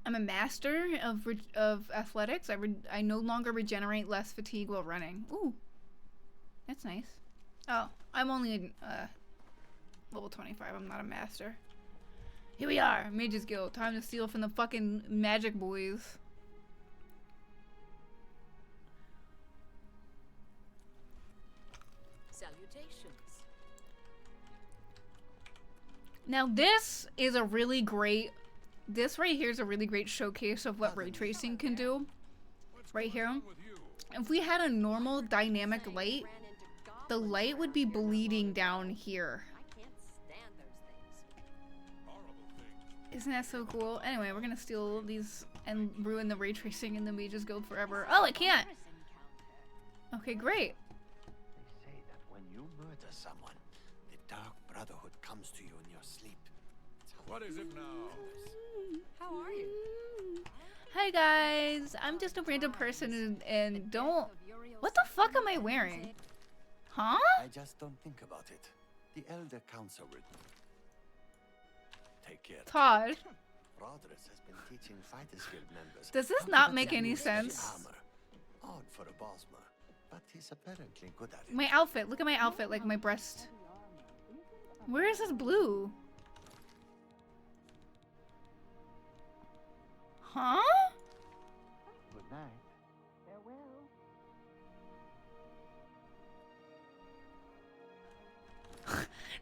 a master of athletics. I no longer regenerate less fatigue while running. Ooh, that's nice. Oh, I'm only level 25. I'm not a master. Here we are, Mage's Guild. Time to steal from the fucking magic boys. Salutations. Now this is a really great, this right here is a really great showcase of what ray tracing can do. Right here. If we had a normal dynamic light, the light would be bleeding down here. Isn't that so cool? Anyway, we're gonna steal these and ruin the ray tracing in the Mage's Guild forever. Oh, I can't! Okay, great. They say that when you murder someone, the Dark Brotherhood comes to you in your sleep. What is it now? How are you? Hi guys, I'm just a random person and don't... What the fuck am I wearing? Huh? I just don't think about it. The Elder Council will... Take care. Todd. Rodriguez has been teaching Fighters Guild members. Does this not make any sense? Odd for a Bosmer, but he's apparently good at it. My outfit, look at my outfit, like my breast. Where is this blue? Huh? Good night.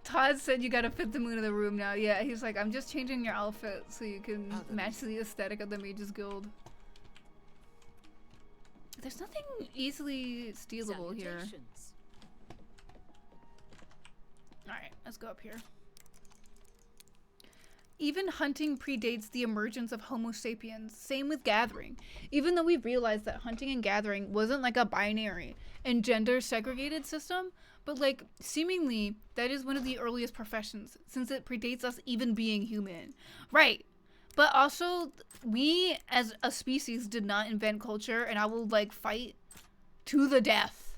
Todd said you gotta fit the mood of the room now. Yeah, he's like, I'm just changing your outfit so you can match the aesthetic of the Mage's Guild. There's nothing easily stealable here. Alright, let's go up here. Even hunting predates the emergence of Homo sapiens. Same with gathering. Even though we realized that hunting and gathering wasn't like a binary and gender segregated system, but like seemingly that is one of the earliest professions since it predates us even being human. Right. But also we as a species did not invent culture, and I will like fight to the death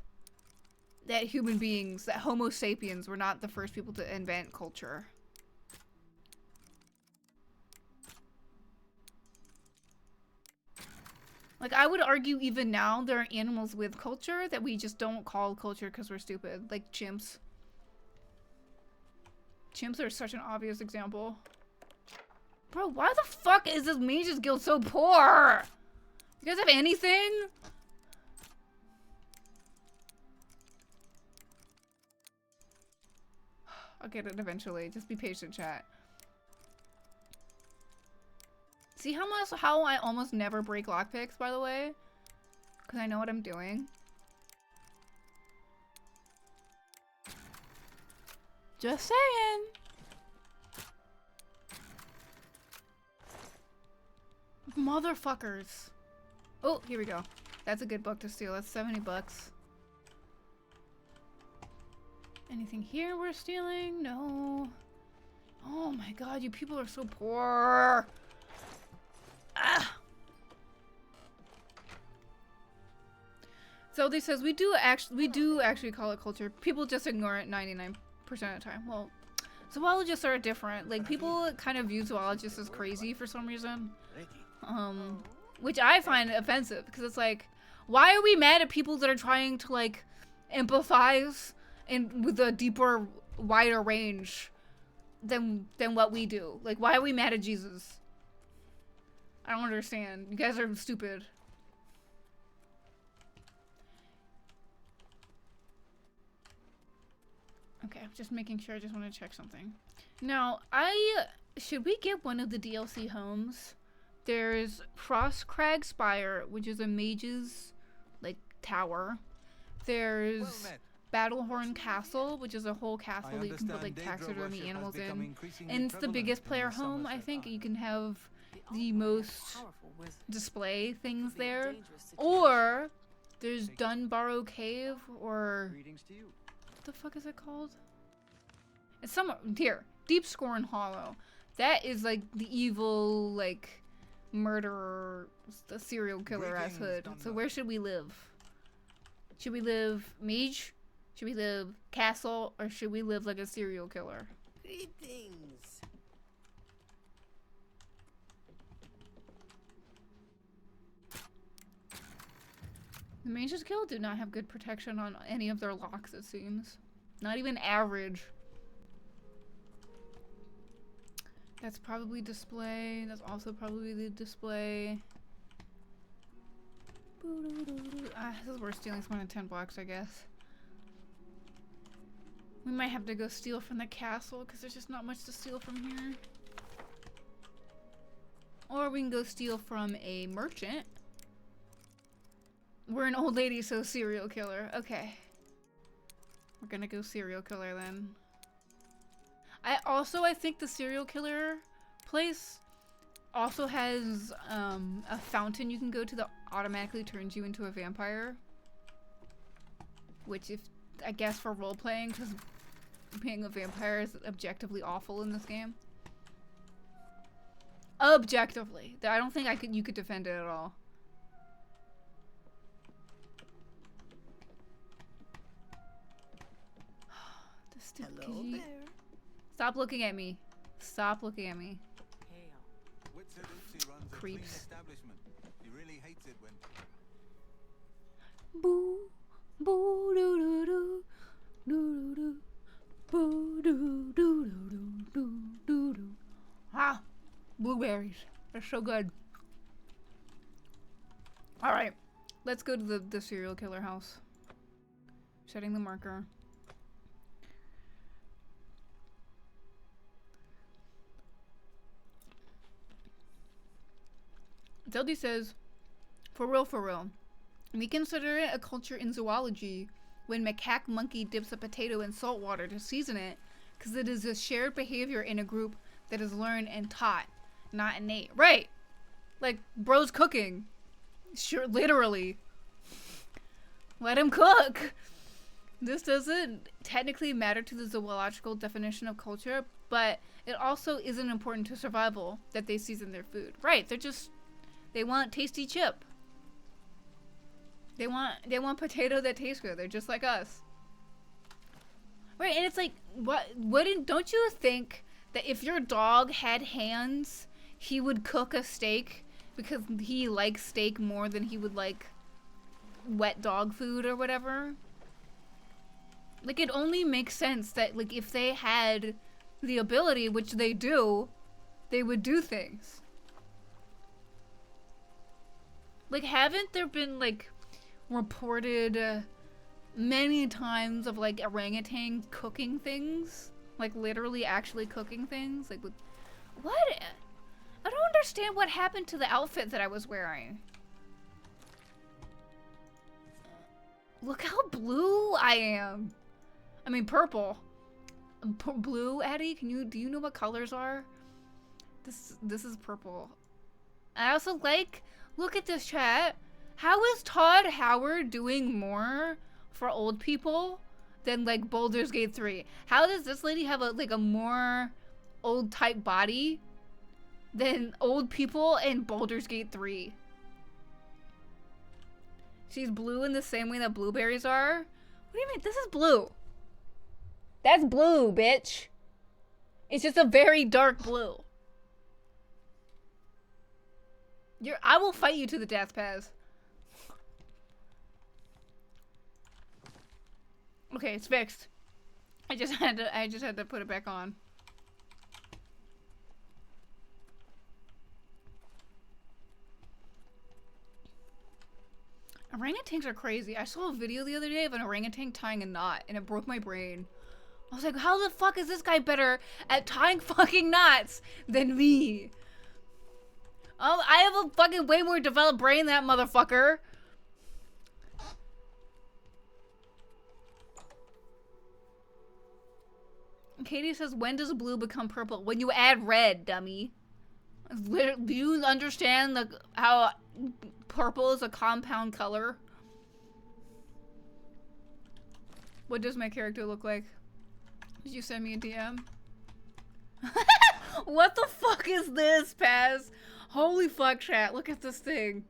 that human beings, that Homo sapiens were not the first people to invent culture. Like, I would argue even now there are animals with culture that we just don't call culture because we're stupid. Like chimps. Chimps are such an obvious example. Bro, why the fuck is this Mage's Guild so poor? You guys have anything? I'll get it eventually. Just be patient, chat. See how I almost never break lockpicks, by the way? Because I know what I'm doing. Just saying. Motherfuckers. Oh, here we go. That's a good book to steal. That's 70 bucks. Anything here we're stealing? No. Oh my god, you people are so poor. Ah. So they says we do actually call it culture. People just ignore it 99% of the time. Well, zoologists are different. Like people kind of view zoologists as crazy for some reason. Which I find offensive because it's like, why are we mad at people that are trying to like empathize and with a deeper, wider range than what we do? Like, why are we mad at Jesus? I don't understand. You guys are stupid. Okay, just making sure. I just want to check something. Now, should we get one of the DLC homes? There's Frostcrag Spire, which is a mage's, like, tower. There's Battlehorn Castle, which is a whole castle that you can put, like, taxidermy animals in. And it's the biggest player home, I think. You can have the most display things there. Or there's Dunbarrow Cave, or what the fuck is it called? It's somewhere here. Deep Scorn Hollow. That is like the evil, like, murderer, the serial killer ass hood. So where should we live? Should we live mage? Should we live castle? Or should we live like a serial killer? Greetings. The Mages Guild do not have good protection on any of their locks, it seems. Not even average. That's probably display. That's also probably the display. This is worth stealing more than 10 blocks, I guess. We might have to go steal from the castle because there's just not much to steal from here. Or we can go steal from a merchant. We're an old lady, so serial killer. Okay. We're gonna go serial killer then. I think the serial killer place also has a fountain you can go to that automatically turns you into a vampire. Which, if I guess for role playing, because being a vampire is objectively awful in this game. Objectively, I don't think you could defend it at all. Hello there. Stop looking at me. Stop looking at me. Creeps. He really hates it when Boo, boo, doo, doo, doo, doo, doo, boo, doo, doo, doo, doo, doo, doo. Ah, blueberries. They're so good. All right, let's go to the serial killer house. Setting the marker. Zeldy says, for real, we consider it a culture in zoology when macaque monkey dips a potato in salt water to season it, because it is a shared behavior in a group that is learned and taught, not innate. Right! Like, bro's cooking. Sure, literally. Let him cook! This doesn't technically matter to the zoological definition of culture, but it also isn't important to survival that they season their food. Right, they want tasty chip. They want potato that tastes good. They're just like us. Right, and it's like, don't you think that if your dog had hands, he would cook a steak because he likes steak more than he would like wet dog food or whatever? Like, it only makes sense that, like, if they had the ability, which they do, they would do things. Like, haven't there been, like, reported many times of, like, orangutans cooking things? Like, literally actually cooking things? Like, what? I don't understand what happened to the outfit that I was wearing. Look how blue I am. I mean, purple. Blue, Addie? Do you know what colors are? This is purple. I also like... Look at this, chat. How is Todd Howard doing more for old people than, like, Baldur's Gate 3? How does this lady have a more old type body than old people in Baldur's Gate 3? She's blue in the same way that blueberries are? What do you mean? This is blue. That's blue, bitch. It's just a very dark blue. I will fight you to the death, Paz. Okay, it's fixed. I just had to put it back on. Orangutans are crazy. I saw a video the other day of an orangutan tying a knot and it broke my brain. I was like, how the fuck is this guy better at tying fucking knots than me? Oh, I have a fucking way more developed brain than that motherfucker. Katie says, when does blue become purple? When you add red, dummy. Do you understand how purple is a compound color? What does my character look like? Did you send me a DM? What the fuck is this, Paz? Holy fuck, chat. Look at this thing.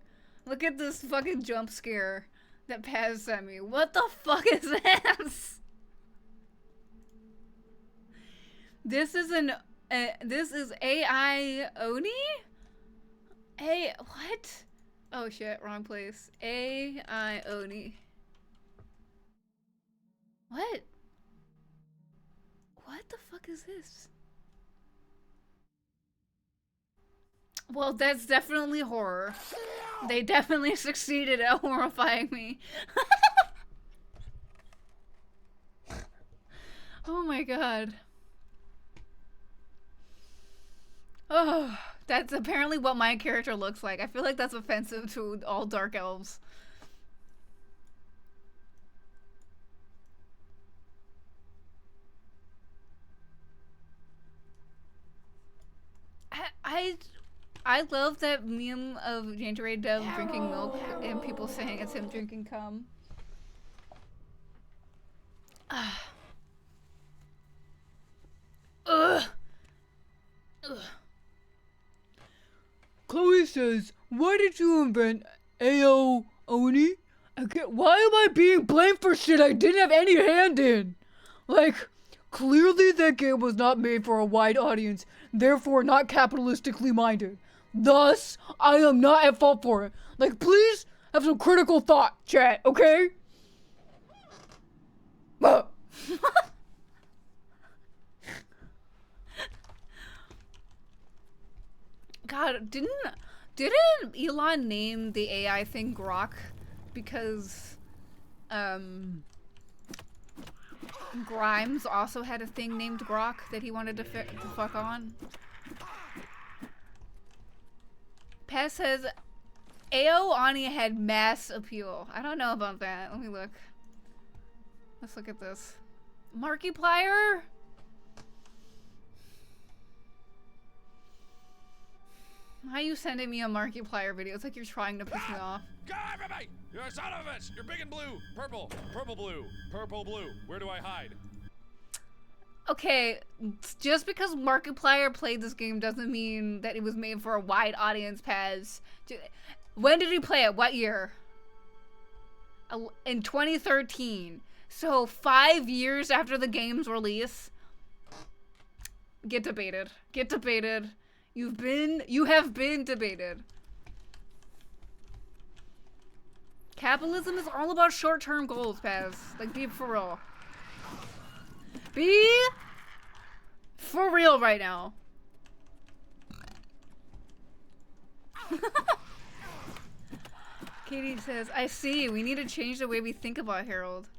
Look at this fucking jump scare that Paz sent me. What the fuck is this? This is this is AI Oni? What? Oh shit, wrong place. AI Oni. What? What the fuck is this? Well, that's definitely horror. They definitely succeeded at horrifying me. Oh my god. Oh, that's apparently what my character looks like. I feel like that's offensive to all dark elves. I love that meme of Janderay Dove drinking milk and people saying it's him drinking cum. Ugh. Ugh. Chloe says, why did you invent AO Oni? Why am I being blamed for shit I didn't have any hand in? Like, clearly that game was not made for a wide audience, therefore not capitalistically minded. Thus, I am not at fault for it. Like, please have some critical thought, chat, okay? God, didn't Elon name the AI thing Grok because Grimes also had a thing named Grok that he wanted to fuck on? Pez says AO Ani had mass appeal. I don't know about that. Let me look. Let's look at this. Markiplier? Why are you sending me a Markiplier video? It's like you're trying to piss me off. Go, everybody! You're a son of a bitch! You're big and blue! Purple! Purple blue! Purple blue! Where do I hide? Okay, just because Markiplier played this game doesn't mean that it was made for a wide audience, Paz. When did he play it? What year? In 2013. So 5 years after the game's release. Get debated. Get debated. You have been debated. Capitalism is all about short-term goals, Paz. Like, be for real. Be for real right now. Katie says, I see. We need to change the way we think about Harold.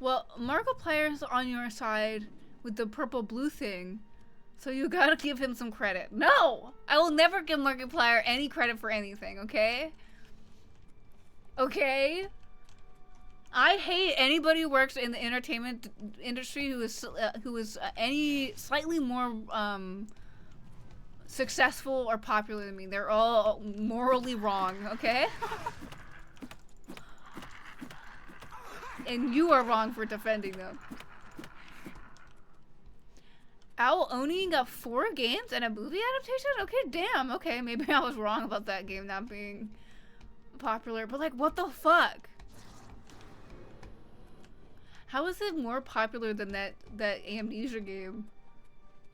Well, Markiplier's on your side with the purple-blue thing. So you gotta give him some credit. No! I will never give Markiplier any credit for anything, okay? Okay? I hate anybody who works in the entertainment industry who is any slightly more successful or popular than me. They're all morally wrong, okay? And you are wrong for defending them. Owl Oni got 4 games and a movie adaptation? Okay, damn. Okay, maybe I was wrong about that game not being popular. But, like, what the fuck? How is it more popular than that Amnesia game?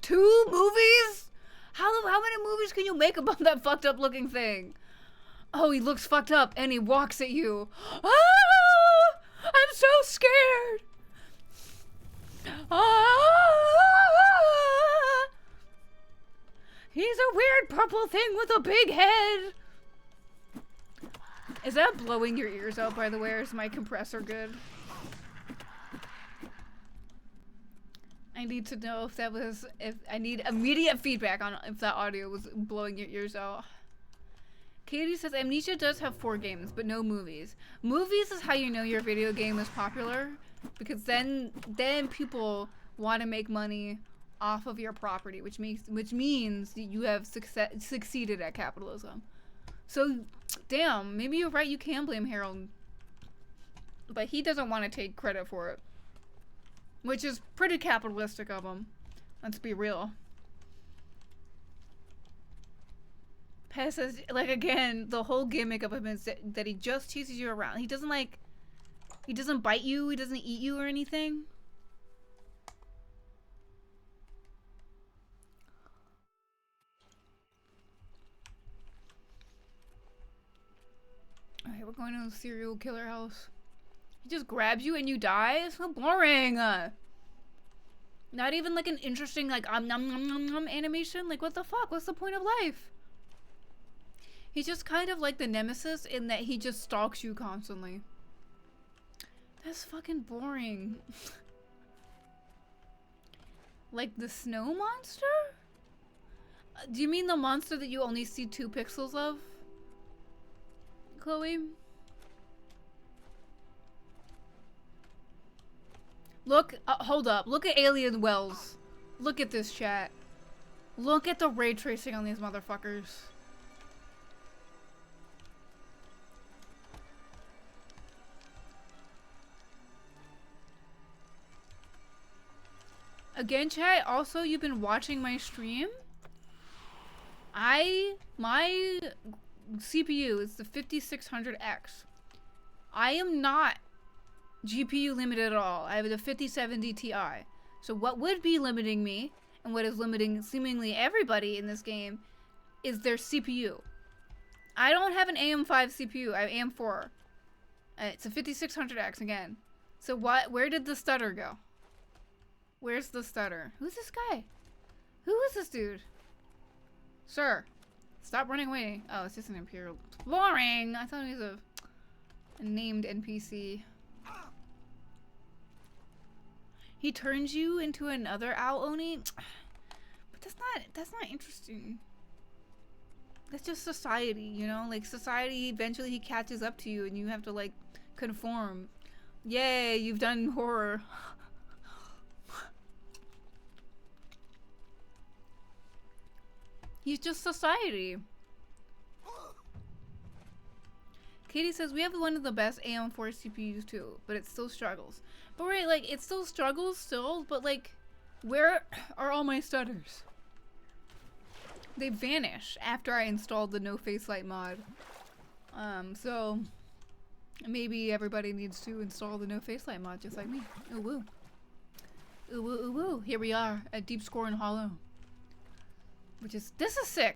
2 movies? How many movies can you make about that fucked up looking thing? Oh, he looks fucked up and he walks at you. Ah! I'm so scared. Ah! He's a weird purple thing with a big head. Is that blowing your ears out, by the way, or is my compressor good? I need to know if that was, if I need immediate feedback on if that audio was blowing your ears out. Katie says Amnesia does have 4 games, but no movies. Movies is how you know your video game is popular, because then people want to make money off of your property, which means you have succeeded at capitalism. So, damn, maybe you're right. You can blame Harold, but he doesn't want to take credit for it, which is pretty capitalistic of him. Let's be real. Pez says, like, again, the whole gimmick of him is that he just chases you around. He doesn't bite you, he doesn't eat you or anything. Alright, we're going to the serial killer house. He just grabs you and you die? It's so boring! Not even like an interesting, like, nom nom nom nom animation? Like, what the fuck? What's the point of life? He's just kind of like the nemesis in that he just stalks you constantly. That's fucking boring. Like the snow monster? Do you mean the monster that you only see 2 pixels of? Chloe? Look, hold up. Look at Alien Wells. Look at this chat. Look at the ray tracing on these motherfuckers. Again, chat, also, you've been watching my stream. My CPU is the 5600X. I am not GPU limited at all. I have the 5070 Ti. So what would be limiting me, and what is limiting seemingly everybody in this game, is their CPU. I don't have an AM5 CPU, I have AM4. It's a 5600X again. So where did the stutter go? Where's the stutter? Who's this guy? Who is this dude? Sir, stop running away. Oh, it's just an Imperial. Boring! I thought he was a named NPC. He turns you into another owl Oni? But that's not interesting. That's just society, you know? Like, society, eventually he catches up to you and you have to, like, conform. Yay, you've done horror. He's just society. Katie says, we have one of the best AM4 CPUs too, but it still struggles. But right, like, it still struggles still, but like, where are all my stutters? They vanish after I installed the no face light mod. So maybe everybody needs to install the no face light mod just like me. Ooh woo. Ooh woo ooh woo. Here we are at Deep Score and Hollow. This is sick.